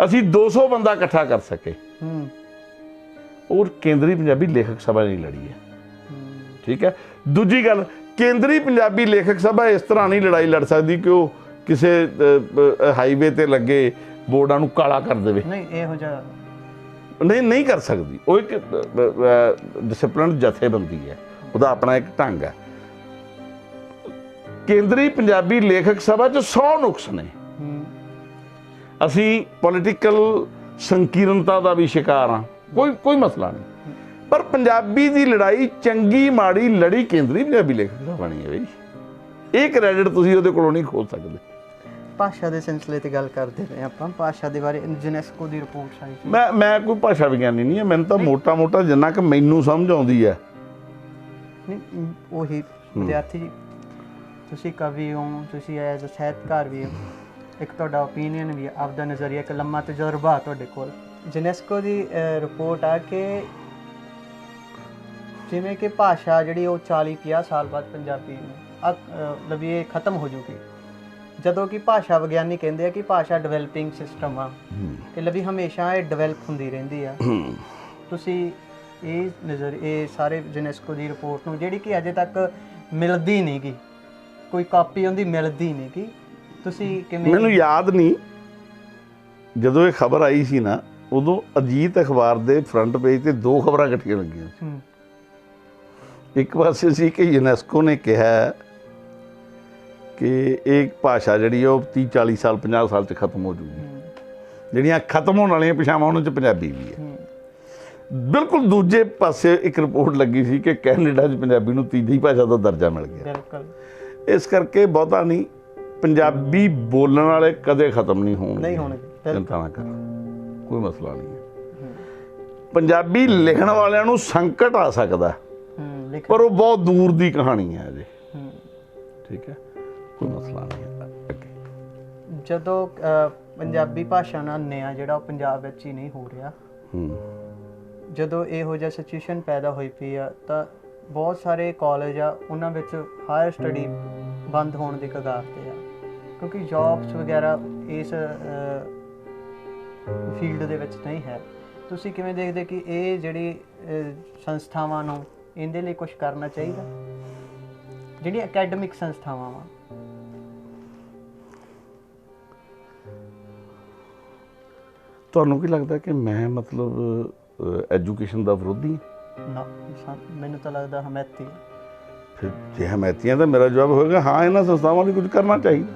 ਅਸੀਂ 200 ਬੰਦਾ ਇਕੱਠਾ ਕਰ ਸਕੇ, ਔਰ ਕੇਂਦਰੀ ਪੰਜਾਬੀ ਲੇਖਕ ਸਭਾ ਨਹੀਂ ਲੜੀ ਹੈ। ਠੀਕ ਹੈ, ਦੂਜੀ ਗੱਲ, ਕੇਂਦਰੀ ਪੰਜਾਬੀ ਲੇਖਕ ਸਭਾ ਇਸ ਤਰ੍ਹਾਂ ਨਹੀਂ ਲੜਾਈ ਲੜ ਸਕਦੀ ਕਿ ਉਹ ਕਿਸੇ ਹਾਈਵੇ ਤੇ ਲੱਗੇ ਬੋਰਡਾਂ ਨੂੰ ਕਾਲਾ ਕਰ ਦੇਵੇ। ਨਹੀਂ, ਇਹੋ ਜਿਹਾ ਨਹੀਂ ਕਰ ਸਕਦੀ। ਉਹ ਇੱਕ ਡਿਸਪਲਿਨ ਜਥੇਬੰਦੀ ਹੈ, ਉਹਦਾ ਆਪਣਾ ਇੱਕ ਢੰਗ ਹੈ। ਕੇਂਦਰੀ ਪੰਜਾਬੀ ਲੇਖਕ ਸਭਾ 'ਚ 100 ਨੁਕਸ ਨੇ। ਅਸੀਂ ਪੋਲੀਟੀਕਲ ਸੰਕੀਰਨਤਾ ਦਾ ਵੀ ਸ਼ਿਕਾਰ ਹਾਂ, ਕੋਈ ਮਸਲਾ ਨਹੀਂ, ਪਰ ਪੰਜਾਬੀ ਦੀ ਲੜਾਈ ਚੰਗੀ ਮਾੜੀ ਲੜੀ ਕੇਂਦਰੀ ਪੰਜਾਬੀ ਲੇਖਕ ਸਭਾ ਨਹੀਂ ਹੈ ਬਈ। ਇਹ ਕ੍ਰੈਡਿਟ ਤੁਸੀਂ ਉਹਦੇ ਕੋਲੋਂ ਨਹੀਂ ਖੋਲ ਸਕਦੇ। ਭਾਸ਼ਾ ਦੇ ਸਿਲਸਿਲੇ ਤੇ ਗੱਲ ਕਰਦੇ ਰਹੇ ਆਪਾਂ, ਭਾਸ਼ਾ ਦੇ ਬਾਰੇ ਯੂਨੈਸਕੋ ਦੀ ਰਿਪੋਰਟ ਆਈ ਸੀ। ਮੈਂ ਕੋਈ ਭਾਸ਼ਾ ਵਿਗਿਆਨੀ ਨਹੀਂ ਹੈ, ਮੈਨੂੰ ਤਾਂ ਮੋਟਾ ਜਿੰਨਾ ਕਿ ਮੈਨੂੰ ਸਮਝ ਆਉਂਦੀ ਹੈ। ਨਹੀਂ, ਉਹੀ ਵਿਦਿਆਰਥੀ ਜੀ, ਤੁਸੀਂ ਕਵੀ ਹੋ, ਤੁਸੀਂ ਐਜ਼ ਅ ਸਾਹਿਤਕਾਰ ਵੀ ਹੋ, ਇੱਕ ਤੁਹਾਡਾ ਓਪੀਨੀਅਨ ਵੀ ਹੈ, ਆਪਦਾ ਨਜ਼ਰੀਆ, ਇੱਕ ਲੰਮਾ ਤਜਰਬਾ ਤੁਹਾਡੇ ਕੋਲ। ਯੂਨੈਸਕੋ ਦੀ ਰਿਪੋਰਟ ਆ ਕਿ ਜਿਵੇਂ ਕਿ ਭਾਸ਼ਾ ਜਿਹੜੀ ਉਹ 40-50 ਸਾਲ ਬਾਅਦ ਪੰਜਾਬੀ ਨੂੰ ਮਤਲਬ ਇਹ ਖਤਮ ਹੋ ਜੂਗੀ, ਜਦੋਂ ਕਿ ਭਾਸ਼ਾ ਵਿਗਿਆਨੀ ਕਹਿੰਦੇ ਆ ਕਿ ਭਾਸ਼ਾ ਡਿਵੈਲਪਿੰਗ ਸਿਸਟਮ ਆ, ਕਿ ਲਵੀ ਹਮੇਸ਼ਾ ਇਹ ਡਿਵੈਲਪ ਹੁੰਦੀ ਰਹਿੰਦੀ ਆ। ਤੁਸੀਂ ਇਹ ਸਾਰੇ ਯੂਨੈਸਕੋ ਦੀ ਰਿਪੋਰਟ ਨੂੰ, ਜਿਹੜੀ ਕਿ ਅਜੇ ਤੱਕ ਮਿਲਦੀ ਨਹੀਂ ਗੀ, ਕੋਈ ਕਾਪੀ ਉਹਦੀ ਮਿਲਦੀ ਨਹੀਂ ਗੀ, ਤੁਸੀਂ ਕਿਵੇਂ? ਮੈਨੂੰ ਯਾਦ ਨਹੀਂ, ਜਦੋਂ ਇਹ ਖਬਰ ਆਈ ਸੀ ਨਾ, ਉਦੋਂ ਅਜੀਤ ਅਖਬਾਰ ਦੇ ਫਰੰਟ ਪੇਜ ਤੇ 2 ਖਬਰਾਂ ਇਕੱਠੀਆਂ ਲੱਗੀਆਂ ਸੀ। ਇੱਕ ਪਾਸੇ ਸੀ ਕਿ ਯੂਨੈਸਕੋ ਨੇ ਕਿਹਾ ਕਿ ਇਹ ਭਾਸ਼ਾ ਜਿਹੜੀ ਉਹ 30-40 ਸਾਲ 50 ਸਾਲ 'ਚ ਖਤਮ ਹੋ ਜੂਗੀ। ਜਿਹੜੀਆਂ ਖਤਮ ਹੋਣ ਵਾਲੀਆਂ ਭਾਸ਼ਾਵਾਂ ਉਹਨਾਂ 'ਚ ਪੰਜਾਬੀ ਵੀ ਹੈ। ਬਿਲਕੁਲ ਦੂਜੇ ਪਾਸੇ ਇੱਕ ਰਿਪੋਰਟ ਲੱਗੀ ਸੀ ਕਿ ਕੈਨੇਡਾ 'ਚ ਪੰਜਾਬੀ ਨੂੰ ਤੀਜੀ ਭਾਸ਼ਾ ਦਾ ਦਰਜਾ ਮਿਲ ਗਿਆ। ਇਸ ਕਰਕੇ ਬਹੁਤਾ ਨਹੀਂ, ਪੰਜਾਬੀ ਬੋਲਣ ਵਾਲੇ ਕਦੇ ਖਤਮ ਨਹੀਂ ਹੋਣਗੇ, ਚਿੰਤਾ ਨਾ ਕਰ, ਕੋਈ ਮਸਲਾ ਨਹੀਂ ਹੈ। ਪੰਜਾਬੀ ਲਿਖਣ ਵਾਲਿਆਂ ਨੂੰ ਸੰਕਟ ਆ ਸਕਦਾ, ਪਰ ਉਹ ਬਹੁਤ ਦੂਰ ਦੀ ਕਹਾਣੀ ਹੈ ਅਜੇ। ਠੀਕ ਹੈ, ਕੋਈ ਮਸਲਾ ਨਹੀਂ ਹੈ। ਜਦੋਂ ਪੰਜਾਬੀ ਭਾਸ਼ਾ ਨਾਲ ਨਿਆਂ ਜਿਹੜਾ ਉਹ ਪੰਜਾਬ ਵਿੱਚ ਹੀ ਨਹੀਂ ਹੋ ਰਿਹਾ, ਜਦੋਂ ਇਹੋ ਜਿਹਾ ਸਿਚੁਏਸ਼ਨ ਪੈਦਾ ਹੋਈ ਪਈ ਆ, ਤਾਂ ਬਹੁਤ ਸਾਰੇ ਕਾਲਜ ਆ, ਉਹਨਾਂ ਵਿੱਚ ਹਾਇਰ ਸਟੱਡੀ ਬੰਦ ਹੋਣ ਦੀ ਕਗਾਰ 'ਤੇ ਆ, ਕਿਉਂਕਿ ਜੌਬਸ ਵਗੈਰਾ ਇਸ ਫੀਲਡ ਦੇ ਵਿੱਚ ਨਹੀਂ ਹੈ। ਤੁਸੀਂ ਕਿਵੇਂ ਦੇਖਦੇ ਕਿ ਇਹ ਜਿਹੜੀ ਸੰਸਥਾਵਾਂ ਨੂੰ ਇਹਦੇ ਲਈ ਕੁਝ ਕਰਨਾ ਚਾਹੀਦਾ, ਜਿਹੜੀਆਂ ਅਕੈਡਮਿਕ ਸੰਸਥਾਵਾਂ ਵਾ? ਤੁਹਾਨੂੰ ਕੀ ਲੱਗਦਾ ਕਿ ਮੈਂ ਮਤਲਬ ਐਜੂਕੇਸ਼ਨ ਦਾ ਵਿਰੋਧੀ ਹਾਂ? ਮੈਨੂੰ ਤਾਂ ਲੱਗਦਾ ਹਮੈਤੀ। ਫਿਰ ਜੇ ਹਮੈਤੀਆਂ ਤਾਂ ਮੇਰਾ ਜਵਾਬ ਹੋਏਗਾ ਹਾਂ, ਇਹਨਾਂ ਸੰਸਥਾਵਾਂ ਲਈ ਕੁਝ ਕਰਨਾ ਚਾਹੀਦਾ।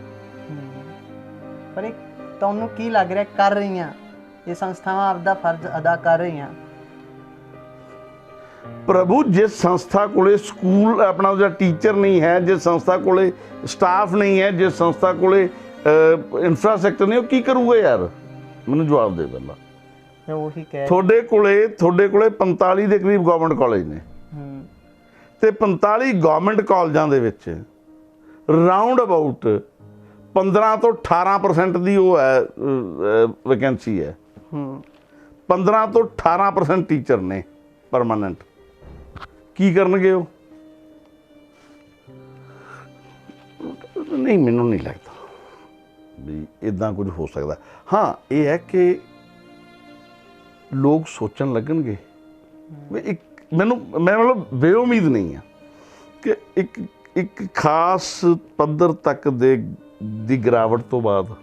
ਪਰ ਇਹ ਤੁਹਾਨੂੰ ਕੀ ਲੱਗ ਰਿਹਾ ਕਰ ਰਹੀਆਂ ਇਹ ਸੰਸਥਾਵਾਂ ਆਪਦਾ ਫਰਜ਼ ਅਦਾ ਕਰ ਰਹੀਆਂ? ਪ੍ਰਭੂ, ਜਿਸ ਸੰਸਥਾ ਕੋਲੇ ਸਕੂਲ ਆਪਣਾ ਉਹਦਾ ਟੀਚਰ ਨਹੀਂ ਹੈ, ਜਿਸ ਸੰਸਥਾ ਕੋਲੇ ਸਟਾਫ ਨਹੀਂ ਹੈ, ਜਿਸ ਸੰਸਥਾ ਕੋਲੇ ਇਨਫਰਾਸਟ੍ਰਕਚਰ ਨਹੀਂ, ਉਹ ਕੀ ਕਰੂਗਾ ਯਾਰ? ਮੈਨੂੰ ਜਵਾਬ ਦੇ ਪਹਿਲਾਂ। ਉਹੀ ਕਹਿ, ਤੁਹਾਡੇ ਕੋਲੇ 45 ਦੇ ਕਰੀਬ ਗਵਰਨਮੈਂਟ ਕਾਲਜ ਨੇ, ਤੇ 45 ਗਵਰਨਮੈਂਟ ਕਾਲਜਾਂ ਦੇ ਵਿੱਚ ਰਾਉਂਡ ਅਬਾਊਟ 15 ਤੋਂ 18% ਦੀ ਉਹ ਹੈ ਵੈਕੈਂਸੀ ਹੈ। 15 ਤੋਂ 18% ਟੀਚਰ ਨੇ ਪਰਮਾਨੈਂਟ। ਕੀ ਕਰਨਗੇ ਉਹ? ਨਹੀਂ, ਮੈਨੂੰ ਨਹੀਂ ਲੱਗਦਾ ਵੀ ਇੱਦਾਂ ਕੁਝ ਹੋ ਸਕਦਾ। ਹਾਂ, ਇਹ ਹੈ ਕਿ ਲੋਕ ਸੋਚਣ ਲੱਗਣਗੇ ਵੀ ਮੈਂ ਮਤਲਬ ਬੇਉਮੀਦ ਨਹੀਂ ਹਾਂ ਕਿ ਇੱਕ ਖਾਸ ਪੱਧਰ ਤੱਕ ਦੀ ਗਿਰਾਵਟ ਤੋਂ ਬਾਅਦ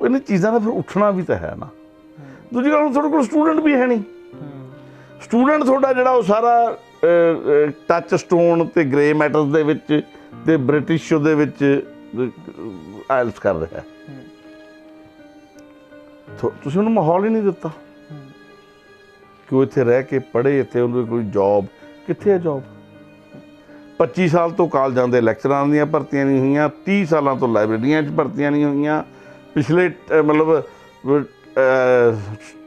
ਇਹਨਾਂ ਚੀਜ਼ਾਂ ਦਾ ਫਿਰ ਉੱਠਣਾ ਵੀ ਤਾਂ ਹੈ ਨਾ। ਦੂਜੀ ਗੱਲ, ਤੁਹਾਡੇ ਕੋਲ ਸਟੂਡੈਂਟ ਵੀ ਹੈ ਨਹੀਂ। ਸਟੂਡੈਂਟ ਤੁਹਾਡਾ ਜਿਹੜਾ ਉਹ ਸਾਰਾ ਟੱਚ ਸਟੋਨ ਤੇ ਗ੍ਰੇ ਮੈਟਰਸ ਦੇ ਵਿੱਚ ਤੇ ਬ੍ਰਿਟਿਸ਼ ਦੇ ਵਿੱਚ ਆਇਲਸ ਕਰ ਰਿਹਾ। ਤੁਸੀਂ ਉਹਨੂੰ ਮਾਹੌਲ ਹੀ ਨਹੀਂ ਦਿੱਤਾ ਕਿ ਉਹ ਇੱਥੇ ਰਹਿ ਕੇ ਪੜ੍ਹੇ, ਇੱਥੇ ਉਹਨੂੰ ਕੋਈ ਜੋਬ। ਕਿੱਥੇ ਹੈ ਜੋਬ? 25 ਸਾਲ ਤੋਂ ਕਾਲਜਾਂ ਦੇ ਲੈਕਚਰਾਂ ਦੀਆਂ ਭਰਤੀਆਂ ਨਹੀਂ ਹੋਈਆਂ, 30 ਸਾਲਾਂ ਤੋਂ ਲਾਇਬ੍ਰੇਰੀਆਂ 'ਚ ਭਰਤੀਆਂ ਨਹੀਂ ਹੋਈਆਂ, ਪਿਛਲੇ ਮਤਲਬ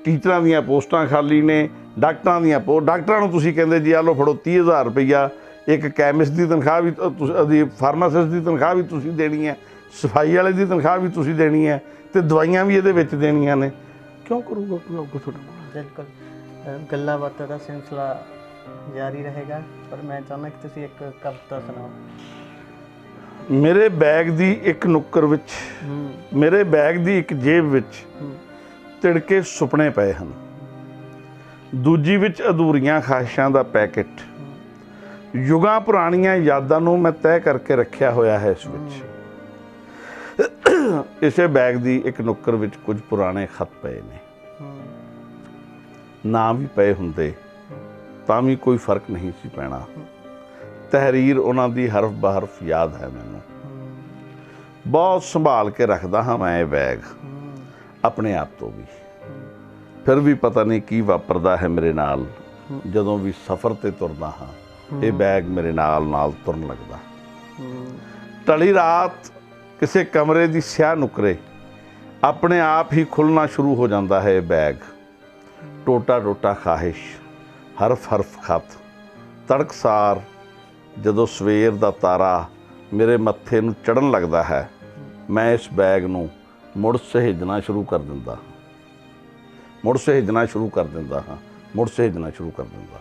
ਟੀਚਰਾਂ ਦੀਆਂ ਪੋਸਟਾਂ ਖਾਲੀ ਨੇ, ਡਾਕਟਰਾਂ ਦੀਆਂ ਡਾਕਟਰਾਂ ਨੂੰ ਤੁਸੀਂ ਕਹਿੰਦੇ ਜੀ ਆ ਲਓ ਫੜੋ 30,000 ਰੁਪਈਆ, ਇੱਕ ਕੈਮਿਸਟ ਦੀ ਤਨਖਾਹ ਵੀ ਤੁਸੀਂ, ਫਾਰਮਾਸਿਸਟ ਦੀ ਤਨਖਾਹ ਵੀ ਤੁਸੀਂ ਦੇਣੀ ਹੈ, ਸਫਾਈ ਵਾਲੇ ਦੀ ਤਨਖਾਹ ਵੀ ਤੁਸੀਂ ਦੇਣੀ ਹੈ, ਤੇ ਦਵਾਈਆਂ ਵੀ ਇਹਦੇ ਵਿੱਚ ਦੇਣੀਆਂ ਨੇ। ਕਿਉਂ ਕਰੂਗਾ ਕੋਈ ਅੱਗੋਂ ਤੁਹਾਡਾ? ਬਿਲਕੁਲ, ਗੱਲਾਂ ਬਾਤਾਂ ਦਾ ਸਿਲਸਿਲਾ ਜਾਰੀ ਰਹੇਗਾ, ਪਰ ਮੈਂ ਚਾਹੁੰਦਾ ਕਿ ਤੁਸੀਂ ਇੱਕ ਕਵਿਤਾ ਸੁਣਾਓ। ਮੇਰੇ ਬੈਗ ਦੀ ਇੱਕ ਨੁੱਕਰ ਵਿੱਚ, ਮੇਰੇ ਬੈਗ ਦੀ ਇੱਕ ਜੇਬ ਵਿੱਚ ਤਿੜਕੇ ਸੁਪਨੇ ਪਏ ਹਨ, ਦੂਜੀ ਵਿੱਚ ਅਧੂਰੀਆਂ ਖਾਹਿਸ਼ਾਂ ਦਾ ਪੈਕੇਟ, ਯੁਗਾਂ ਪੁਰਾਣੀਆਂ ਯਾਦਾਂ ਨੂੰ ਮੈਂ ਤੈਅ ਕਰਕੇ ਰੱਖਿਆ ਹੋਇਆ ਹੈ ਇਸ ਵਿੱਚ। ਇਸੇ ਬੈਗ ਦੀ ਇੱਕ ਨੁੱਕਰ ਵਿੱਚ ਕੁਝ ਪੁਰਾਣੇ ਖੱਤ ਪਏ ਨੇ, ਨਾਮ ਵੀ ਪਏ ਹੁੰਦੇ ਤਾਂ ਵੀ ਕੋਈ ਫਰਕ ਨਹੀਂ ਸੀ ਪੈਣਾ। ਤਹਿਰੀਰ ਉਹਨਾਂ ਦੀ ਹਰਫ ਬਹਰਫ ਯਾਦ ਹੈ ਮੈਨੂੰ। ਬਹੁਤ ਸੰਭਾਲ ਕੇ ਰੱਖਦਾ ਹਾਂ ਮੈਂ ਇਹ ਬੈਗ ਆਪਣੇ ਆਪ ਤੋਂ ਵੀ। ਫਿਰ ਵੀ ਪਤਾ ਨਹੀਂ ਕੀ ਵਾਪਰਦਾ ਹੈ ਮੇਰੇ ਨਾਲ, ਜਦੋਂ ਵੀ ਸਫ਼ਰ ਤੇ ਤੁਰਦਾ ਹਾਂ ਇਹ ਬੈਗ ਮੇਰੇ ਨਾਲ ਨਾਲ ਤੁਰਨ ਲੱਗਦਾ। ਟਲੀ ਰਾਤ ਕਿਸੇ ਕਮਰੇ ਦੀ ਸਿਆਹ ਨੁਕਰੇ ਆਪਣੇ ਆਪ ਹੀ ਖੁੱਲ੍ਹਣਾ ਸ਼ੁਰੂ ਹੋ ਜਾਂਦਾ ਹੈ ਇਹ ਬੈਗ। ਟੋਟਾ ਟੋਟਾ ਖਾਹਿਸ਼, ਹਰਫ ਹਰਫ ਖਤ, ਤੜਕਸਾਰ ਜਦੋਂ ਸਵੇਰ ਦਾ ਤਾਰਾ ਮੇਰੇ ਮੱਥੇ ਨੂੰ ਚੜ੍ਹਨ ਲੱਗਦਾ ਹੈ, ਮੈਂ ਇਸ ਬੈਗ ਨੂੰ ਮੁੜ ਸਹੇਜਣਾ ਸ਼ੁਰੂ ਕਰ ਦਿੰਦਾ, ਮੁੜ ਸਹੇਜਣਾ ਸ਼ੁਰੂ ਕਰ ਦਿੰਦਾ ਹਾਂ, ਮੁੜ ਸਹੇਜਣਾ ਸ਼ੁਰੂ ਕਰ ਦਿੰਦਾ।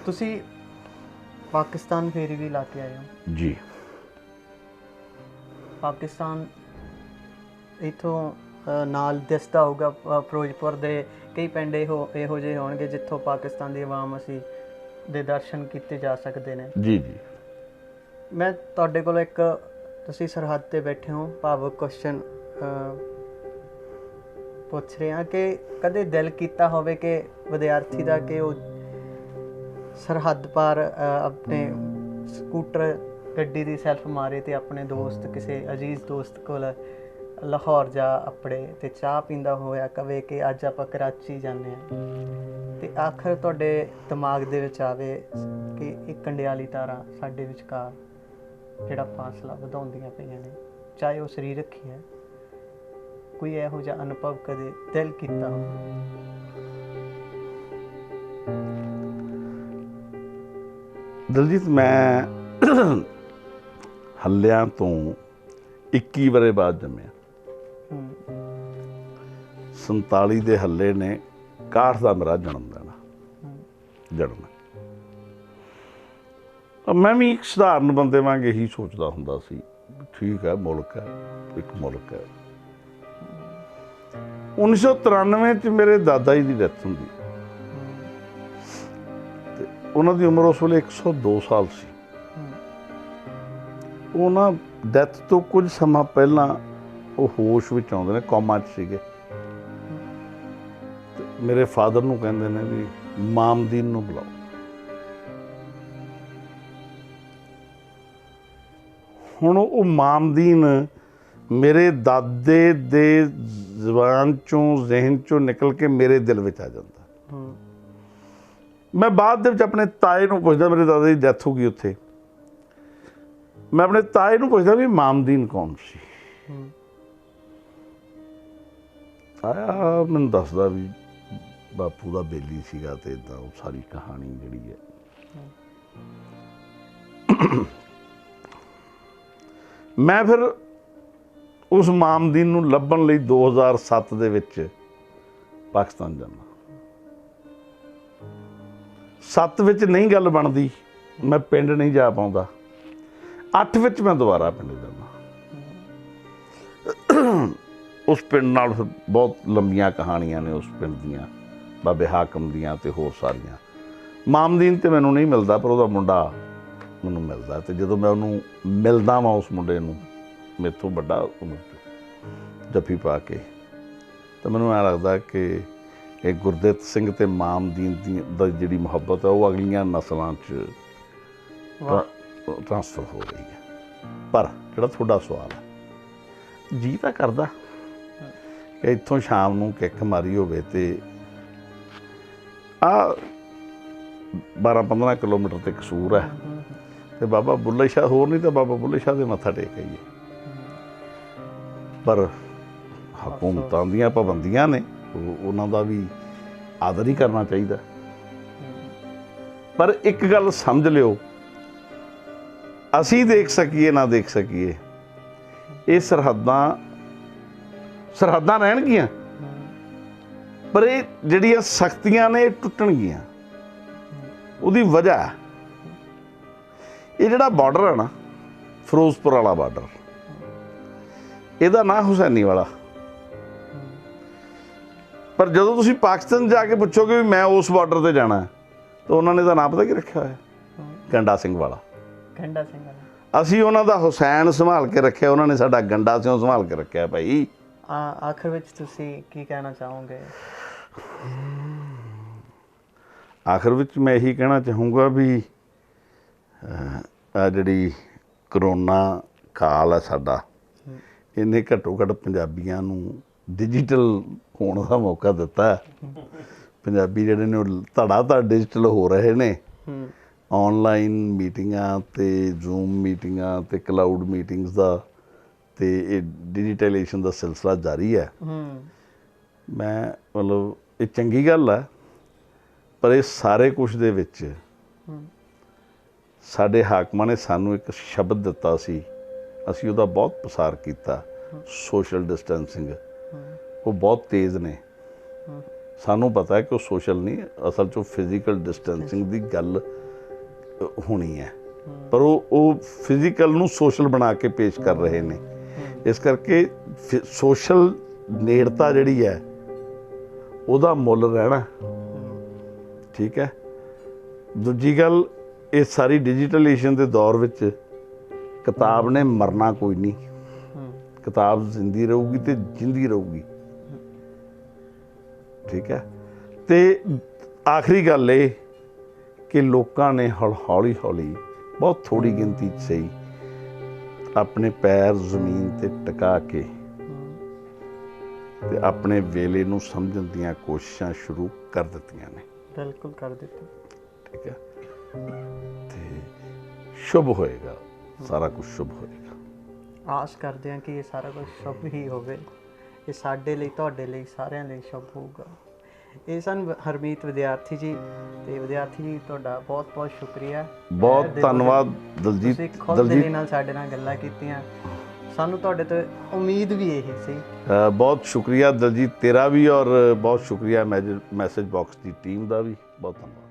ਤੁਸੀਂ ਪਾਕਿਸਤਾਨ ਫੇਰੀ ਵੀ ਲਾ ਕੇ ਆਏ ਹੋ ਜੀ। ਪਾਕਿਸਤਾਨ ਇੱਥੋਂ ਨਾਲ ਦਿਸਦਾ ਹੋਊਗਾ, ਫਿਰੋਜ਼ਪੁਰ ਦੇ ਕਈ ਪਿੰਡ ਇਹੋ ਜਿਹੇ ਹੋਣਗੇ ਜਿੱਥੋਂ ਪਾਕਿਸਤਾਨ ਦੀ ਆਵਾਮ ਅਸੀਂ ਦੇ ਦਰਸ਼ਨ ਕੀਤੇ ਜਾ ਸਕਦੇ ਨੇ। ਜੀ ਜੀ। ਮੈਂ ਤੁਹਾਡੇ ਕੋਲ ਇੱਕ, ਤੁਸੀਂ ਸਰਹੱਦ ਤੇ ਬੈਠੇ ਹੋ, ਭਾਵੁਕ ਕੁਐਸਚਨ ਪੁੱਛ ਰਿਹਾ ਕਿ ਕਦੇ ਦਿਲ ਕੀਤਾ ਹੋਵੇ ਕਿ ਵਿਦਿਆਰਥੀ ਦਾ ਕਿ ਉਹ ਸਰਹੱਦ ਪਾਰ ਆਪਣੇ ਸਕੂਟਰ ਗੱਡੀ ਦੀ ਸੈਲਫ ਮਾਰੇ ਤੇ ਆਪਣੇ ਦੋਸਤ, ਕਿਸੇ ਅਜ਼ੀਜ਼ ਦੋਸਤ ਕੋਲ ਲਾਹੌਰ ਜਾ ਆਪਣੇ ਤੇ ਚਾਹ ਪੀਂਦਾ ਹੋਇਆ ਕਵੇ ਕਿ ਅੱਜ ਆਪਾਂ ਕਰਾਚੀ ਜਾਂਦੇ ਹਾਂ, ਤੇ ਆਖਰ ਤੁਹਾਡੇ ਦਿਮਾਗ ਦੇ ਵਿੱਚ ਆਵੇ ਕਿ ਇਹ ਕੰਡਿਆਲੀ ਤਾਰਾਂ ਸਾਡੇ ਵਿਚਕਾਰ ਜਿਹੜਾ ਫਾਸਲਾ ਵਧਾਉਂਦੀਆਂ ਪਈਆਂ ਨੇ, ਚਾਹੇ ਉਹ ਸਰੀਰਕ ਹੀ ਹੈ। ਕੋਈ ਇਹੋ ਜਿਹਾ ਅਨੁਭਵ ਕਦੇ ਦਿਲ ਕੀਤਾ ਹੋ? ਦਲਜੀਤ, ਮੈਂ ਹੱਲਿਆਂ ਤੋਂ 21 ਵਰੇ ਬਾਅਦ ਜੰਮਿਆ। 47 ਦੇ ਹੱਲੇ ਨੇ 61 ਦਾ ਮੇਰਾ ਜਨਮ ਜਨਮ। ਮੈਂ ਵੀ ਇੱਕ ਸਧਾਰਨ ਬੰਦੇ ਵਾਂਗ ਇਹੀ ਸੋਚਦਾ ਹੁੰਦਾ ਸੀ, ਠੀਕ ਹੈ ਮੁਲਕ ਹੈ, ਇੱਕ ਮੁਲਕ ਹੈ। 1993 ਚ ਮੇਰੇ ਦਾਦਾ ਜੀ ਦੀ ਡੈਥ ਹੁੰਦੀ ਤੇ ਉਹਨਾਂ ਦੀ ਉਮਰ ਉਸ ਵੇਲੇ 102 ਸਾਲ ਸੀ। ਉਹਨਾਂ ਡੈਥ ਤੋਂ ਕੁਝ ਸਮਾਂ ਪਹਿਲਾਂ ਉਹ ਹੋਸ਼ ਵਿੱਚ ਆਉਂਦੇ ਨੇ, ਕੋਮਾ 'ਚ ਸੀਗੇ। ਮੇਰੇ ਫਾਦਰ ਨੂੰ ਕਹਿੰਦੇ ਨੇ ਵੀ ਮਾਮਦੀਨ ਨੂੰ ਬੁਲਾਓ। ਹੁਣ ਉਹ ਮਾਮਦੀਨ ਮੇਰੇ ਦਾਦੇ ਦੇ ਜ਼ੁਬਾਨ ਚੋਂ, ਜ਼ਿਹਨ ਚੋਂ ਨਿਕਲ ਕੇ ਮੇਰੇ ਦਿਲ ਵਿੱਚ ਆ ਜਾਂਦਾ। ਮੈਂ ਬਾਅਦ ਦੇ ਵਿੱਚ ਆਪਣੇ ਤਾਏ ਨੂੰ ਪੁੱਛਦਾ, ਮੇਰੇ ਦਾਦਾ ਦੀ ਡੈਥ ਹੋ ਗਈ ਉੱਥੇ, ਮੈਂ ਆਪਣੇ ਤਾਏ ਨੂੰ ਪੁੱਛਦਾ ਵੀ ਮਾਮਦੀਨ ਕੌਣ ਸੀ। ਆਇਆ ਮੈਨੂੰ ਦੱਸਦਾ ਵੀ ਬਾਪੂ ਦਾ ਬੇਲੀ ਸੀਗਾ, ਤੇ ਇੱਦਾਂ ਉਹ ਸਾਰੀ ਕਹਾਣੀ ਜਿਹੜੀ ਹੈ। ਮੈਂ ਫਿਰ ਉਸ ਮਾਮਦੀਨ ਨੂੰ ਲੱਭਣ ਲਈ 2007 ਦੇ ਵਿੱਚ ਪਾਕਿਸਤਾਨ ਜਾਂਦਾ। 7 ਵਿੱਚ ਨਹੀਂ ਗੱਲ ਬਣਦੀ, ਮੈਂ ਪਿੰਡ ਨਹੀਂ ਜਾ ਪਾਉਂਦਾ। 8 ਵਿੱਚ ਮੈਂ ਦੁਬਾਰਾ ਪਿੰਡ ਜਾਂਦਾ। ਉਸ ਪਿੰਡ ਨਾਲ ਫਿਰ ਬਹੁਤ ਲੰਬੀਆਂ ਕਹਾਣੀਆਂ ਨੇ ਉਸ ਪਿੰਡ ਦੀਆਂ, ਬਾਬੇ ਹਾਕਮ ਦੀਆਂ ਤੇ ਹੋਰ ਸਾਰੀਆਂ। ਮਾਮਦੀਨ ਤੇ ਮੈਨੂੰ ਨਹੀਂ ਮਿਲਦਾ, ਪਰ ਉਹਦਾ ਮੁੰਡਾ ਮੈਨੂੰ ਮਿਲਦਾ। ਤੇ ਜਦੋਂ ਮੈਂ ਉਹਨੂੰ ਮਿਲਦਾ ਵਾਂ, ਉਸ ਮੁੰਡੇ ਨੂੰ, ਮੇਰੇ ਤੋਂ ਵੱਡਾ ਉਮਰ 'ਚ, ਜੱਫੀ ਪਾ ਕੇ, ਤਾਂ ਮੈਨੂੰ ਐਂ ਲੱਗਦਾ ਕਿ ਇਹ ਗੁਰਦਿੱਤ ਸਿੰਘ ਤੇ ਮਾਮਦੀਨ ਦੀ ਜਿਹੜੀ ਮੁਹੱਬਤ ਹੈ ਉਹ ਅਗਲੀਆਂ ਨਸਲਾਂ 'ਚ ਟਰਾਂਸਫਰ ਹੋ ਰਹੀ ਹੈ। ਪਰ ਜਿਹੜਾ ਤੁਹਾਡਾ ਸਵਾਲ ਹੈ, ਜੀ ਤਾਂ ਕਰਦਾ ਕਿ ਇੱਥੋਂ ਸ਼ਾਮ ਨੂੰ ਕਿੱਕ ਮਾਰੀ ਹੋਵੇ ਤੇ ਆ 12-15 ਕਿਲੋਮੀਟਰ ਤੇ ਕਸੂਰ ਹੈ, ਤੇ ਬਾਬਾ ਬੁੱਲੇ ਸ਼ਾਹ, ਹੋਰ ਨਹੀਂ ਤਾਂ ਬਾਬਾ ਬੁੱਲੇ ਸ਼ਾਹ ਦੇ ਮੱਥਾ ਟੇਕ ਆਈਏ। ਪਰ ਹਕੂਮਤਾਂ ਦੀਆਂ ਪਾਬੰਦੀਆਂ ਨੇ, ਉਹਨਾਂ ਦਾ ਵੀ ਆਦਰ ਹੀ ਕਰਨਾ ਚਾਹੀਦਾ। ਪਰ ਇੱਕ ਗੱਲ ਸਮਝ ਲਿਓ, ਅਸੀਂ ਦੇਖ ਸਕੀਏ ਨਾ ਦੇਖ ਸਕੀਏ, ਇਹ ਸਰਹੱਦਾਂ ਰਹਿਣਗੀਆਂ, ਪਰ ਇਹ ਜਿਹੜੀਆਂ ਸਖਤੀਆਂ ਨੇ ਇਹ ਟੁੱਟਣਗੀਆਂ। ਉਹਦੀ ਵਜ੍ਹਾ ਇਹ ਜਿਹੜਾ ਬਾਰਡਰ ਹੈ ਨਾ, ਫਿਰੋਜ਼ਪੁਰ ਵਾਲਾ ਬਾਰਡਰ, ਇਹਦਾ ਨਾਂ ਹੁਸੈਨੀ ਵਾਲਾ। ਪਰ ਜਦੋਂ ਤੁਸੀਂ ਪਾਕਿਸਤਾਨ ਜਾ ਕੇ ਪੁੱਛੋਗੇ ਵੀ ਮੈਂ ਉਸ ਬਾਰਡਰ ਤੇ ਜਾਣਾ, ਤਾਂ ਉਹਨਾਂ ਨੇ ਤਾਂ ਨਾਂ ਪਤਾ ਕੀ ਰੱਖਿਆ ਹੋਇਆ? ਗੰਡਾ ਸਿੰਘ ਵਾਲਾ। ਗੰਡਾ ਸਿੰਘ ਵਾਲਾ। ਅਸੀਂ ਉਹਨਾਂ ਦਾ ਹੁਸੈਨ ਸੰਭਾਲ ਕੇ ਰੱਖਿਆ, ਉਹਨਾਂ ਨੇ ਸਾਡਾ ਗੰਡਾ ਸਿੰਘ ਸੰਭਾਲ ਕੇ ਰੱਖਿਆ ਭਾਈ। ਆਖਰ ਵਿੱਚ ਤੁਸੀਂ ਕੀ ਕਹਿਣਾ ਚਾਹੋਗੇ? ਆਖਰ ਵਿੱਚ ਮੈਂ ਇਹੀ ਕਹਿਣਾ ਚਾਹੂੰਗਾ ਵੀ ਆ ਜਿਹੜੀ ਕਰੋਨਾ ਕਾਲ ਹੈ ਸਾਡਾ, ਇਹਨੇ ਘੱਟੋ ਘੱਟ ਪੰਜਾਬੀਆਂ ਨੂੰ ਡਿਜੀਟਲ ਹੋਣ ਦਾ ਮੌਕਾ ਦਿੱਤਾ। ਪੰਜਾਬੀ ਜਿਹੜੇ ਨੇ ਉਹ ਧੜਾ ਡਿਜੀਟਲ ਹੋ ਰਹੇ ਨੇ। ਆਨਲਾਈਨ ਮੀਟਿੰਗਾਂ ਤੇ ਜ਼ੂਮ ਮੀਟਿੰਗਾਂ ਤੇ ਕਲਾਊਡ ਮੀਟਿੰਗਸ ਦਾ ਤੇ ਇਹ ਡਿਜੀਟਲਾਈਜੇਸ਼ਨ ਦਾ ਸਿਲਸਿਲਾ ਜਾਰੀ ਹੈ। ਮੈਂ ਮਤਲਬ ਇਹ ਚੰਗੀ ਗੱਲ ਹੈ, ਪਰ ਇਹ ਸਾਰੇ ਕੁਛ ਦੇ ਵਿੱਚ ਸਾਡੇ ਹਾਕਮਾਂ ਨੇ ਸਾਨੂੰ ਇੱਕ ਸ਼ਬਦ ਦਿੱਤਾ ਸੀ, ਅਸੀਂ ਉਹਦਾ ਬਹੁਤ ਪ੍ਰਸਾਰ ਕੀਤਾ, ਸੋਸ਼ਲ ਡਿਸਟੈਂਸਿੰਗ। ਉਹ ਬਹੁਤ ਤੇਜ਼ ਨੇ, ਸਾਨੂੰ ਪਤਾ ਹੈ ਕਿ ਉਹ ਸੋਸ਼ਲ ਨਹੀਂ, ਅਸਲ 'ਚ ਉਹ ਫਿਜ਼ੀਕਲ ਡਿਸਟੈਂਸਿੰਗ ਦੀ ਗੱਲ ਹੋਣੀ ਹੈ, ਪਰ ਉਹ ਫਿਜ਼ੀਕਲ ਨੂੰ ਸੋਸ਼ਲ ਬਣਾ ਕੇ ਪੇਸ਼ ਕਰ ਰਹੇ ਨੇ। ਇਸ ਕਰਕੇ ਸੋਸ਼ਲ ਨੇੜਤਾ ਜਿਹੜੀ ਹੈ ਉਹਦਾ ਮੁੱਲ ਰਹਿਣਾ। ਠੀਕ ਹੈ। ਦੂਜੀ ਗੱਲ, ਇਹ ਸਾਰੀ ਡਿਜੀਟਲਾਈਜੇਸ਼ਨ ਦੇ ਦੌਰ ਵਿੱਚ ਕਿਤਾਬ ਨੇ ਮਰਨਾ ਕੋਈ ਨਹੀਂ, ਕਿਤਾਬ ਜ਼ਿੰਦੀ ਰਹੂਗੀ ਤੇ ਜਿੰਦੀ ਰਹੂਗੀ। ਠੀਕ ਹੈ। ਤੇ ਆਖਰੀ ਗੱਲ ਇਹ ਕਿ ਲੋਕਾਂ ਨੇ ਹੌਲੀ ਹੌਲੀ, ਬਹੁਤ ਥੋੜੀ ਗਿਣਤੀ 'ਚ ਸਹੀ, ਆਪਣੇ ਪੈਰ ਜ਼ਮੀਨ ਤੇ ਟਿਕਾ ਕੇ ਤੇ ਆਪਣੇ ਵੇਲੇ ਨੂੰ ਸਮਝਣ ਦੀਆਂ ਕੋਸ਼ਿਸ਼ਾਂ ਸ਼ੁਰੂ ਕਰ ਦਿੱਤੀਆਂ ਨੇ। ਬਿਲਕੁਲ ਕਰ ਦਿੱਤੀ। ਠੀਕ ਹੈ। ਤੇ ਸ਼ੁਭ ਹੋਏਗਾ, ਸਾਰਾ ਕੁਝ ਸ਼ੁਭ ਹੋਏਗਾ। ਆਸ ਕਰਦੇ ਹਾਂ ਕਿ ਇਹ ਸਾਰਾ ਕੁਝ ਸ਼ੁਭ ਹੀ ਹੋਵੇ। ਇਹ ਸਾਡੇ ਲਈ, ਤੁਹਾਡੇ ਲਈ, ਸਾਰਿਆਂ ਲਈ ਸ਼ੁਭ ਹੋਊਗਾ। ਇਹ ਸਨ ਹਰਮੀਤ ਵਿਦਿਆਰਥੀ ਜੀ। ਤੇ ਵਿਦਿਆਰਥੀ ਜੀ, ਤੁਹਾਡਾ ਬਹੁਤ ਬਹੁਤ ਸ਼ੁਕਰੀਆ। ਬਹੁਤ ਧੰਨਵਾਦ ਦਲਜੀਤ। ਤੁਸੀਂ ਖੁਦ ਦਿਲੀ ਨਾਲ ਸਾਡੇ ਨਾਲ ਗੱਲਾਂ ਕੀਤੀਆਂ। ਸਾਨੂੰ ਤੁਹਾਡੇ ਤੋਂ ਉਮੀਦ ਵੀ ਇਹੀ ਸੀ। ਬਹੁਤ ਸ਼ੁਕਰੀਆ ਦਲਜੀਤ ਤੇਰਾ ਵੀ, ਔਰ ਬਹੁਤ ਸ਼ੁਕਰੀਆ ਮੈਸੇਜ ਬਾਕਸ ਦੀ ਟੀਮ ਦਾ ਵੀ। ਬਹੁਤ ਧੰਨਵਾਦ।